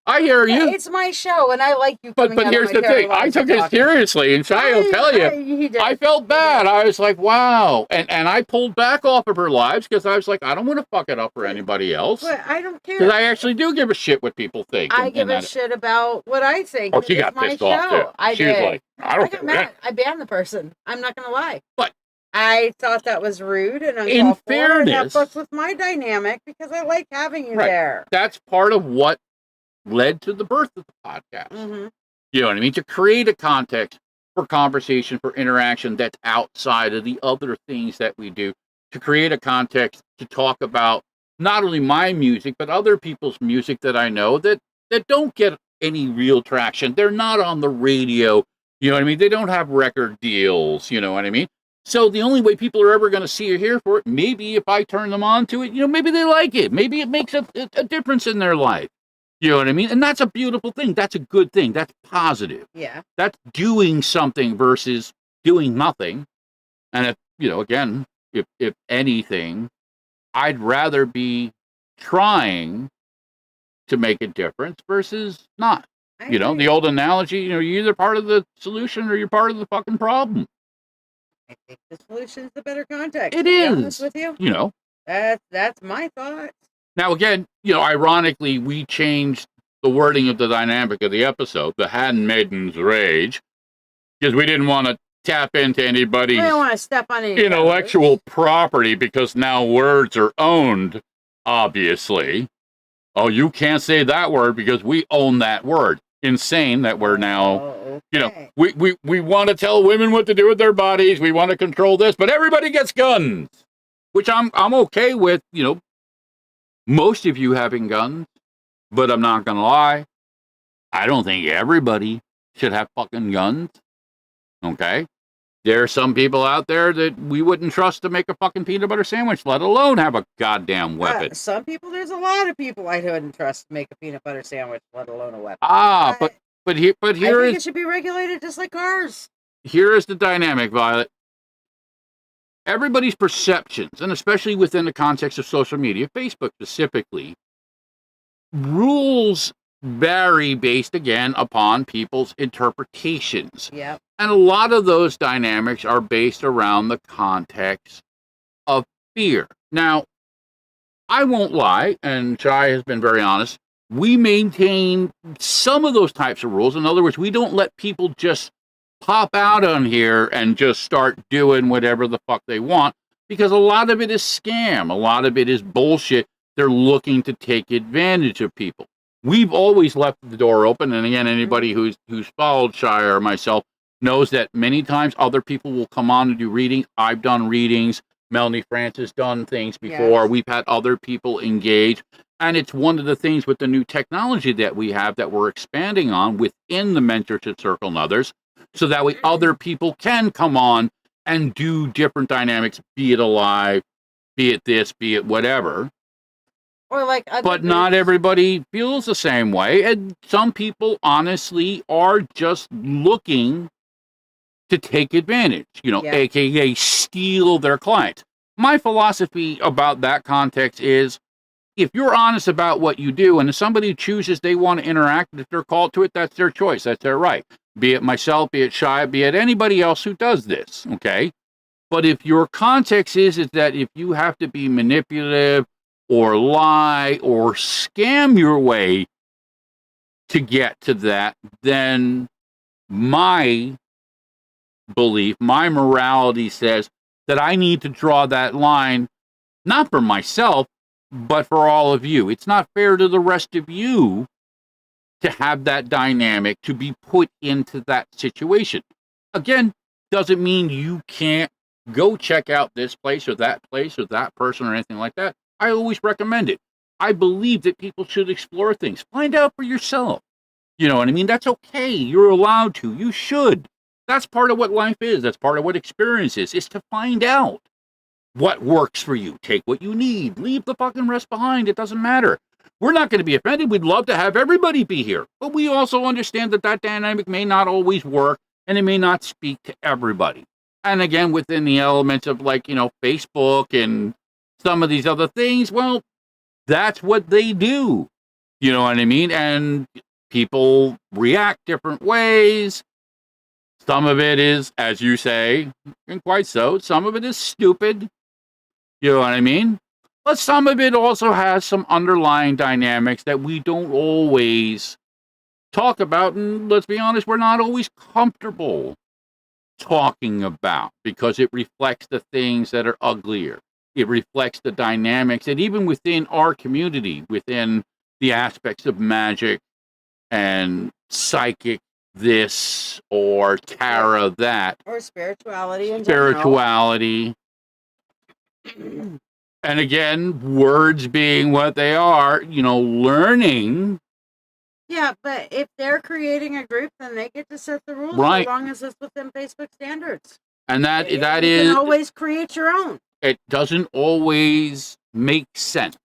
I hear you. It's my show, and I like you. But here's the thing. I took it seriously, and Shiya will tell you, I felt bad. I was like, wow. And I pulled back off of her lives because I was like, I don't want to fuck it up for anybody else. But I don't care. Because I actually do give a shit what people think. I give a shit about what I think. Oh, she got pissed off, too. She was like, I don't care. I banned the person. I'm not going to lie. But I thought that was rude and uncalled for, and that fucks with my dynamic because I like having you there. That's part of what led to the birth of the podcast. Mm-hmm. You know what I mean? To create a context for conversation, for interaction that's outside of the other things that we do. To create a context to talk about not only my music, but other people's music that I know that don't get any real traction. They're not on the radio. You know what I mean? They don't have record deals. You know what I mean? So the only way people are ever going to see or hear for it, maybe if I turn them on to it, maybe they like it. Maybe it makes a difference in their life. You know what I mean? And that's a beautiful thing. That's a good thing. That's positive. Yeah. That's doing something versus doing nothing. And if, again, if anything, I'd rather be trying to make a difference versus not. I agree. The old analogy, you're either part of the solution or you're part of the fucking problem. I think the solution's the better context. It to be is. honest with you. That's my thought. Now, again, ironically, we changed the wording of the dynamic of the episode, the Handmaiden's Rage, because we didn't want to tap into anybody's We don't want to step on any intellectual property, because now words are owned, obviously. Oh, you can't say that word because we own that word. Insane that we're now, okay. we want to tell women what to do with their bodies. We want to control this, but everybody gets guns, which I'm okay with, most of you having guns, but I'm not going to lie. I don't think everybody should have fucking guns. Okay? There are some people out there that we wouldn't trust to make a fucking peanut butter sandwich, let alone have a goddamn weapon. There's a lot of people I wouldn't trust to make a peanut butter sandwich, let alone a weapon. But here I think it should be regulated just like cars. Here is the dynamic, Violet. Everybody's perceptions, and especially within the context of social media, Facebook specifically, rules vary based, again, upon people's interpretations. Yep. And a lot of those dynamics are based around the context of fear. Now, I won't lie, and Shiya has been very honest, we maintain some of those types of rules. In other words, we don't let people just pop out on here and just start doing whatever the fuck they want, because a lot of it is scam. A lot of it is bullshit. They're looking to take advantage of people. We've always left the door open, and again, anybody who's followed Shiya or myself knows that many times other people will come on and do readings. I've done readings. Melanie France has done things before. Yes. We've had other people engage. And it's one of the things with the new technology that we have that we're expanding on within the mentorship circle and others, so that way other people can come on and do different dynamics, be it alive, be it this, be it whatever. Or like but not everybody feels the same way. And some people, honestly, are just looking to take advantage, aka steal their clients. My philosophy about that context is, if you're honest about what you do, and if somebody chooses they want to interact, if they're called to it, that's their choice. That's their right. Be it myself, be it Shiya, be it anybody else who does this, okay? But if your context is that if you have to be manipulative or lie or scam your way to get to that, then my belief, my morality says that I need to draw that line, not for myself, but for all of you. It's not fair to the rest of you to have that dynamic, to be put into that situation. Again, doesn't mean you can't go check out this place or that person or anything like that. I always recommend it. I believe that people should explore things. Find out for yourself. You know what I mean? That's okay. You're allowed to. You should. That's part of what life is. That's part of what experience is to find out what works for you. Take what you need. Leave the fucking rest behind. It doesn't matter. We're not going to be offended. We'd love to have everybody be here. But we also understand that that dynamic may not always work, and it may not speak to everybody. And again, within the elements of Facebook and some of these other things, well, that's what they do. You know what I mean? And people react different ways. Some of it is, as you say, and quite so, some of it is stupid. You know what I mean? But some of it also has some underlying dynamics that we don't always talk about. And let's be honest, we're not always comfortable talking about, because it reflects the things that are uglier. It reflects the dynamics that even within our community, within the aspects of magic and psychic this or tarot that. Or spirituality in spirituality. And again, words being what they are, learning. Yeah, but if they're creating a group, then they get to set the rules, right, as long as it's within Facebook standards. And that you is... You can always create your own. It doesn't always make sense.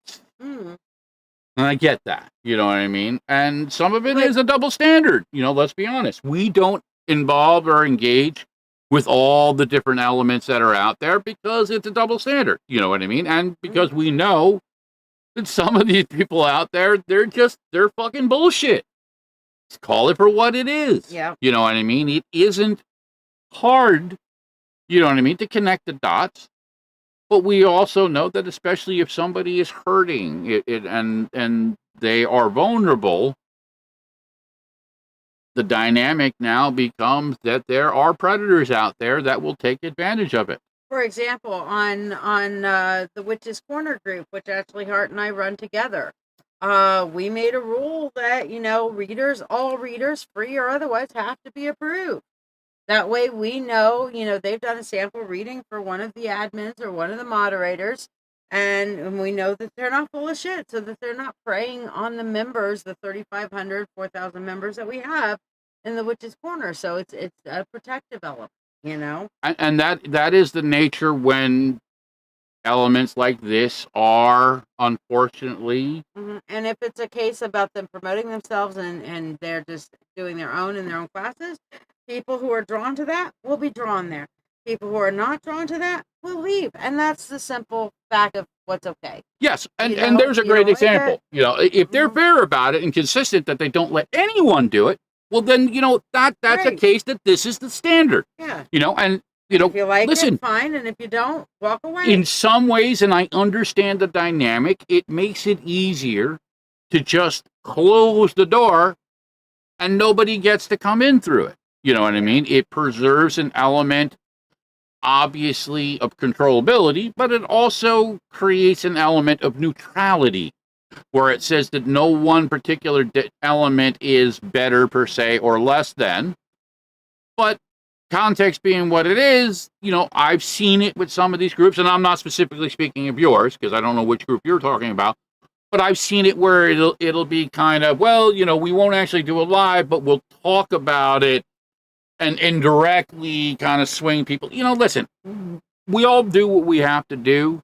And I get that, you know what I mean? And some of it is a double standard, you know, let's be honest. We don't involve or engage with all the different elements that are out there because it's a double standard, you know what I mean? And because we know that some of these people out there, they're fucking bullshit. Let's call it for what it is. Yeah. You know what I mean? It isn't hard, you know what I mean, to connect the dots. But we also know that especially if somebody is hurting and they are vulnerable, the dynamic now becomes that there are predators out there that will take advantage of it. For example, on the Witches Corner group, which actually Hart and I run together, we made a rule that, you know, all readers, free or otherwise, have to be approved. That way we know, you know, they've done a sample reading for one of the admins or one of the moderators, and we know that they're not full of shit, so that they're not preying on the members, the 3,500, 4,000 members that we have in the Witches Corner. So it's a protective element, you know? And that is the nature when elements like this are, unfortunately. And if it's a case about them promoting themselves and they're just doing their own in their own classes, people who are drawn to that will be drawn there. People who are not drawn to that will leave. And that's the simple fact of what's okay. Yes, and, You know, and there's a you great don't like example. it? You know, if they're fair about it and consistent that they don't let anyone do it, well, then, you know, that's a Right. case that this is the standard. Yeah. You know, and, you know, If you like listen, it, fine. And if you don't, walk away. in some ways, and I understand the dynamic, it makes it easier to just close the door and nobody gets to come in through it. You know what I mean? It preserves an element, obviously, of controllability, but it also creates an element of neutrality, where it says that no one particular element is better per se or less than. But context being what it is, you know, I've seen it with some of these groups, and I'm not specifically speaking of yours because I don't know which group you're talking about, but I've seen it where it'll be kind of, well, you know, we won't actually do a live, but we'll talk about it and indirectly kind of swing people. You know, listen, we all do what we have to do.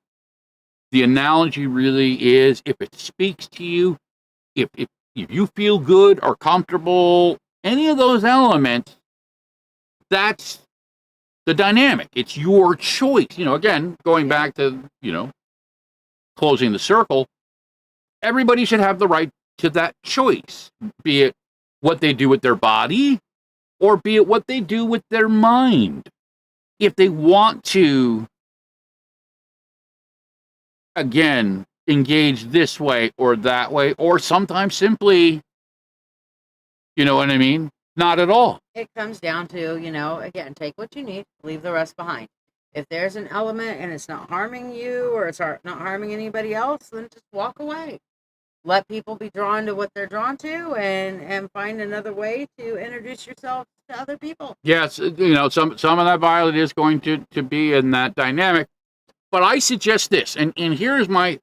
The analogy really is, if it speaks to you, if you feel good or comfortable, any of those elements, that's the dynamic. It's your choice. You know, again, going back to, you know, closing the circle, everybody should have the right to that choice, be it what they do with their body or be it what they do with their mind. If they want to, again, engage this way or that way, or sometimes simply, you know what I mean? Not at all. It comes down to, you know, again, take what you need, leave the rest behind. If there's an element and it's not harming you or it's not harming anybody else, then just walk away. Let people be drawn to what they're drawn to and find another way to introduce yourself to other people. Yes, you know, some of that violet is going to be in that dynamic. But I suggest this, and here's my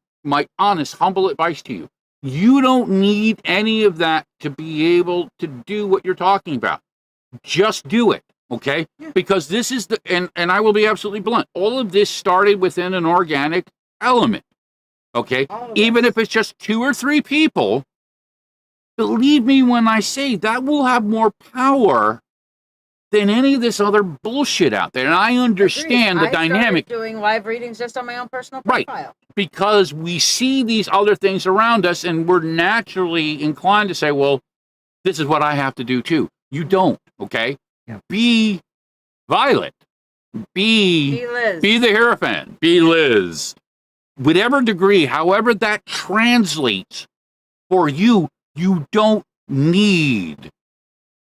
honest, humble advice to you. You don't need any of that to be able to do what you're talking about. Just do it, okay? Yeah. Because this is and I will be absolutely blunt. All of this started within an organic element, okay? Even if it's just 2 or 3 people, believe me when I say that will have more power than any of this other bullshit out there. And I understand the dynamic. I started doing live readings just on my own personal profile. Right, because we see these other things around us and we're naturally inclined to say, well, this is what I have to do too. You don't, okay? Yeah. Be Violet. Be Liz. Be the Hierophant. Be Liz. Whatever degree, however that translates for you, you don't need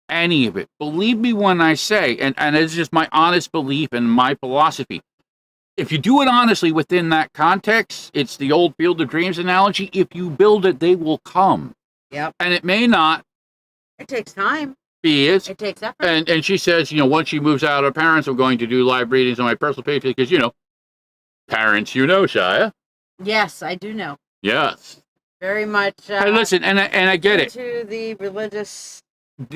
any of it. Believe me when I say, and it's just my honest belief and my philosophy, if you do it honestly within that context, it's the old Field of Dreams analogy. If you build it, they will come. Yep. And it may not. It takes time. It takes effort. And she says, you know, once she moves out of parents, I'm going to do live readings on my personal page because, you know, parents, you know, Shiya. Yes, I do know. Yes. Very much. Hey, listen, and I get it. To the religious.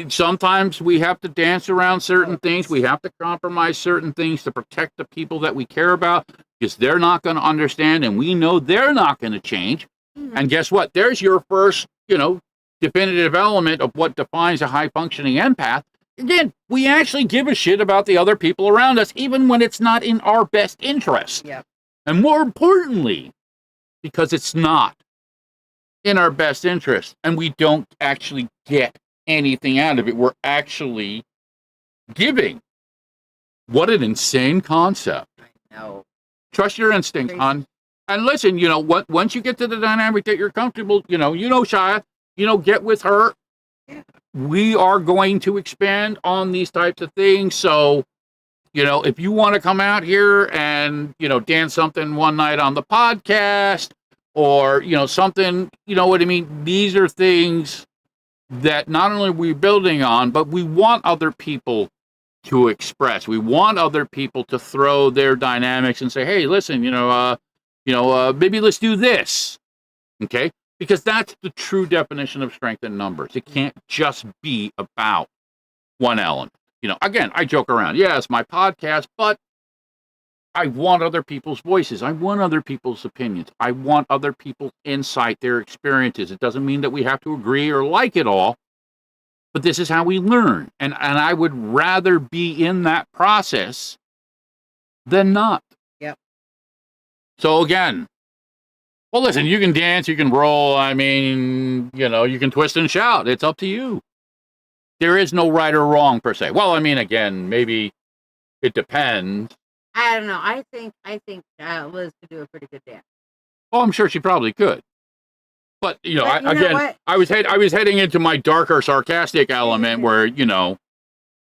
Sometimes we have to dance around certain things. We have to compromise certain things to protect the people that we care about because they're not going to understand and we know they're not going to change. And guess what? There's your first, definitive element of what defines a high-functioning empath. Again, we actually give a shit about the other people around us, even when it's not in our best interest. Yep. And more importantly, because it's not in our best interest, and we don't actually get anything out of it. We're actually giving. What an insane concept. I know. Trust your instinct, hon. And listen, once you get to the dynamic that you're comfortable, Shiya, get with her. Yeah. We are going to expand on these types of things. So, if you want to come out here and, dance something one night on the podcast or, something, you know what I mean? These are things that not only are we building on, but we want other people to express. We want other people to throw their dynamics and say, hey, listen, maybe let's do this. Okay? Because that's the true definition of strength in numbers. It can't just be about one element. Again, I joke around. Yeah, it's my podcast, but I want other people's voices. I want other people's opinions. I want other people's insight, their experiences. It doesn't mean that we have to agree or like it all, but this is how we learn. And I would rather be in that process than not. Yep. So again, well, listen, you can dance, you can roll. I mean, you can twist and shout. It's up to you. There is no right or wrong per se. Well, I mean, again, maybe it depends. I don't know. I think Liz could do a pretty good dance. Oh, I'm sure she probably could. But I was heading into my darker, sarcastic element where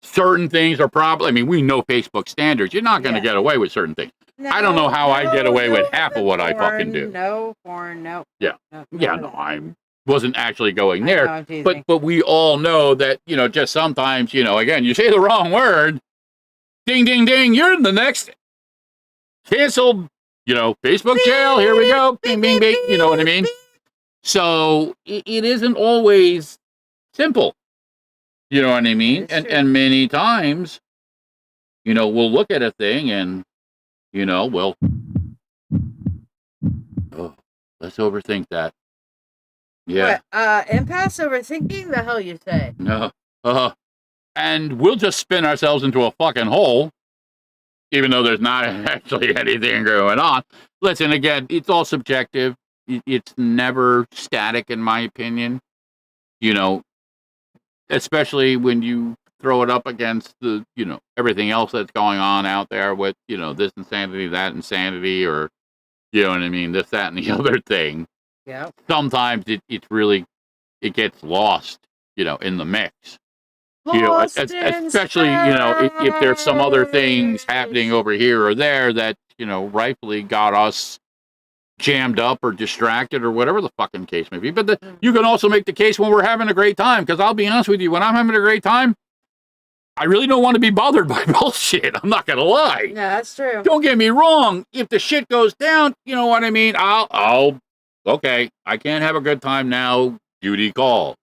certain things are probably. I mean, we know Facebook standards. You're not going to get away with certain things. No, I don't know how I get away with half of what I fucking do. No porn, no. Yeah, no. I wasn't actually going there. Know, but we all know that just sometimes again you say the wrong word, ding ding ding, you're in the next canceled Facebook jail. Here we go, bing bing bing. You know what I mean? So it isn't always simple. You know what I mean? And many times, we'll look at a thing and well, let's overthink that. Yeah. What, empaths overthinking? The hell you say? No. And we'll just spin ourselves into a fucking hole, even though there's not actually anything going on. Listen, again, it's all subjective. It's never static, in my opinion. Especially when you throw it up against the, everything else that's going on out there with, this insanity, that insanity, or, you know what I mean, this, that, and the other thing. Yeah. Sometimes it really gets lost, in the mix. Especially, if there's some other things happening over here or there that, rightfully got us jammed up or distracted or whatever the fucking case may be. But you can also make the case when we're having a great time, because I'll be honest with you, when I'm having a great time, I really don't want to be bothered by bullshit. I'm not going to lie. Yeah, that's true. Don't get me wrong. If the shit goes down, you know what I mean? Okay, I can't have a good time now. Duty call.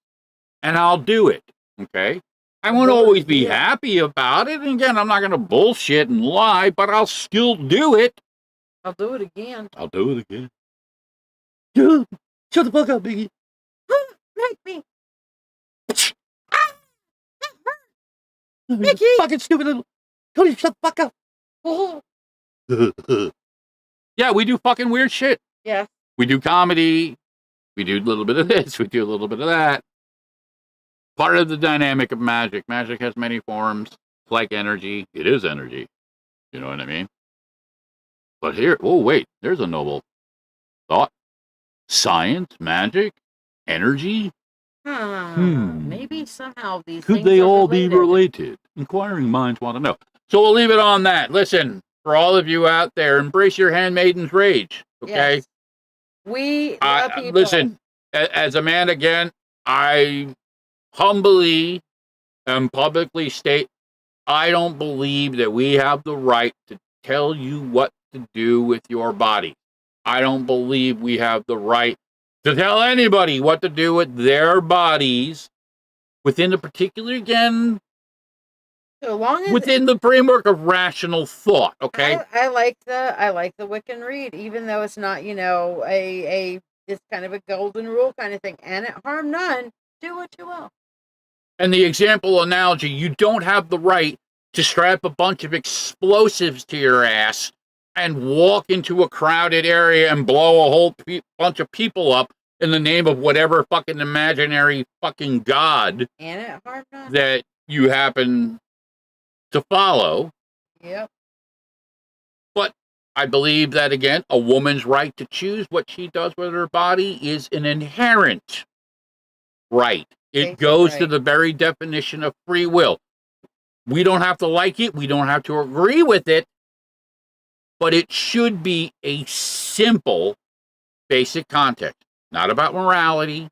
And I'll do it. Okay? I won't always be happy about it. And again, I'm not going to bullshit and lie, but I'll still do it. I'll do it again. Dude, shut the fuck up, Biggie. Make me. Mickey! Fucking stupid little. Cody, shut the fuck up. Oh. Yeah, we do fucking weird shit. Yeah. We do comedy. We do a little bit of this. We do a little bit of that. Part of the dynamic of magic. Magic has many forms. It's like energy. It is energy. You know what I mean? But here, wait. There's a noble thought. Science, magic, energy. Maybe somehow these Could things they are all related. be related? Inquiring minds want to know. So we'll leave it on that. Listen, for all of you out there, embrace your handmaiden's rage. Okay? Yes. We love people. Listen, as a man, again, I humbly and publicly state, I don't believe that we have the right to tell you what to do with your body. I don't believe we have the right to tell anybody what to do with their bodies within the particular, again, so long as within the framework of rational thought. Okay. I like the Wiccan read, even though it's not, a it's kind of a golden rule kind of thing. And it harm none. Do what you will. And the example analogy, you don't have the right to strap a bunch of explosives to your ass and walk into a crowded area and blow a whole bunch of people up in the name of whatever fucking imaginary fucking god And it harm none. that you happen to follow. Yep. But I believe that, again, a woman's right to choose what she does with her body is an inherent right. It Basic goes right. to the very definition of free will. We don't have to like it. We don't have to agree with it. But it should be a simple, basic context. Not about morality.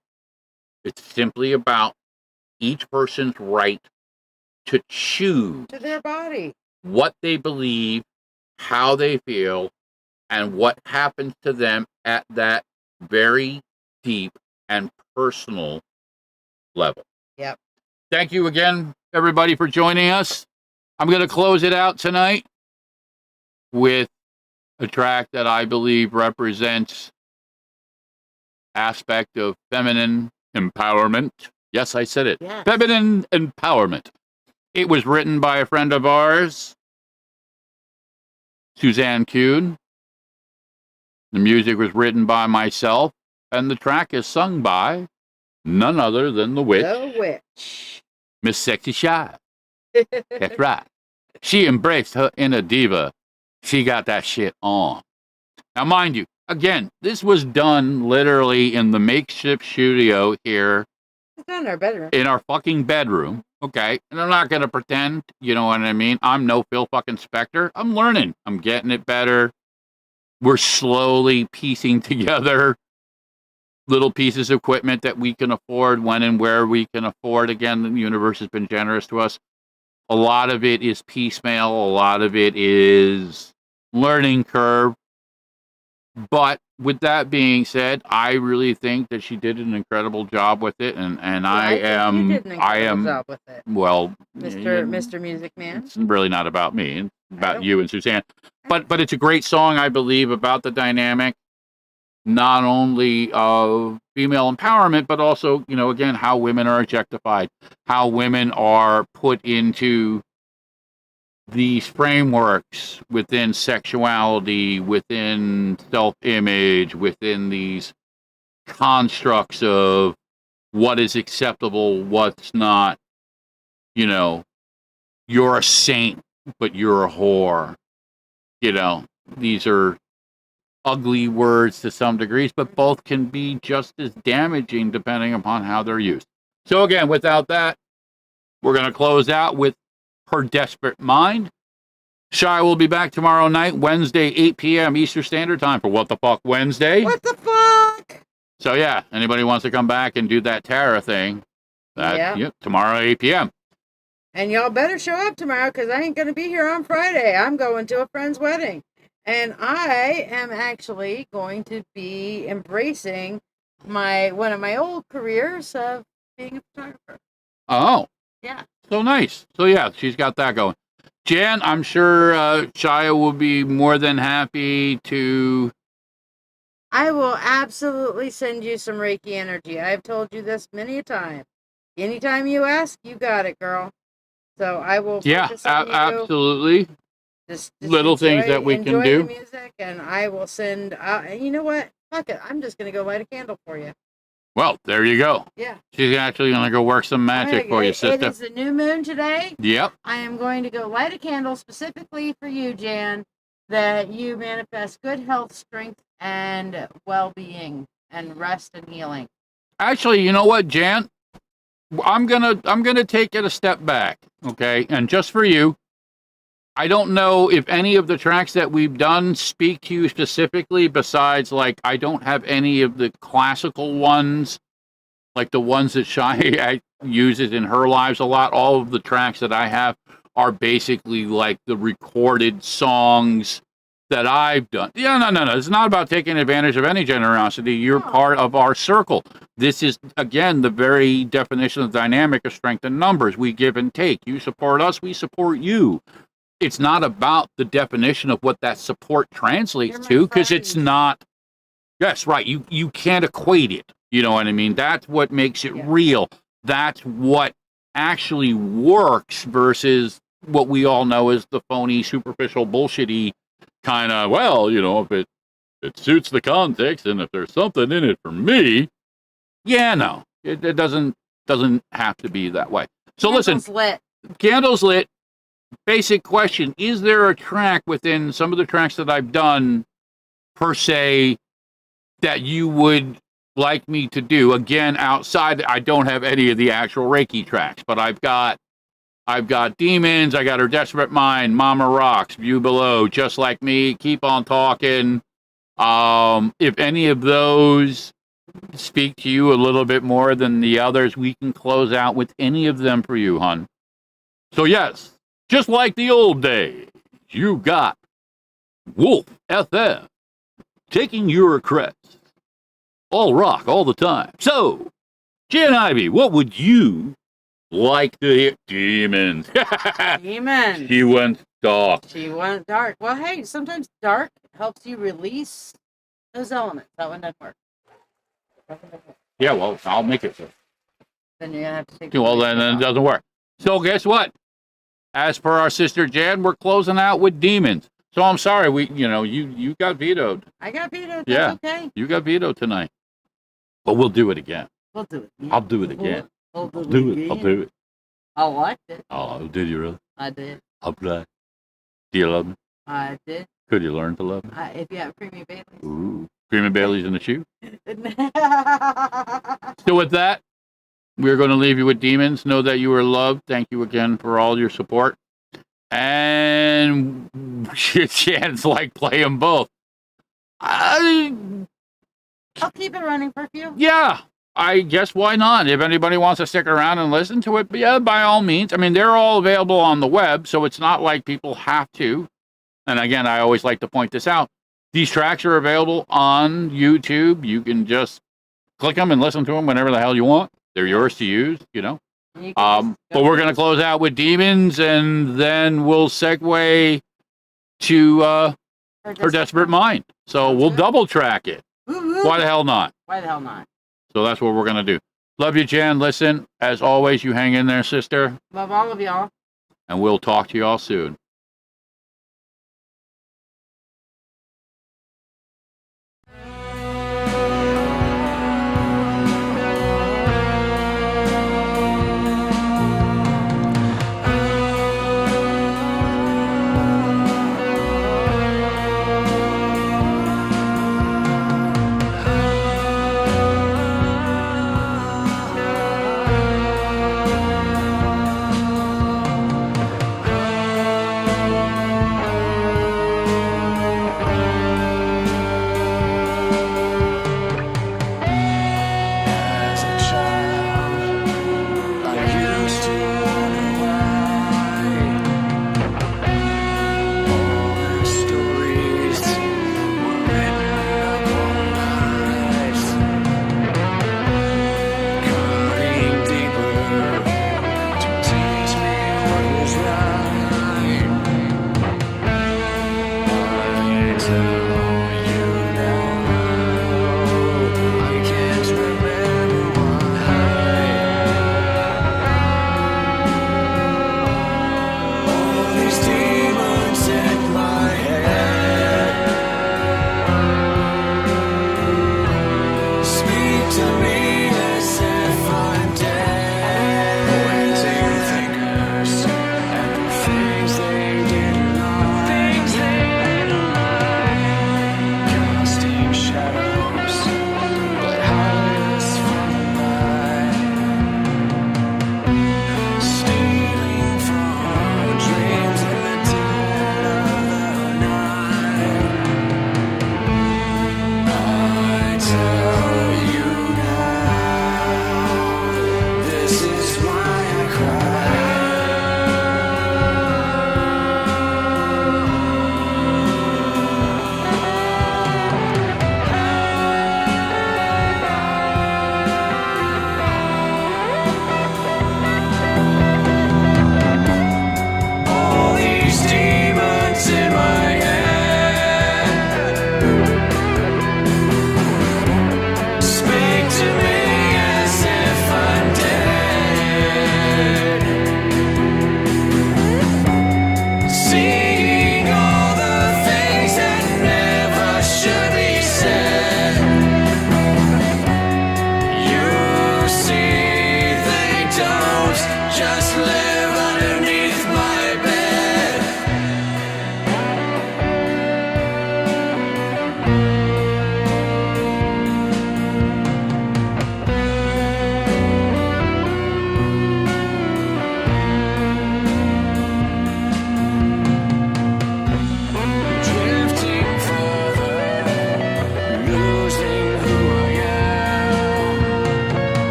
It's simply about each person's right to choose To their body. what they believe, how they feel, and what happens to them at that very deep and personal level. Yep. Thank you again, everybody, for joining us. I'm going to close it out tonight with a track that I believe represents aspect of feminine empowerment. Yes, I said it. Yes. Feminine empowerment. It was written by a friend of ours, Suzanne Kuhn. The music was written by myself, and the track is sung by none other than the witch, The witch. Miss Sexy Shiya. That's right. She embraced her inner diva. She got that shit on. Now, mind you, again, this was done literally in the makeshift studio here It's not in our bedroom. in our fucking bedroom. Okay. And I'm not going to pretend, you know what I mean? I'm no Phil fucking Spector. I'm learning. I'm getting it better. We're slowly piecing together little pieces of equipment that we can afford when and where we can afford. Again, the universe has been generous to us. A lot of it is piecemeal. A lot of it is learning curve. But with that being said, I really think that she did an incredible job with it, and I think you am did an incredible job with it. well, Mr. Music Man. It's really not about me. It's about don't- you and Suzanne. But it's a great song, I believe, about the dynamic, not only of female empowerment, but also, you know, again, how women are objectified, how women are put into these frameworks within sexuality, within self-image, within these constructs of what is acceptable, what's not. You know, you're a saint, but you're a whore. You know, these are ugly words to some degrees, but both can be just as damaging depending upon how they're used. So again, without that, we're going to close out with Her Desperate Mind. Shiya will be back tomorrow night, Wednesday, 8 p.m. Eastern Standard Time for What the Fuck Wednesday. What the fuck? So yeah, anybody wants to come back and do that Tara thing, Yeah. tomorrow, 8 p.m. And y'all better show up tomorrow because I ain't going to be here on Friday. I'm going to a friend's wedding. And I am actually going to be embracing one of my old careers of being a photographer. Oh. Yeah. So nice. So yeah, she's got that going. Jan, I'm sure Shiya will be more than happy to... I will absolutely send you some Reiki energy. I've told you this many a time. Anytime you ask, you got it, girl. So I will focus on you. Absolutely. Just Little things that we can enjoy do. the music, and I will send. And you know what? Fuck it. I'm just gonna go light a candle for you. Well, there you go. Yeah. She's actually going to go work some magic for you, It sister. is the new moon today. Yep. I am going to go light a candle specifically for you, Jan, that you manifest good health, strength, and well-being, and rest and healing. Actually, you know what, Jan? I'm gonna take it a step back, okay? And just for you, I don't know if any of the tracks that we've done speak to you specifically, besides, like, I don't have any of the classical ones, like the ones that Shiya uses in her lives a lot. All of the tracks that I have are basically like the recorded songs that I've done. Yeah, no. It's not about taking advantage of any generosity. You're part of our circle. This is, again, the very definition of dynamic of strength in numbers. We give and take. You support us, we support you. It's not about the definition of what that support translates to, because it's not Yes, right. You can't equate it. You know what I mean? That's what makes it real. That's what actually works versus what we all know as the phony, superficial, bullshitty kind of, well, you know, if it suits the context and if there's something in it for me, yeah, no. It doesn't have to be that way. So Candles listen, lit. candles lit. Basic question: is there a track within some of the tracks that I've done, per se, that you would like me to do? Again, outside, I don't have any of the actual Reiki tracks, but I've got Demons, I got Her Desperate Mind, Mama Rocks, View Below, Just Like Me, Keep on Talking. If any of those speak to you a little bit more than the others, we can close out with any of them for you, hon. So yes, just like the old days, you got Wolf FM taking your requests. All rock, all the time. So, Jan Ivy, what would you like to hear? Demons. Demons. She went dark. She went dark. Well, hey, sometimes dark helps you release those elements. That one doesn't work. Yeah, well, I'll make it. Then you're gonna have to take. Well, then it doesn't work. So guess what? As per our sister Jan, we're closing out with Demons. So I'm sorry, you got vetoed. I got vetoed. Yeah. That's okay. You got vetoed tonight. But we'll do it again. We'll do it. I'll do it again. We'll I'll do it. I'll do it. I liked it. Oh, did you really? I did. I'm glad. Do you love me? I did. Could you learn to love me? If you have creamy Baileys. Ooh. Creamy Bailey's in the shoe. So with that, we're going to leave you with Demons. Know that you are loved. Thank you again for all your support. And Jan's like playing both. I'll keep it running for a few. Yeah, I guess why not? If anybody wants to stick around and listen to it, but yeah, by all means. I mean, they're all available on the web, so it's not like people have to. And again, I always like to point this out. These tracks are available on YouTube. You can just click them and listen to them whenever the hell you want. They're yours to use, you know. But we're going to close out with Demons, and then we'll segue to Her Desperate Mind. So we'll double track it. Why the hell not? Why the hell not? So that's what we're going to do. Love you, Jan. Listen, as always, you hang in there, sister. Love all of y'all. And we'll talk to y'all soon.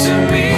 to me.